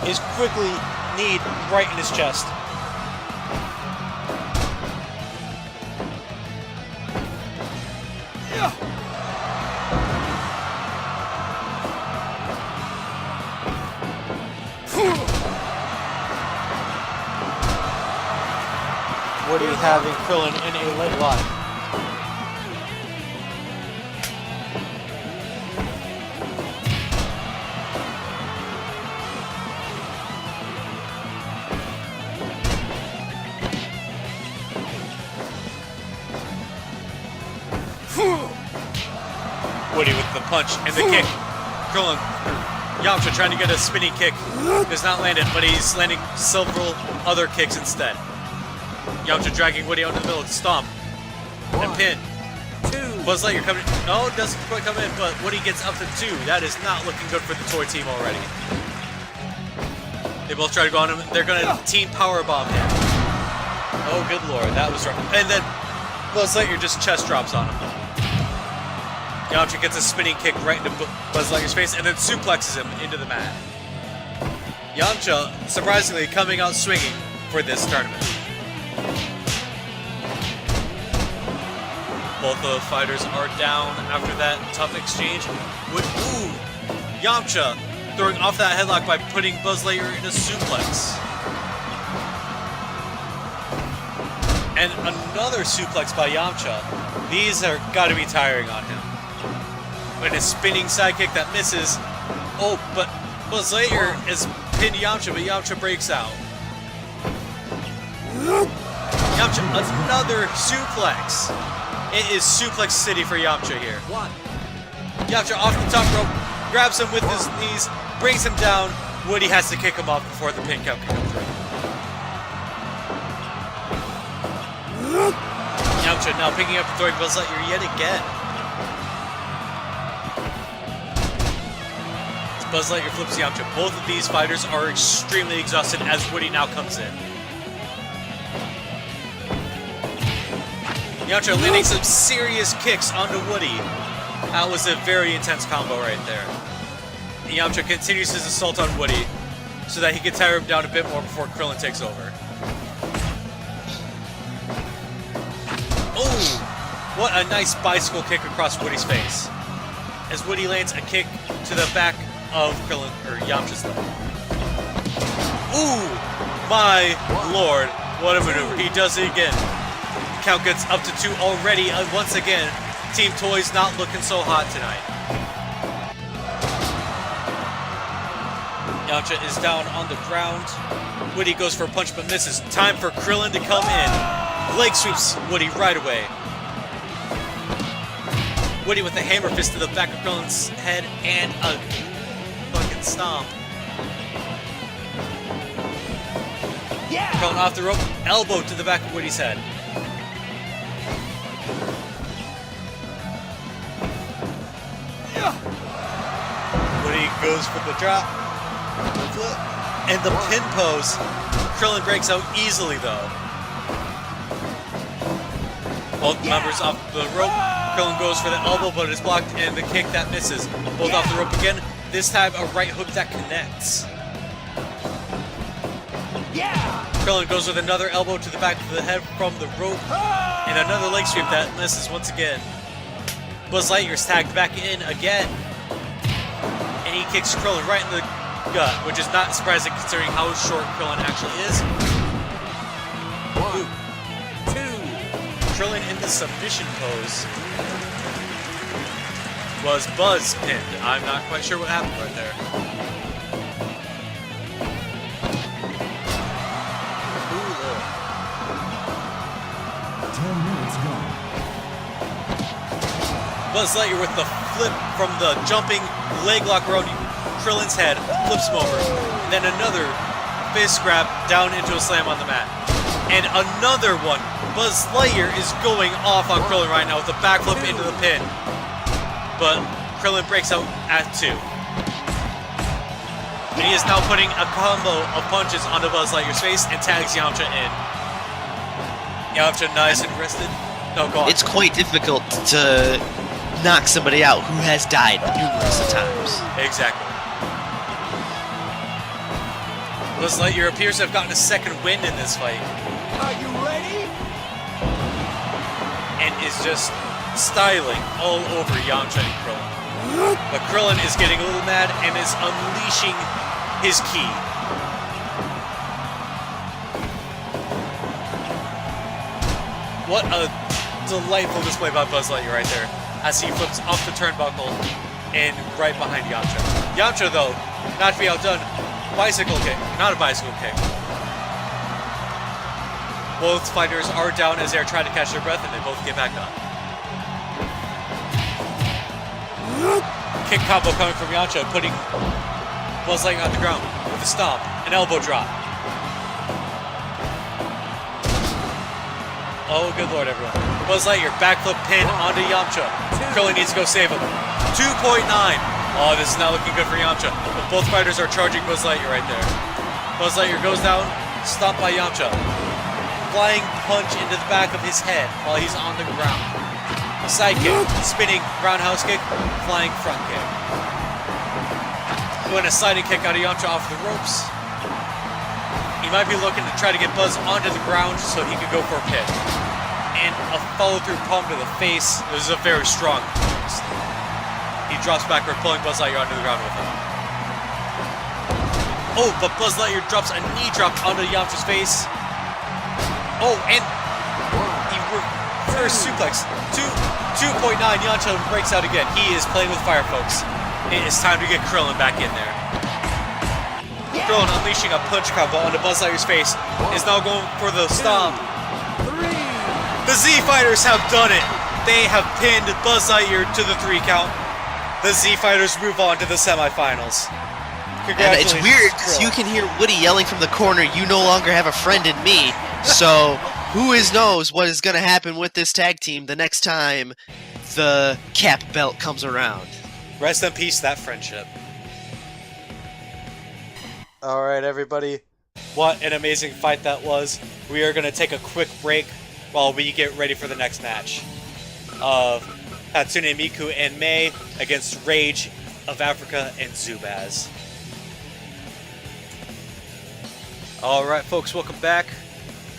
is quickly kneed right in his chest. Woody having Krillin in a leg lock. punch and the kick. Krillin, Yamcha trying to get a spinning kick. Does not land it, but he's landing several other kicks instead. Yamcha dragging Woody out in the middle to stomp. And pin. Buzz Lightyear coming in. No, doesn't quite come in, but Woody gets up to 2. That is not looking good for the toy team already. They both try to go on him. They're going to team powerbomb him. Oh, good lord. That was rough. And then Buzz Lightyear just chest drops on him. Yamcha gets a spinning kick right into Buzz Lightyear's face and then suplexes him into the mat. Yamcha, surprisingly, coming out swinging for this tournament. Both the fighters are down after that tough exchange. Ooh, Yamcha throwing off that headlock by putting Buzz Lightyear in a suplex. And another suplex by Yamcha. These are got to be tiring on him. And a spinning sidekick that misses. Oh, but Buzz Lightyear is pinned Yamcha, but Yamcha breaks out. Yamcha, another suplex. It is suplex city for Yamcha here. Yamcha off the top rope, grabs him with his knees, brings him down. Woody has to kick him off before the pin count can come through. Yamcha now picking up and throwing Buzz Lightyear yet again. Buzz Lightyear flips Yamcha. Both of these fighters are extremely exhausted as Woody now comes in. Yamcha landing some serious kicks onto Woody. That was a very intense combo right there. Yamcha continues his assault on Woody so that he can tire him down a bit more before Krillin takes over. Oh! What a nice bicycle kick across Woody's face. As Woody lands a kick to the back of Krillin, or Yamcha's leg. Ooh! My lord. What a maneuver. He does it again. Count gets up to 2 already. Once again, Team Toys not looking so hot tonight. Yamcha is down on the ground. Woody goes for a punch but misses. Time for Krillin to come in. Leg sweeps Woody right away. Woody with a hammer fist to the back of Krillin's head and a fucking stomp. Krillin off the rope, elbow to the back of Woody's head. Woody goes for the drop, the flip, and the pin pose. Krillin breaks out easily though. Both members off the rope. Krillin goes for the elbow, but it's blocked, and the kick that misses. Both off the rope again. This time a right hook that connects. Krillin goes with another elbow to the back of the head from the rope, and another leg sweep that misses once again. Buzz Lightyear's tagged back in again, and he kicks Krillin right in the gut, which is not surprising considering how short Krillin actually is. 1, 2. Krillin in the submission pose. Was Buzz pinned? I'm not quite sure what happened right there. Buzz Lightyear with the flip from the jumping leg lock around Krillin's head, flips him over. And then another fist grab down into a slam on the mat. And another one. Buzz Lightyear is going off on Krillin right now with a backflip into the pin. But Krillin breaks out at 2. And he is now putting a combo of punches onto Buzz Lightyear's face and tags Yamcha in. Yamcha nice and rested. No, go on. It's quite difficult to knock somebody out who has died numerous times. Exactly. Buzz Lightyear appears to have gotten a second wind in this fight. Are you ready? And is just styling all over Yamcha and Krillin. But Krillin is getting a little mad and is unleashing his ki. What a delightful display by Buzz Lightyear right there, as he flips off the turnbuckle and right behind Yamcha. Yamcha, though, not to be outdone, bicycle kick, not a bicycle kick. Both fighters are down as they're trying to catch their breath, and they both get back up. kick combo coming from Yamcha, putting Buzz Lightyear on the ground with a stomp, an elbow drop. Oh, good lord, everyone. Buzz Lightyear, backflip pin onto Yamcha. Krillin needs to go save him. 2.9. Oh, this is not looking good for Yamcha. But both fighters are charging Buzz Lightyear right there. Buzz Lightyear goes down, stomped by Yamcha. Flying punch into the back of his head while he's on the ground. Side kick, spinning roundhouse kick, flying front kick. Doing a sliding kick out of Yamcha off the ropes. He might be looking to try to get Buzz onto the ground so he could go for a pin. And a follow-through palm to the face. This is a very strong. He drops backward, pulling Buzz Lightyear onto the ground with him. Oh, but Buzz Lightyear drops a knee drop onto Yamcha's face. Oh, and he reverse suplex. 2.9, Yamcha breaks out again. He is playing with fire, folks. It is time to get Krillin back in there. Krillin unleashing a punch combo onto Buzz Lightyear's face is now going for the stomp. The Z Fighters have done it. They have pinned Buzz Lightyear to the 3 count. The Z Fighters move on to the semifinals. And it's weird because you can hear Woody yelling from the corner, "You no longer have a friend in me." So who knows what is going to happen with this tag team the next time the Kappa Belt comes around. Rest in peace, that friendship. Alright, everybody. What an amazing fight that was. We are going to take a quick break while we get ready for the next match of Hatsune Miku and Mei against Rage of Africa and Zubaz. Alright, folks, welcome back.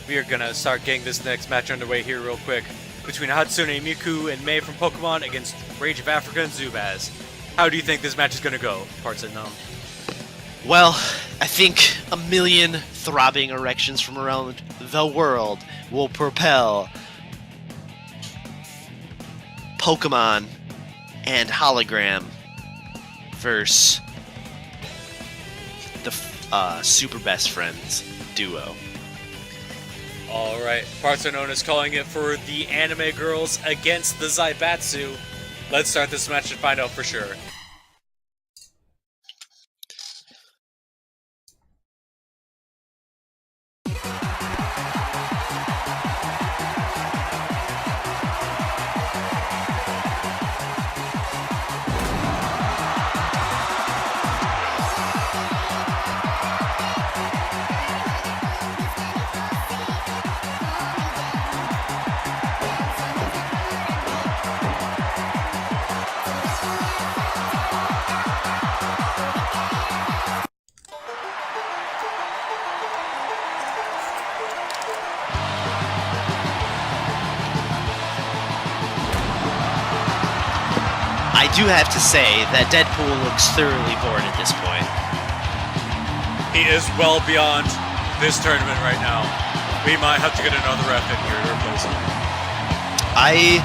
We are going to start getting this next match underway here real quick between Hatsune Miku and Mei from Pokemon against Rage of Africa and Zubaz. How do you think this match is going to go, Parts Unknown? Well, I think a million throbbing erections from around the world will propel Pokemon and Hologram versus the Super Best Friends duo. Alright, Parts Unknown is calling it for the Anime Girls against the Zaibatsu. Let's start this match and find out for sure. I do have to say that Deadpool looks thoroughly bored at this point. He is well beyond this tournament right now. We might have to get another ref in here to replace him. I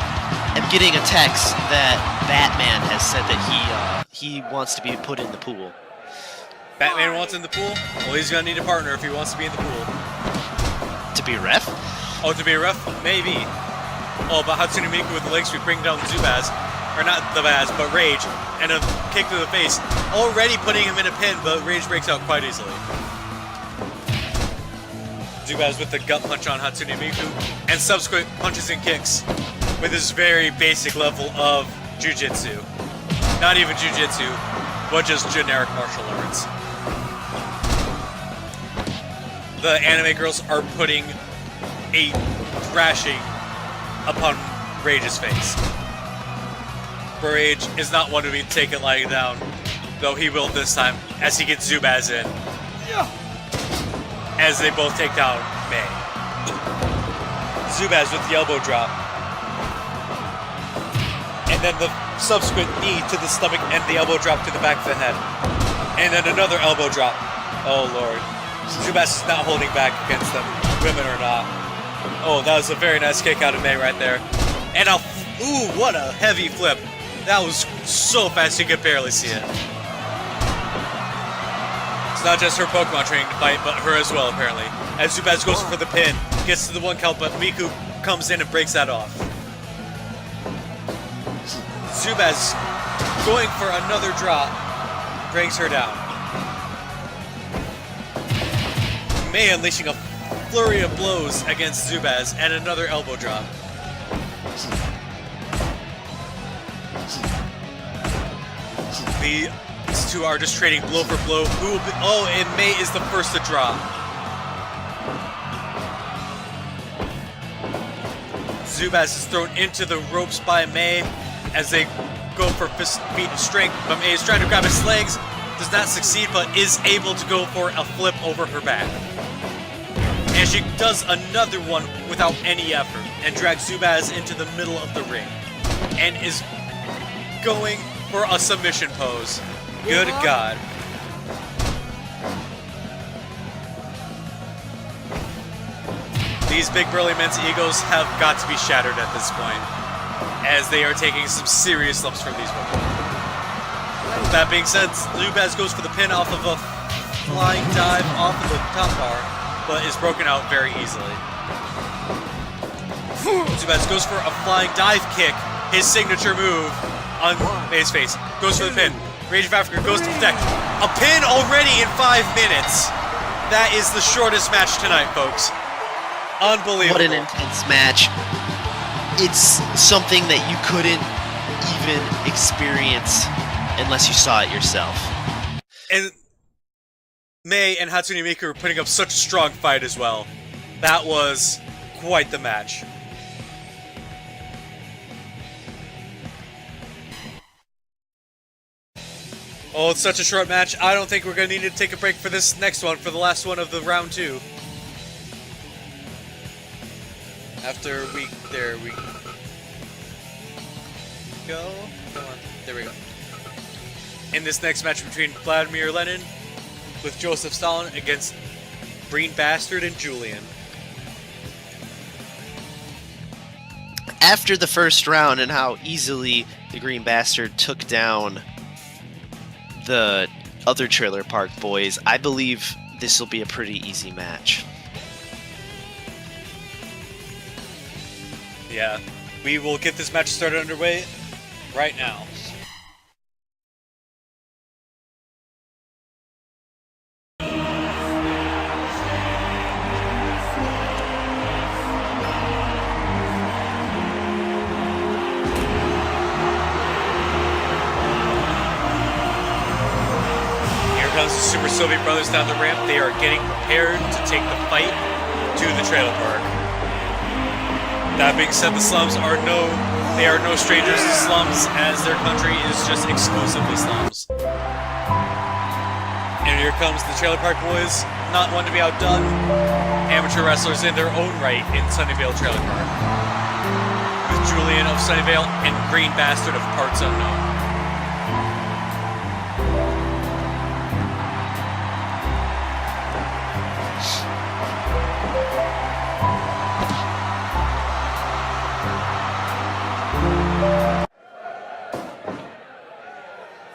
am getting a text that Batman has said that he wants to be put in the pool. Batman wants in the pool? Well, he's gonna need a partner if he wants to be in the pool. To be a ref? Oh, to be a ref? Maybe. Oh, but Hatsune Miku with the leg sweep bringing down Zubaz. Or not the Baz, but Rage. And a kick to the face. Already putting him in a pin, but Rage breaks out quite easily. Zubaz with the gut punch on Hatsune Miku. And subsequent punches and kicks with his very basic level of Jiu-Jitsu. Not even Jiu-Jitsu, but just generic martial arts. The Anime Girls are putting a thrashing upon Rage's face. Rage is not one to be taken lying down, though he will this time as he gets Zubaz in. As they both take down Mei. Zubaz with the elbow drop. And then the subsequent knee to the stomach and the elbow drop to the back of the head. And then another elbow drop. Oh lord. Zubaz is not holding back against them, women or not. Oh, that was a very nice kick out of Mei right there. And ooh, what a heavy flip. That was so fast you could barely see it. It's not just her Pokemon training to fight, but her as well, apparently. As Zubaz goes for the pin, gets to the 1 count, but Miku comes in and breaks that off. Zubaz going for another drop, brings her down. May unleashing a flurry of blows against Zubaz and another elbow drop. These two are just trading blow for blow. Who will be, oh, and May is the first to drop. Zubaz is thrown into the ropes by May as they go for fist, feet, and strength. But May is trying to grab his legs, does not succeed, but is able to go for a flip over her back. And she does another one without any effort and drags Zubaz into the middle of the ring and is going for a submission pose. Good God. These big burly men's egos have got to be shattered at this point, as they are taking some serious lumps from these women. That being said, Zubaz goes for the pin off of a flying dive off of the top bar, but is broken out very easily. Zubaz goes for a flying dive kick, his signature move on May's face. Goes for the pin. Rage of Africa goes to protect. A pin already in 5 minutes. That is the shortest match tonight, folks. Unbelievable. What an intense match. It's something that you couldn't even experience unless you saw it yourself. And May and Hatsune Miku were putting up such a strong fight as well. That was quite the match. Oh, it's such a short match. I don't think we're going to need to take a break for this next one, for the last one of the round 2. After we... There we go. Come on. There we go. In this next match between Vladimir Lenin with Joseph Stalin against Green Bastard and Julian. After the first round and how easily the Green Bastard took down the other Trailer Park Boys, I believe this will be a pretty easy match. Yeah, we will get this match started underway right now. Comes the Super Soviet Brothers down the ramp. They are getting prepared to take the fight to the trailer park. That being said, the slums are no strangers to slums, as their country is just exclusively slums. And here comes the Trailer Park Boys, not one to be outdone. Amateur wrestlers in their own right in Sunnyvale Trailer Park, with Julian of Sunnyvale and Green Bastard of Parts Unknown.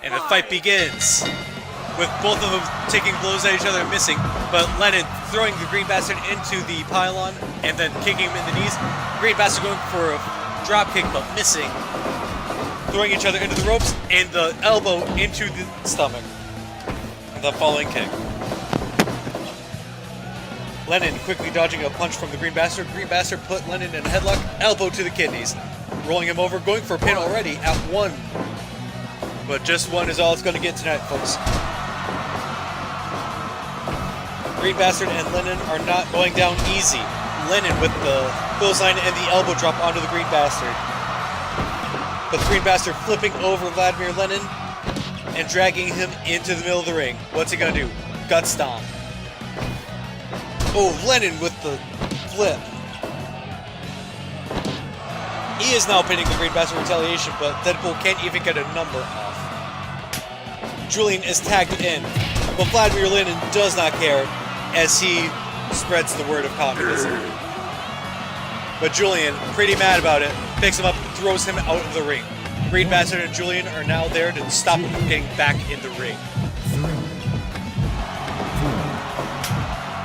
And the fight begins, with both of them taking blows at each other and missing, but Lenin throwing the Green Bastard into the pylon and then kicking him in the knees. Green Bastard going for a drop kick but missing, throwing each other into the ropes and the elbow into the stomach. The following kick. Lenin quickly dodging a punch from the Green Bastard. Green Bastard put Lenin in a headlock, elbow to the kidneys, rolling him over, going for a pin already at 1. But just 1 is all it's going to get tonight, folks. Green Bastard and Lenin are not going down easy. Lenin with the clothesline and the elbow drop onto the Green Bastard. But the Green Bastard flipping over Vladimir Lenin and dragging him into the middle of the ring. What's he going to do? Gut stomp. Oh, Lenin with the flip. He is now pinning the Green Bastard retaliation, but Deadpool can't even get a number off. Julian is tagged in, but Vladimir Lenin does not care as he spreads the word of communism. But Julian, pretty mad about it, picks him up and throws him out of the ring. Green Bastard and Julian are now there to stop him from getting back in the ring.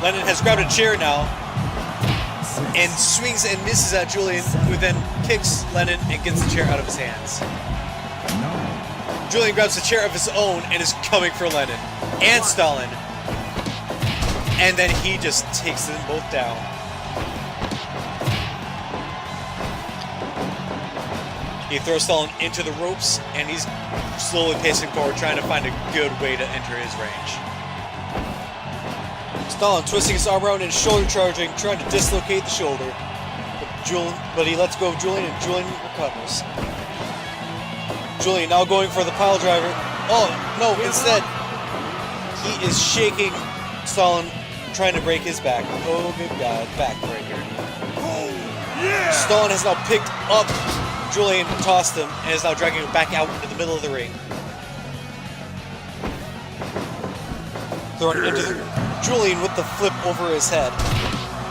Lenin has grabbed a chair now and swings and misses at Julian, who then kicks Lenin and gets the chair out of his hands. Julian grabs a chair of his own and is coming for Lennon and Stalin. And then he just takes them both down. He throws Stalin into the ropes, and he's slowly pacing forward, trying to find a good way to enter his range. Stalin twisting his arm around and shoulder charging, trying to dislocate the shoulder. But he lets go of Julian, and Julian recovers. Julian now going for the pile driver. Oh, no, instead, he is shaking Stalin, trying to break his back. Oh, good God, backbreaker. Stalin has now picked up Julian, tossed him, and is now dragging him back out into the middle of the ring. Thrown into the... Julian with the flip over his head.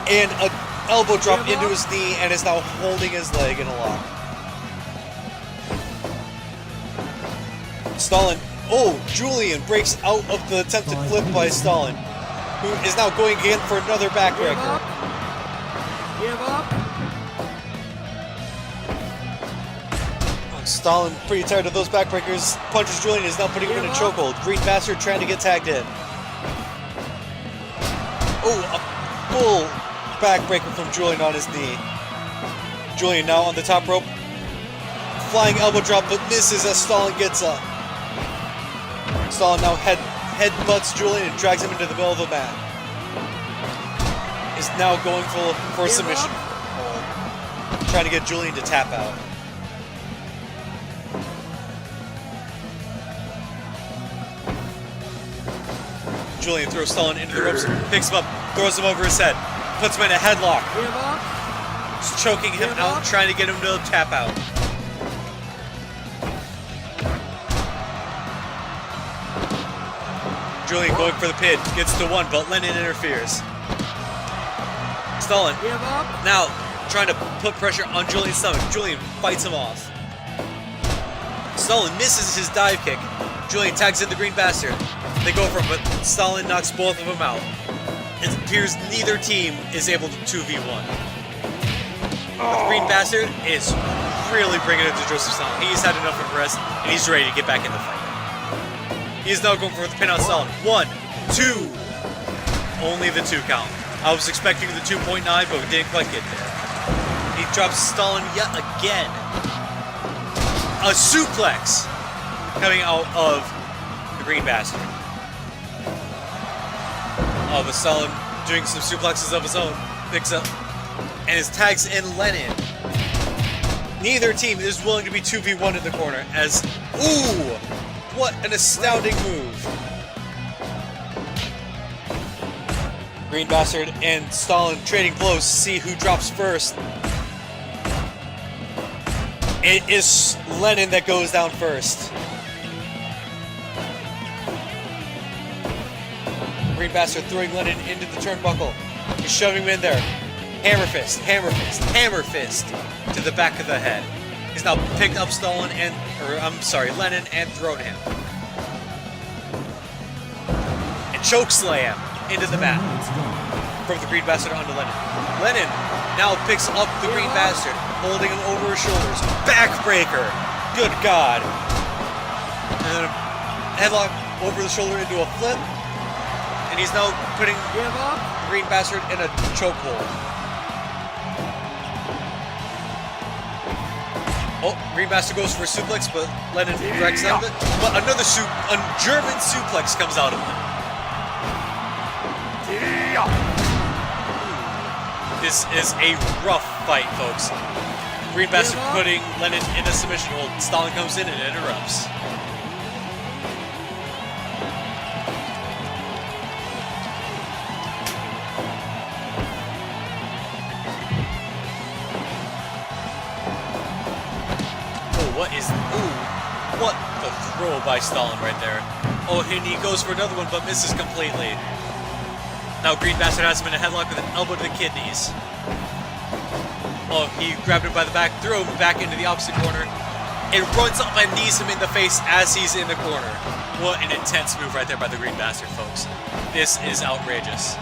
And an elbow drop into his knee, and is now holding his leg in a lock. Stalin... Oh, Julian breaks out of the attempted flip by Stalin, who is now going again for another backbreaker. Give up. Stalin, pretty tired of those backbreakers, punches Julian, is now putting him in a chokehold. Green Bastard trying to get tagged in. Oh, a full backbreaker from Julian on his knee. Julian now on the top rope. Flying elbow drop, but misses as Stalin gets up. Stalin now headbutts Julian and drags him into the middle of the mat. Is now going for a submission. Trying to get Julian to tap out. Julian throws Stalin into the ropes, picks him up, throws him over his head, puts him in a headlock. Give up. Just choking him out, trying to get him to tap out. Julian going for the pin, gets to one, but Lennon interferes. Stalin Give up. now trying to put pressure on Julian's stomach. Julian fights him off. Stalin misses his dive kick. Julian tags in the Green Bastard. They go for him, but Stalin knocks both of them out. It appears neither team is able to 2v1. But the Green Bastard is really bringing it to Joseph Stalin. He's had enough of rest, and he's ready to get back in the fight. He is now going for the pin on Stalin. 1, 2. Only the 2 count. I was expecting the 2.9, but we didn't quite get there. He drops Stalin yet again. A suplex coming out of the Green Bastard. Oh, but Stalin doing some suplexes of his own. Picks up and his tags in Lennon. Neither team is willing to be 2v1 in the corner as... Ooh! What an astounding move. Green Bastard and Stalin trading blows to see who drops first. It is Lennon that goes down first. Green Bastard throwing Lennon into the turnbuckle. He's shoving him in there. Hammer fist, hammer fist, hammer fist to the back of the head. He's now picked up Lennon and thrown him. And choke slam into the mat from the Green Bastard onto Lennon. Lennon now picks up the Green Bastard, holding him over his shoulders. Backbreaker! Good God! And then a headlock over the shoulder into a flip. And he's now putting the Green Bastard in a chokehold. Oh, Green Bastard goes for a suplex, but Lennon drags out of it. But a German suplex comes out of him. This is a rough fight, folks. Green Bastard putting Lennon in a submission hold. Stalin comes in and interrupts. What the throw by Stalin right there. Oh, and he goes for another one, but misses completely. Now Green Bastard has him in a headlock with an elbow to the kidneys. Oh, he grabbed him by the back, threw him back into the opposite corner, and runs up and knees him in the face as he's in the corner. What an intense move right there by the Green Bastard, folks. This is outrageous.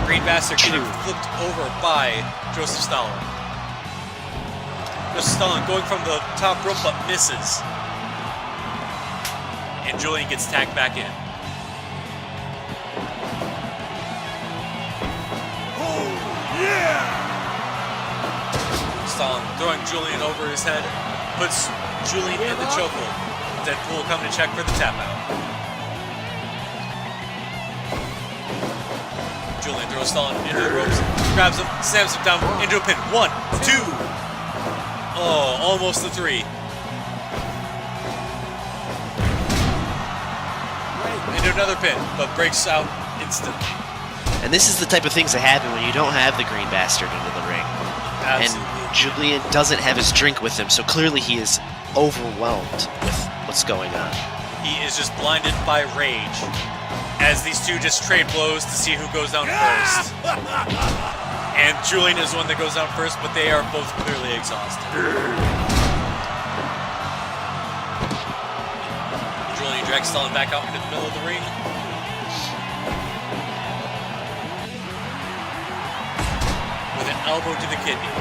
Green Bastard getting flipped over by Joseph Stalin. Joseph Stalin going from the top rope but misses. and Julian gets tagged back in. Stalin throwing Julian over his head, puts Julian in the chokehold. Deadpool coming to check for the tap out. Julian throws Stalin into the ropes, grabs him, slams him down into a pin. 1, 2. Oh, almost the 3. Into another pin, but breaks out instantly. And this is the type of things that happen when you don't have the Green Bastard into the ring. Absolutely. And Julian doesn't have his drink with him, so clearly he is overwhelmed with what's going on. He is just blinded by rage as these two just trade blows to see who goes down first. And Julian is one that goes down first, but they are both clearly exhausted. Julian drags Stalin back out into the middle of the ring. With an elbow to the kidney.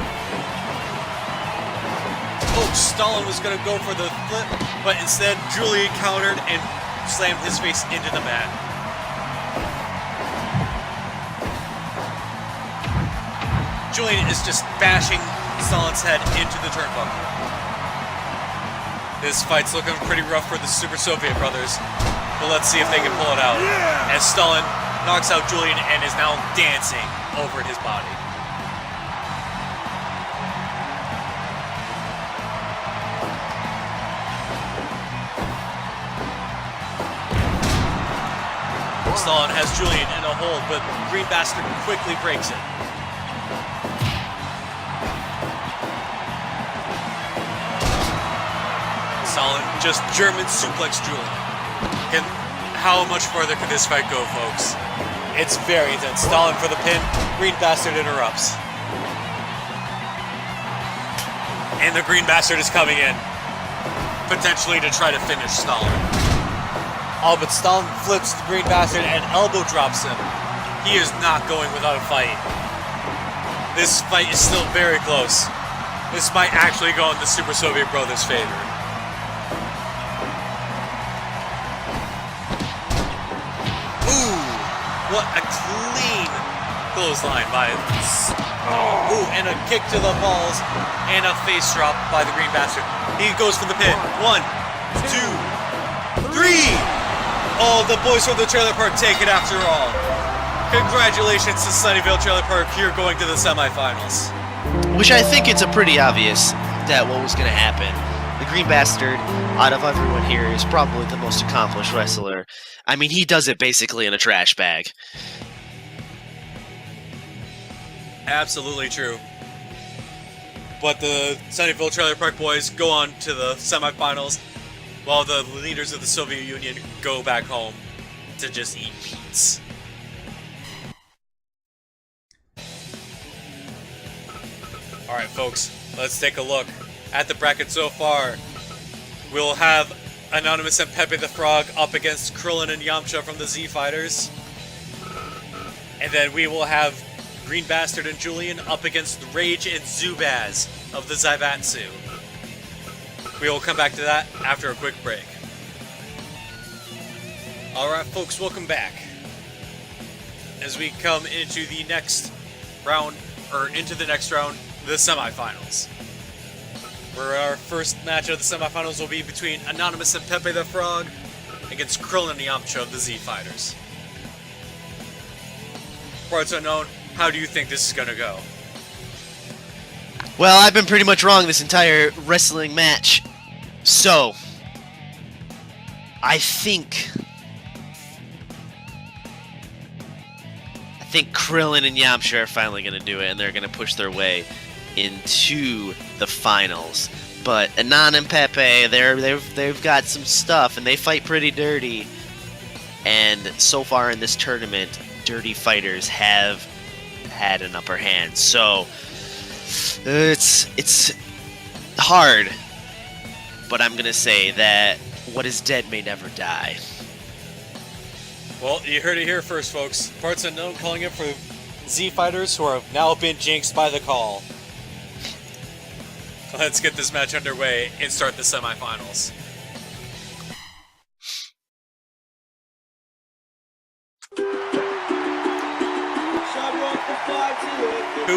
Oh, Stalin was going to go for the flip, but instead Julian countered and slammed his face into the mat. Julian is just bashing Stalin's head into the turnbuckle. This fight's looking pretty rough for the Super Soviet brothers, but let's see if they can pull it out. As Stalin knocks out Julian and is now dancing over his body. Stalin has Julian in a hold, but Green Bastard quickly breaks it. Stalin just German suplex Julian. How much further could this fight go, folks? It's very intense. Stalin for the pin. Green Bastard interrupts. And the Green Bastard is coming in, potentially to try to finish Stalin. Oh, but Stalin flips the Green Bastard and elbow drops him. He is not going without a fight. This fight is still very close. This might actually go in the Super Soviet Brothers' favor. Ooh, what a clean clothesline by... Ooh, and a kick to the balls and a face drop by the Green Bastard. He goes for the pin. 1, 2, 3! Oh, the boys from the trailer park take it after all. Congratulations to Sunnyvale Trailer Park here going to the semifinals. Which I think it's a pretty obvious that what was going to happen. The Green Bastard, out of everyone here, is probably the most accomplished wrestler. I mean, he does it basically in a trash bag. Absolutely true. But the Sunnyvale Trailer Park boys go on to the semifinals, while the leaders of the Soviet Union go back home to just eat meats. Alright folks, let's take a look at the bracket so far. We'll have Anonymous and Pepe the Frog up against Krillin and Yamcha from the Z Fighters. And then we will have Green Bastard and Julian up against Rage and Zubaz of the Zaibatsu. We will come back to that after a quick break. Alright folks, welcome back. As we come into the next round, the semifinals. Where our first match of the semifinals will be between Anonymous and Pepe the Frog against Krillin and Yamcha of the Z Fighters. Parts unknown, how do you think this is gonna go? Well, I've been pretty much wrong this entire wrestling match. So, I think Krillin and Yamcha are finally going to do it, and they're going to push their way into the finals. But Anon and Pepe, they've got some stuff, and they fight pretty dirty. And so far in this tournament, dirty fighters have had an upper hand. So it's hard, but I'm gonna say that what is dead may never die. Well, you heard it here first, folks. Parts unknown calling it for Z Fighters, who have now been jinxed by the call. Let's get this match underway and start the semifinals. Who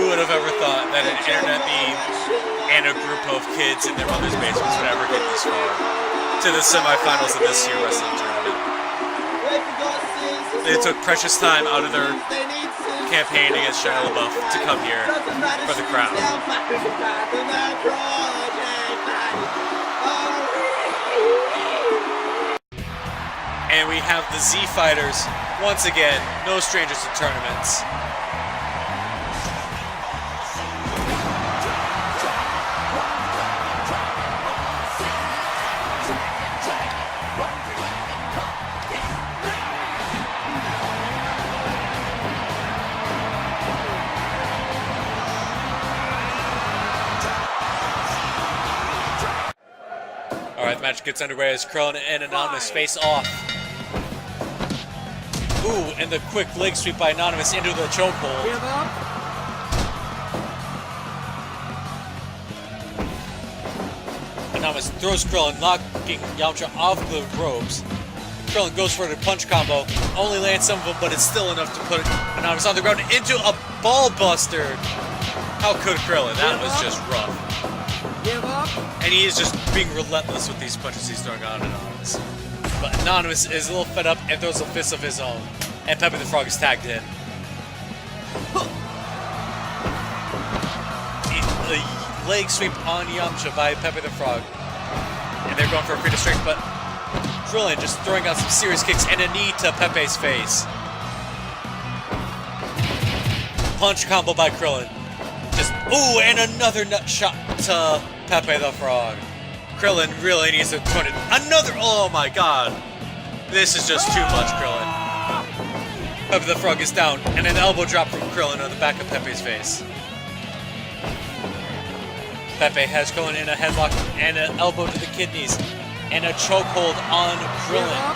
would have ever thought that an internet meme and a group of kids in their mother's basements would ever get this far to the semifinals of this year's wrestling tournament? They took precious time out of their campaign against Shia LaBeouf to come here for the crowd. And we have the Z Fighters, once again, no strangers to tournaments. Alright, the match gets underway as Krillin and Anonymous face off. Ooh, and the quick leg sweep by Anonymous into the chokehold. Give up. Anonymous throws Krillin, knocking Yamcha off the ropes. Krillin goes for the punch combo, only lands some of them, but it's still enough to put Anonymous on the ground into a ball buster. How could Krillin? That was just rough. Give up. And he is just being relentless with these punches he's throwing on Anonymous. But Anonymous is a little fed up and throws a fist of his own. And Pepe the Frog is tagged in. A leg sweep on Yamcha by Pepe the Frog. And they're going for a free to strength, but Krillin just throwing out some serious kicks and a knee to Pepe's face. Punch combo by Krillin. Just, ooh, and another nut shot to Pepe the Frog. Krillin really needs to turn it. Another, oh my god. This is just too much, Krillin. Pepe the Frog is down, and an elbow drop from Krillin on the back of Pepe's face. Pepe has Krillin in a headlock and an elbow to the kidneys, and a chokehold on Krillin.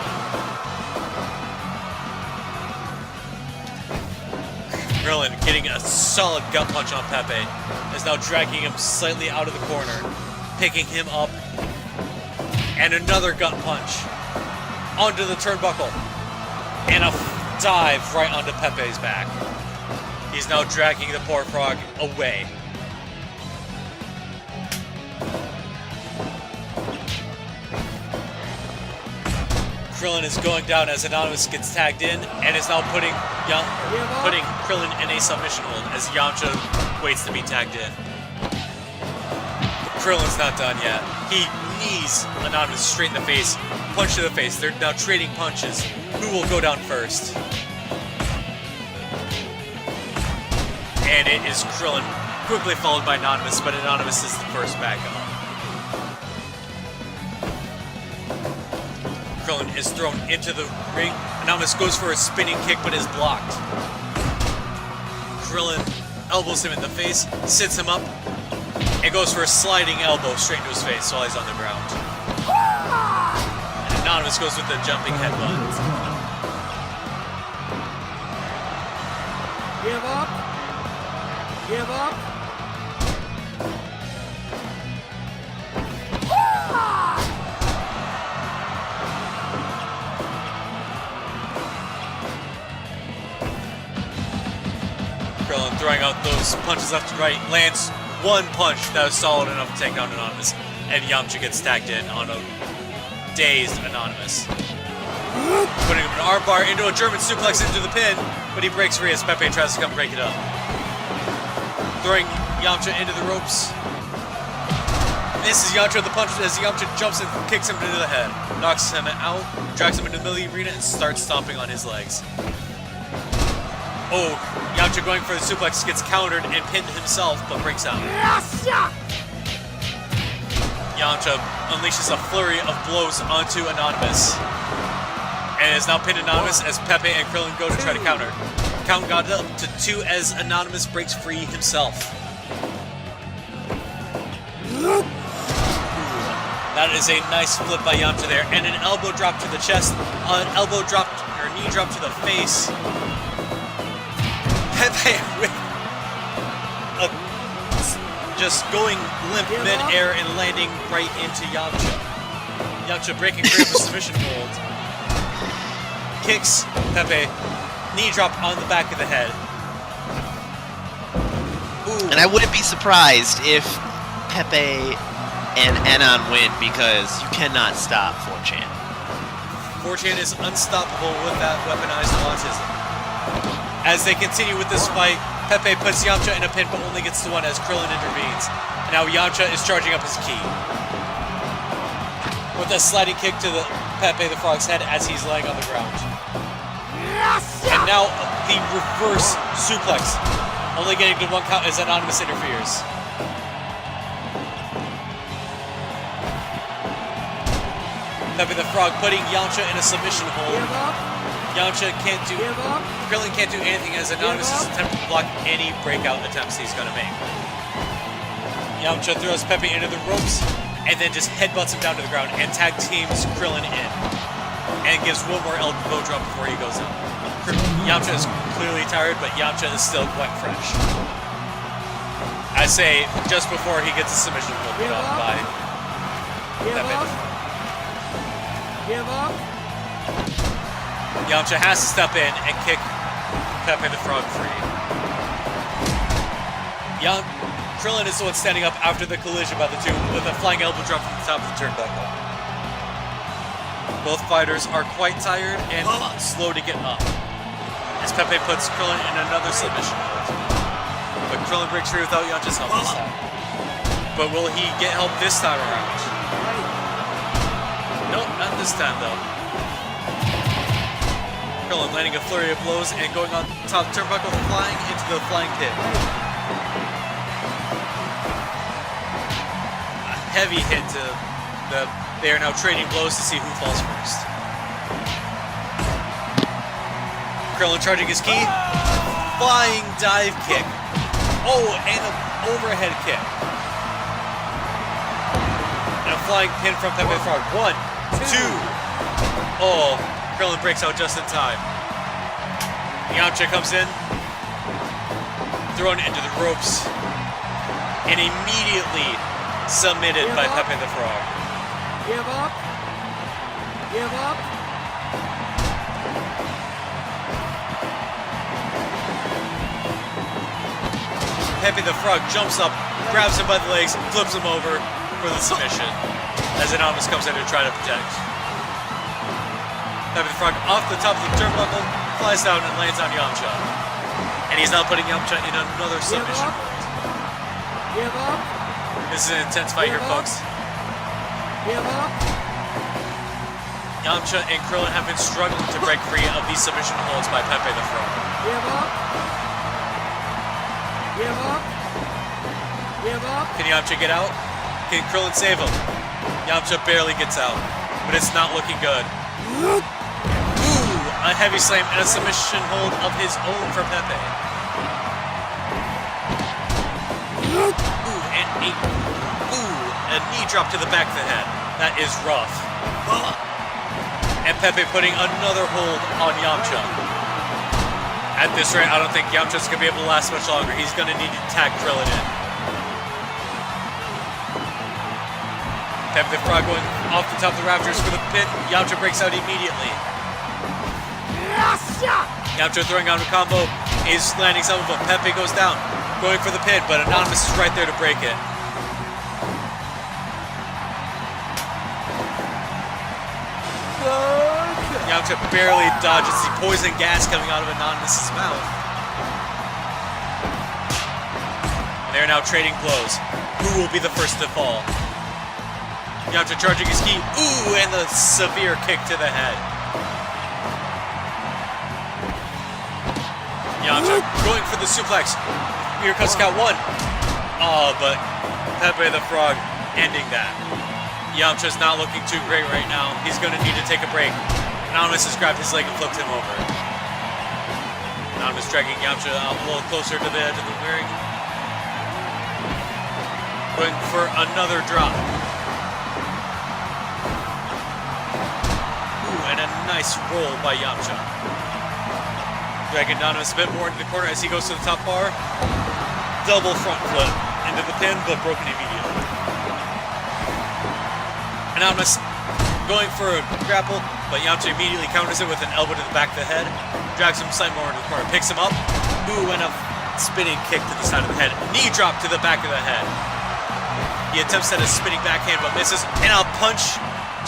Krillin getting a solid gut punch on Pepe, is now dragging him slightly out of the corner, picking him up, and another gut punch onto the turnbuckle, and a dive right onto Pepe's back. He's now dragging the poor frog away. Krillin is going down as Anonymous gets tagged in and is now putting Krillin in a submission hold as Yamcha waits to be tagged in. But Krillin's not done yet. He knees Anonymous straight in the face, punch to the face. They're now trading punches. Who will go down first? And it is Krillin, quickly followed by Anonymous, but Anonymous is the first back up. Krillin is thrown into the ring. Anonymous goes for a spinning kick, but is blocked. Krillin elbows him in the face, sits him up, and goes for a sliding elbow straight into his face while he's on the ground. And Anonymous goes with the jumping headbutt. Give up. Give up. Krillin throwing out those punches left and right, lands one punch that was solid enough to take down Anonymous, and Yamcha gets tagged in on a dazed Anonymous. Putting him an armbar into a German suplex into the pin, but he breaks free as Pepe tries to come break it up. Throwing Yamcha into the ropes. Misses Yamcha with the punch as Yamcha jumps and kicks him into the head. Knocks him out, drags him into the middle of the arena, and starts stomping on his legs. Oh, Yamcha going for the suplex, gets countered and pinned himself, but breaks out. Yamcha unleashes a flurry of blows onto Anonymous. And is now pinned Anonymous as Pepe and Krillin go to try to counter. Count got up to 2 as Anonymous breaks free himself. That is a nice flip by Yamcha there, and an elbow drop to the chest, an elbow drop or knee drop to the face. Pepe with just going limp mid-air and landing right into Yamcha. Yamcha breaking free of a submission hold. Kicks Pepe knee drop on the back of the head. Ooh. And I wouldn't be surprised if Pepe and Anon win because you cannot stop 4chan. 4chan is unstoppable with that weaponized autism. As they continue with this fight, Pepe puts Yamcha in a pin but only gets to one as Krillin intervenes. And now Yamcha is charging up his ki. With a sliding kick to the Pepe the Frog's head as he's laying on the ground. And now the reverse suplex. Only getting to one count as Anonymous interferes. Pepe the Frog putting Yamcha in a submission hold. Yamcha can't do... Krillin can't do anything as Anonymous is attempting to block any breakout attempts he's going to make. Yamcha throws Pepe into the ropes and then just headbutts him down to the ground and tag teams Krillin in. And gives one more elbow drop before he goes out. Yamcha is clearly tired, but Yamcha is still quite fresh. I say, just before he gets a submission hold put up by Pepe. Give up. Yamcha has to step in and kick Pepe the Frog free. Krillin is the one standing up after the collision by the two with a flying elbow drop from the top of the turnbuckle. Both fighters are quite tired and slow to get up. As Pepe puts Krillin in another submission hold. But Krillin breaks free without Yamcha's help this time. But will he get help this time around? Nope, not this time though. Krillin landing a flurry of blows and going on top turnbuckle, flying into the flying pit. A heavy hit to the... They are now trading blows to see who falls first. Krillin charging his ki. Flying dive kick. Oh, and an overhead kick. And a flying pin from Pepe Frog. 1, 2. Oh, Krillin breaks out just in time. Yamcha comes in. Thrown into the ropes. And immediately submitted by Pepe the Frog. Give up. Give up. Pepe the Frog jumps up, grabs him by the legs, flips him over for the submission as Anonymous comes in to try to protect. Pepe the Frog off the top of the turnbuckle, flies down and lands on Yamcha. And he's now putting Yamcha in another submission. Give up. This is an intense fight here, folks. Give up. Yamcha and Krillin have been struggling to break free of these submission holds by Pepe the Frog. Give up. Give up. Give up. Can Yamcha get out? Can Krillin save him? Yamcha barely gets out, but it's not looking good. Ooh, a heavy slam and a submission hold of his own for Pepe. Ooh, and a knee drop to the back of the head. That is rough. And Pepe putting another hold on Yamcha. At this rate, I don't think Yamcha's going to be able to last much longer. He's going to need to tag Krillin in. Pepe the Frog going off the top of the rafters for the pin. Yamcha breaks out immediately. Yamcha throwing out a combo. Is landing some of them. Pepe goes down. Going for the pin, but Anonymous is right there to break it. Yamcha barely dodges the poison gas coming out of Anonymous' mouth. And they're now trading blows. Who will be the first to fall? Yamcha charging his ki. Ooh, and the severe kick to the head. Yamcha going for the suplex. Here comes count 1. Oh, but Pepe the Frog ending that. Yamcha's not looking too great right now. He's going to need to take a break. Anonymous has grabbed his leg and flipped him over. Anonymous dragging Yamcha a little closer to the edge of the ring. Going for another drop. Ooh, and a nice roll by Yamcha. Dragging Anonymous a bit more into the corner as he goes to the top bar. Double front flip into the pin, but broken immediately. Anonymous going for a grapple, but Yamcha immediately counters it with an elbow to the back of the head. drags him slightly more into the corner, picks him up. Ooh, and a spinning kick to the side of the head. Knee drop to the back of the head. He attempts at a spinning backhand but misses, and a punch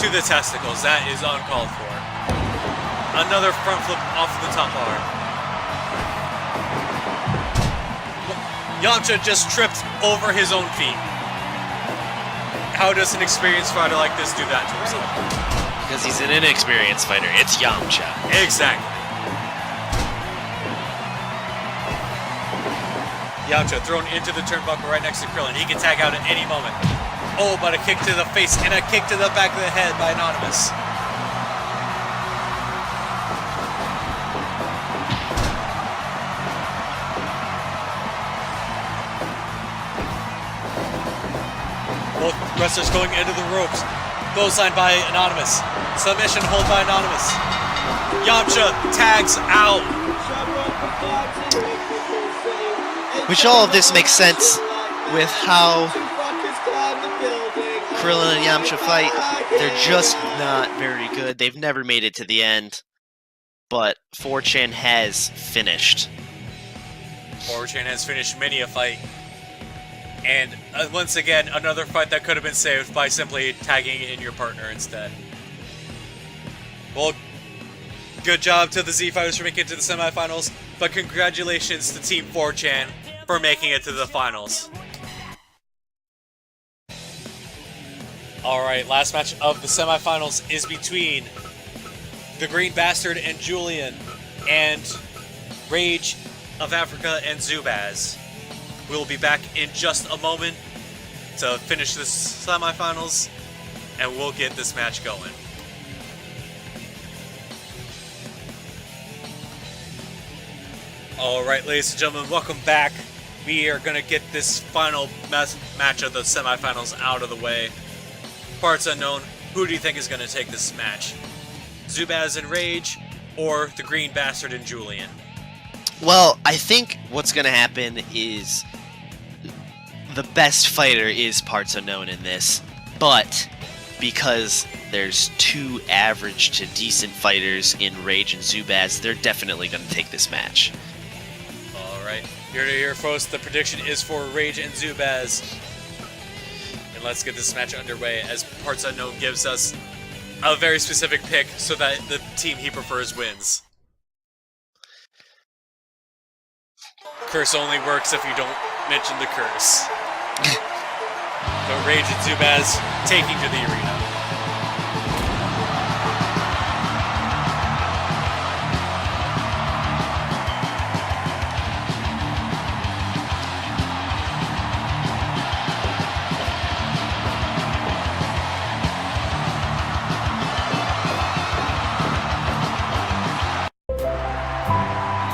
to the testicles. That is uncalled for. Another front flip off of the top bar. Yamcha just tripped over his own feet. How does an experienced fighter like this do that to himself? Because he's an inexperienced fighter. It's Yamcha. Exactly. Yamcha thrown into the turnbuckle right next to Krillin. He can tag out at any moment. Oh, but a kick to the face and a kick to the back of the head by Anonymous. Both wrestlers going into the ropes. Clothesline by Anonymous. Submission hold by Anonymous. Yamcha tags out. Which all of this makes sense with how Krillin and Yamcha fight. They're just not very good. They've never made it to the end. But 4chan has finished. 4chan has finished many a fight. And once again, another fight that could have been saved by simply tagging in your partner instead. Well, good job to the Z Fighters for making it to the semifinals, but congratulations to Team 4chan for making it to the finals. Alright, last match of the semifinals is between the Green Bastard and Julian, and Rage of Africa and Zubaz. We'll be back in just a moment to finish this semifinals, and we'll get this match going. Alright, ladies and gentlemen, welcome back. We are going to get this final match of the semifinals out of the way. Parts unknown, who do you think is going to take this match? Zubaz and Rage, or the Green Bastard and Julian? Well, I think what's going to happen is the best fighter is Parts Unknown in this, but because there's two average to decent fighters in Rage and Zubaz, they're definitely going to take this match. Alright, here to hear first, the prediction is for Rage and Zubaz. And let's get this match underway as Parts Unknown gives us a very specific pick so that the team he prefers wins. Curse only works if you don't mention the curse. But Rage and Zubaz taking to the arena.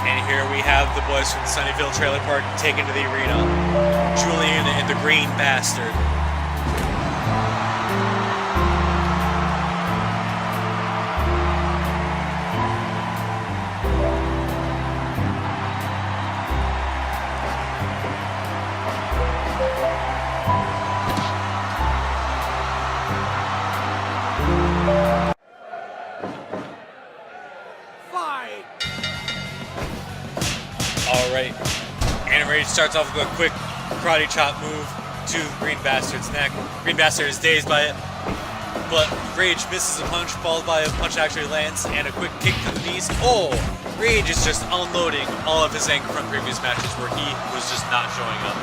And here we have the boys from the Sunnyvale Trailer Park taken to the arena. Julian and the Green Bastard. Fight! Alright. And Rage starts off with a quick karate chop move to Green Bastard's neck. Green Bastard is dazed by it, but Rage misses a punch, followed by a punch that actually lands, and a quick kick to the knees. Oh! Rage is just unloading all of his anger from previous matches where he was just not showing up.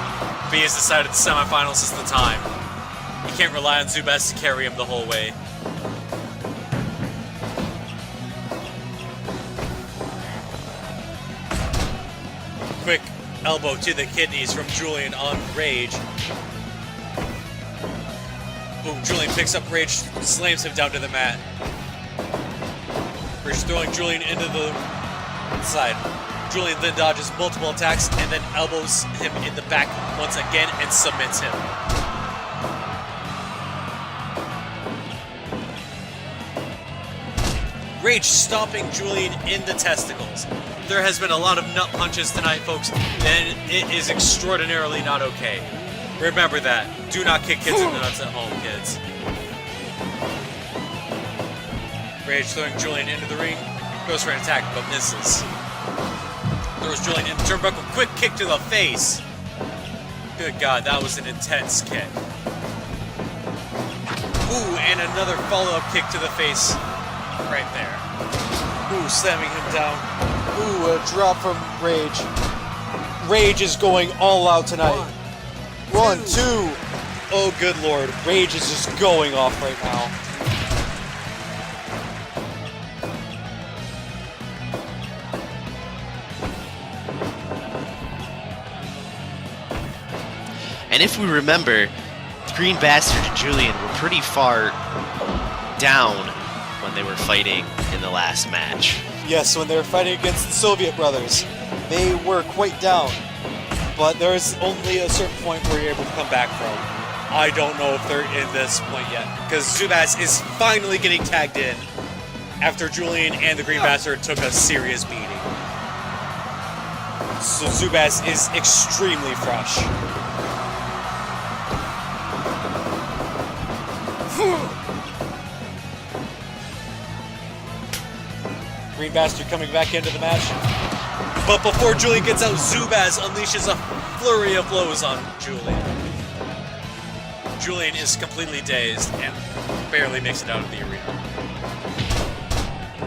But he has decided the semifinals is the time. He can't rely on Zubaz to carry him the whole way. Quick elbow to the kidneys from Julian on Rage. Boom, Julian picks up Rage, slams him down to the mat. Rage throwing Julian into the side. Julian then dodges multiple attacks and then elbows him in the back once again and submits him. Rage stomping Julian in the testicles. There has been a lot of nut punches tonight, folks, and it is extraordinarily not okay. Remember that. Do not kick kids in the nuts at home, kids. Rage throwing Julian into the ring. Goes for an attack, but misses. Throws Julian in the turnbuckle. Quick kick to the face. Good God, that was an intense kick. Ooh, and another follow-up kick to the face right there. Ooh, slamming him down. Ooh, a drop from Rage. Rage is going all out tonight. One, two. Oh, good Lord. Rage is just going off right now. And if we remember, Green Bastard and Julian were pretty far down when they were fighting in the last match. Yes, when they were fighting against the Soviet brothers, they were quite down. But there is only a certain point where you're able to come back from. I don't know if they're in this point yet, because Zubaz is finally getting tagged in after Julian and the Green Bastard took a serious beating. So Zubaz is extremely fresh. Green Bastard coming back into the match. But before Julian gets out, Zubaz unleashes a flurry of blows on Julian. Julian is completely dazed and barely makes it out of the arena.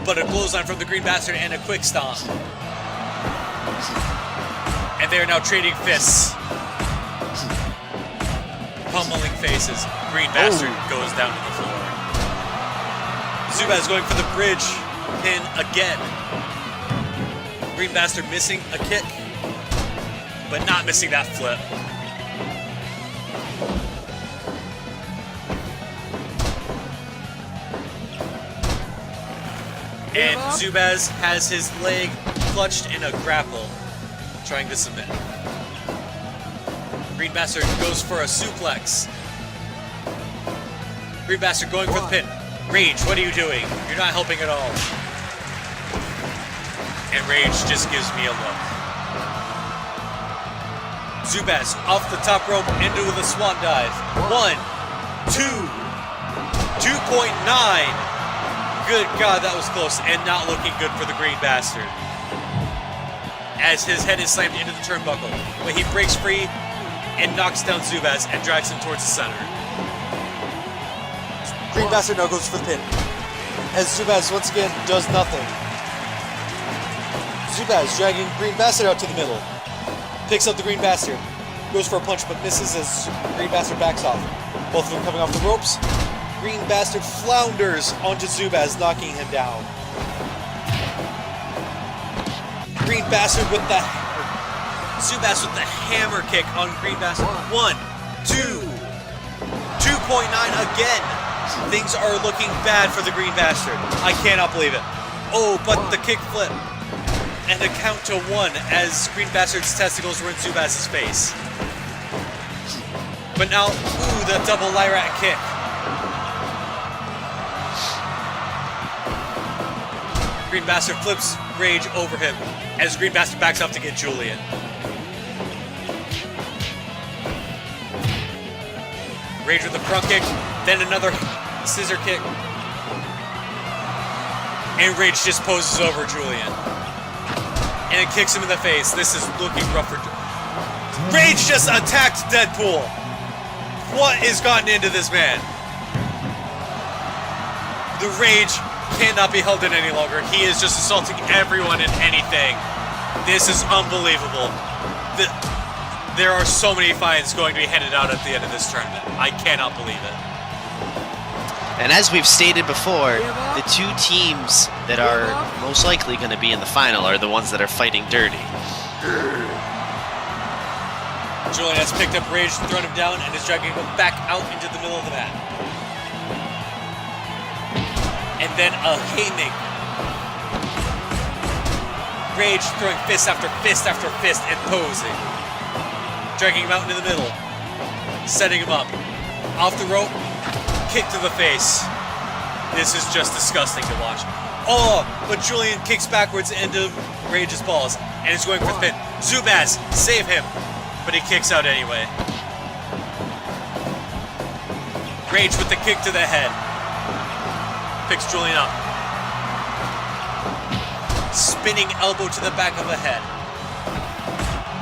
But a clothesline from the Green Bastard and a quick stomp. And they are now trading fists. Pummeling faces. Green Bastard goes down to the floor. Zubaz going for the bridge pin again. Green Bastard missing a kick, but not missing that flip. And Zubaz has his leg clutched in a grapple, trying to submit. Green Bastard goes for a suplex. Green Bastard going for the pin. Rage, what are you doing? You're not helping at all. And Rage just gives me a look. Zubaz off the top rope into the swan dive. 1, 2, 2.9. Good God, that was close and not looking good for the Green Bastard. As his head is slammed into the turnbuckle, but he breaks free and knocks down Zubaz and drags him towards the center. Green Bastard now goes for the pin. As Zubaz once again does nothing. Zubaz dragging Green Bastard out to the middle. Picks up the Green Bastard. Goes for a punch but misses as Green Bastard backs off. Both of them coming off the ropes. Green Bastard flounders onto Zubaz, knocking him down. Green Bastard with the... Zubaz with the hammer kick on Green Bastard. 1, 2, 2.9 again. Things are looking bad for the Green Bastard. I cannot believe it. Oh, but the kick flip. And a count to 1 as Green Bastard's testicles were in Zubaz's face. But now, ooh, the double Lyrat kick. Green Bastard flips Rage over him as Green Bastard backs up to get Julian. Rage with the front kick, then another scissor kick. And Rage just poses over Julian. And it kicks him in the face. This is looking rough for Rage just attacked Deadpool. What has gotten into this man? The Rage cannot be held in any longer. He is just assaulting everyone and anything. This is unbelievable. There are so many fines going to be handed out at the end of this tournament. I cannot believe it. And as we've stated before, the two teams that are most likely going to be in the final are the ones that are fighting dirty. Julian has picked up Rage, thrown him down, and is dragging him back out into the middle of the mat. And then a haymaker. Rage throwing fist after fist after fist and posing. Dragging him out into the middle. Setting him up. Off the rope. Kick to the face. This is just disgusting to watch. Oh, but Julian kicks backwards into Rage's balls and is going for the pin. Zubaz, save him. But he kicks out anyway. Rage with the kick to the head. Picks Julian up. Spinning elbow to the back of the head.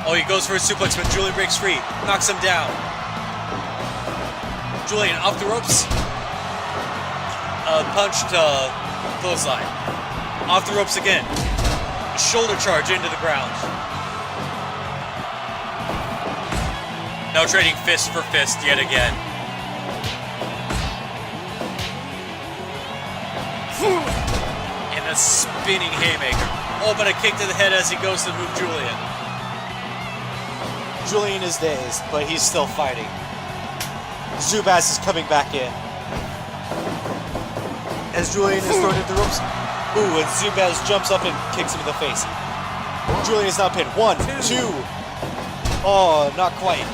Oh, he goes for a suplex, but Julian breaks free. Knocks him down. Julian off the ropes. Punch to clothesline. Off the ropes again. Shoulder charge into the ground. Now trading fist for fist yet again. And a spinning haymaker. Oh, but a kick to the head as he goes to move Julian. Julian is dazed, but he's still fighting. Zubaz is coming back in. As Julian is thrown into the ropes. Ooh, and Zubaz jumps up and kicks him in the face. Julian is now pinned. 1, 2. Oh, not quite.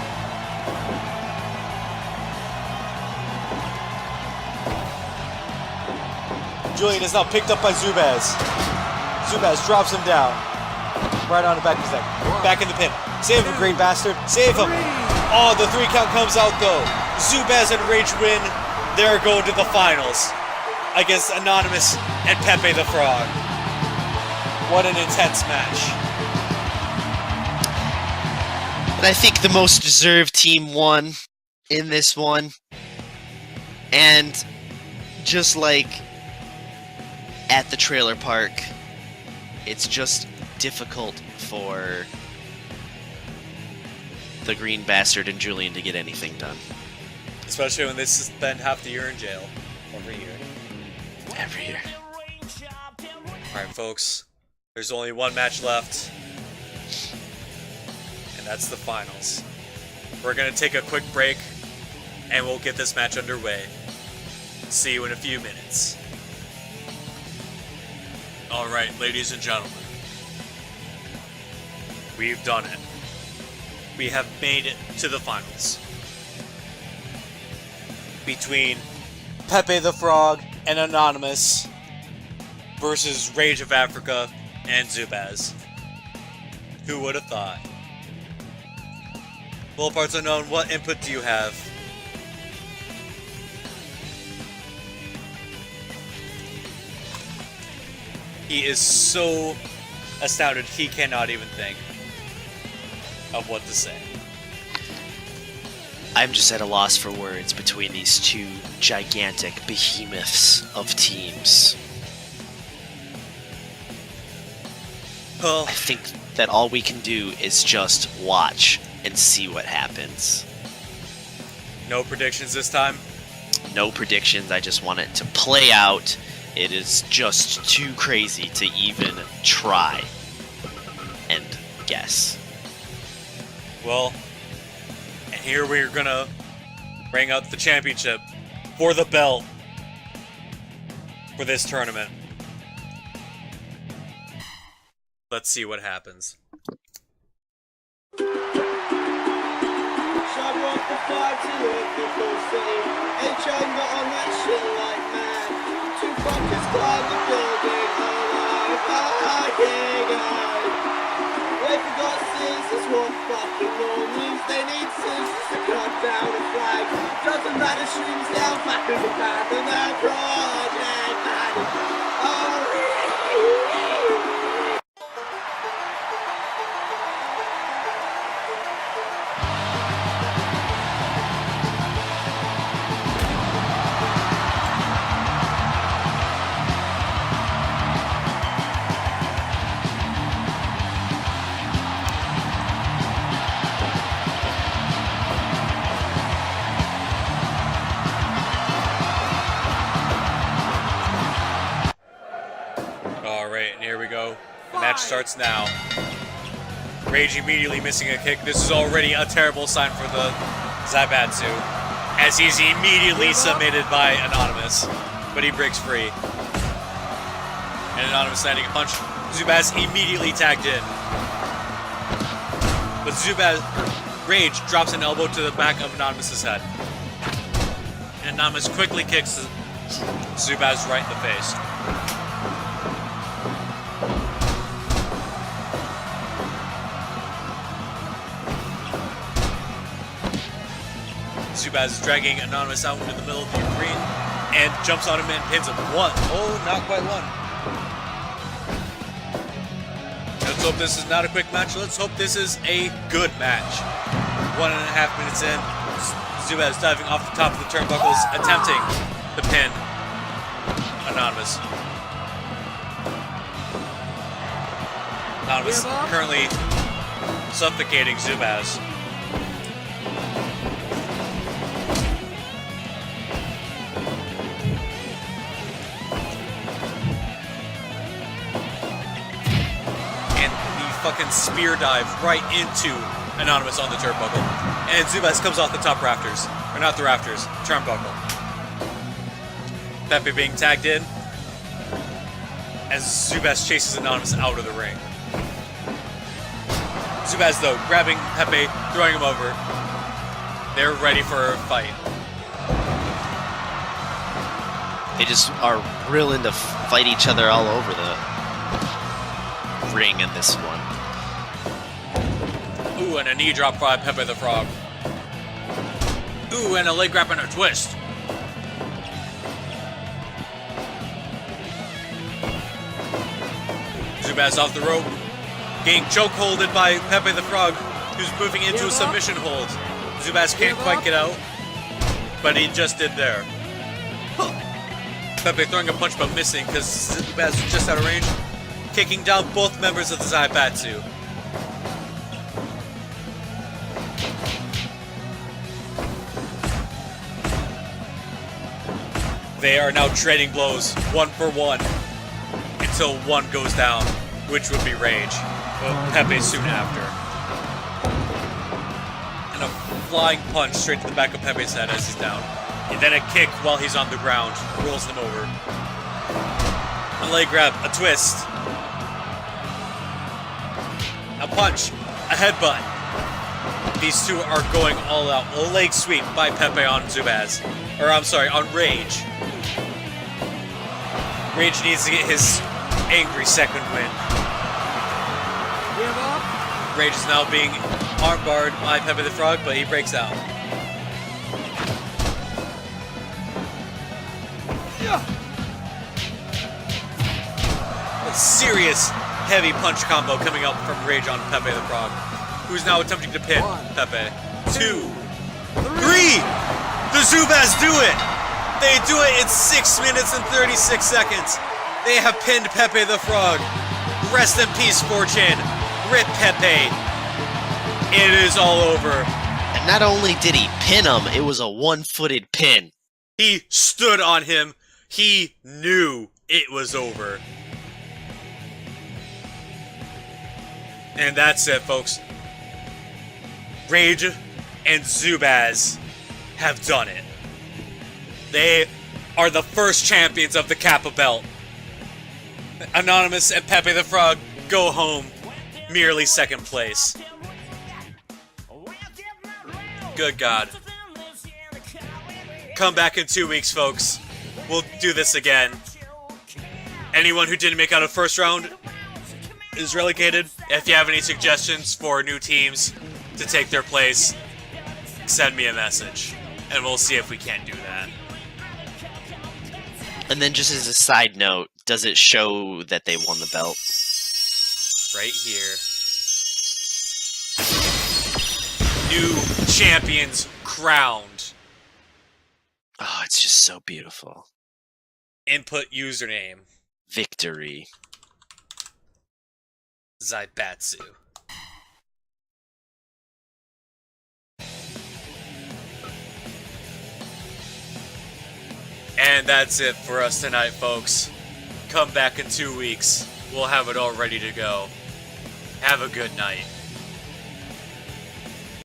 Julian is now picked up by Zubaz. Zubaz drops him down. Right on the back of his neck. Back in the pin. Save him, great bastard. Save him. Oh, the 3 count comes out though. Zubaz and Rage win. They're going to the finals against Anonymous and Pepe the Frog. What an intense match. But I think the most deserved team won in this one. And just like at the trailer park, it's just difficult for the Green Bastard and Julian to get anything done. Especially when they spend half the year in jail. Every year. Every year. Alright, folks. There's only one match left. And that's the finals. We're going to take a quick break. And we'll get this match underway. See you in a few minutes. Alright, ladies and gentlemen. We've done it. We have made it to the finals. Between Pepe the Frog and Anonymous versus Rage of Africa and Zubaz. Who would have thought? Well, Parts Unknown, what input do you have? He is so astounded he cannot even think of what to say. I'm just at a loss for words between these two gigantic behemoths of teams. Well, I think that all we can do is just watch and see what happens. no predictions this time. No predictions, I just want it to play out. It is just too crazy to even try and guess. Well, and here we're gonna bring out the championship for the belt for this tournament. Let's see what happens. Shut off the fire to look people see. Chamber on that shit like mad. 2 fuckers climb the building. Wait for God's scissors, what fucking normies. They need scissors to cut down a flag. Doesn't matter, streams down, back in the back of that project, man. Alright, and here we go. The match starts now. Rage immediately missing a kick. This is already a terrible sign for the Zaibatsu, as he's immediately submitted by Anonymous, but he breaks free. And Anonymous landing a punch. Zubaz immediately tagged in. But Rage drops an elbow to the back of Anonymous's head. And Anonymous quickly kicks Zubaz right in the face. Zubaz is dragging Anonymous out into the middle of the ring and jumps on him and pins him. 1. Oh, not quite 1. hope this is not a quick match. Let's hope this is a good match. 1.5 minutes in. Zubaz diving off the top of the turnbuckles, attempting the pin. Anonymous. Anonymous currently suffocating Zubaz. And the fucking spear dive right into Anonymous on the turnbuckle. And Zubaz comes off the top rafters. Or not the rafters, turnbuckle. Pepe being tagged in as Zubaz chases Anonymous out of the ring. Zubaz, though, grabbing Pepe, throwing him over. They're ready for a fight. They just are willing to fight each other all over the ring in this one. Ooh, and a knee drop by Pepe the Frog. Ooh, and a leg grab and a twist. Zubaz off the rope. Getting chokeholded by Pepe the Frog, who's moving into a submission hold. Zubaz can't quite get out, but he just did there. Pepe throwing a punch but missing because Zubaz was just out of range. Kicking down both members of the Zaibatsu. They are now trading blows, 1 for 1, until one goes down, which would be Rage. But Pepe soon after. And a flying punch straight to the back of Pepe's head as he's down. And then a kick while he's on the ground, rolls him over. A leg grab, a twist. A punch, a headbutt. These two are going all out. A leg sweep by Pepe on Zubaz. Or I'm sorry, on Rage. Rage needs to get his angry second win. Rage is now being armbarred by Pepe the Frog, but he breaks out. A serious heavy punch combo coming out from Rage on Pepe the Frog, who's now attempting to pin Pepe. 2, 3! The Zubaz do it! They do it in 6 minutes and 36 seconds. They have pinned Pepe the Frog. Rest in peace, Fortune. Rip Pepe. It is all over. And not only did he pin him, it was a one-footed pin. He stood on him. He knew it was over. And that's it, folks. Rage and Zubaz have done it. They are the first champions of the Kappa Belt. Anonymous and Pepe the Frog go home merely second place. Good God. Come back in 2 weeks, folks. We'll do this again. Anyone who didn't make out of first round is relegated. If you have any suggestions for new teams to take their place, send me a message, and we'll see if we can't do that. And then just as a side note, does it show that they won the belt? Right here. New champions crowned. Oh, it's just so beautiful. Input username. Victory. Zaibatsu. And that's it for us tonight, folks. Come back in 2 weeks. We'll have it all ready to go. Have a good night.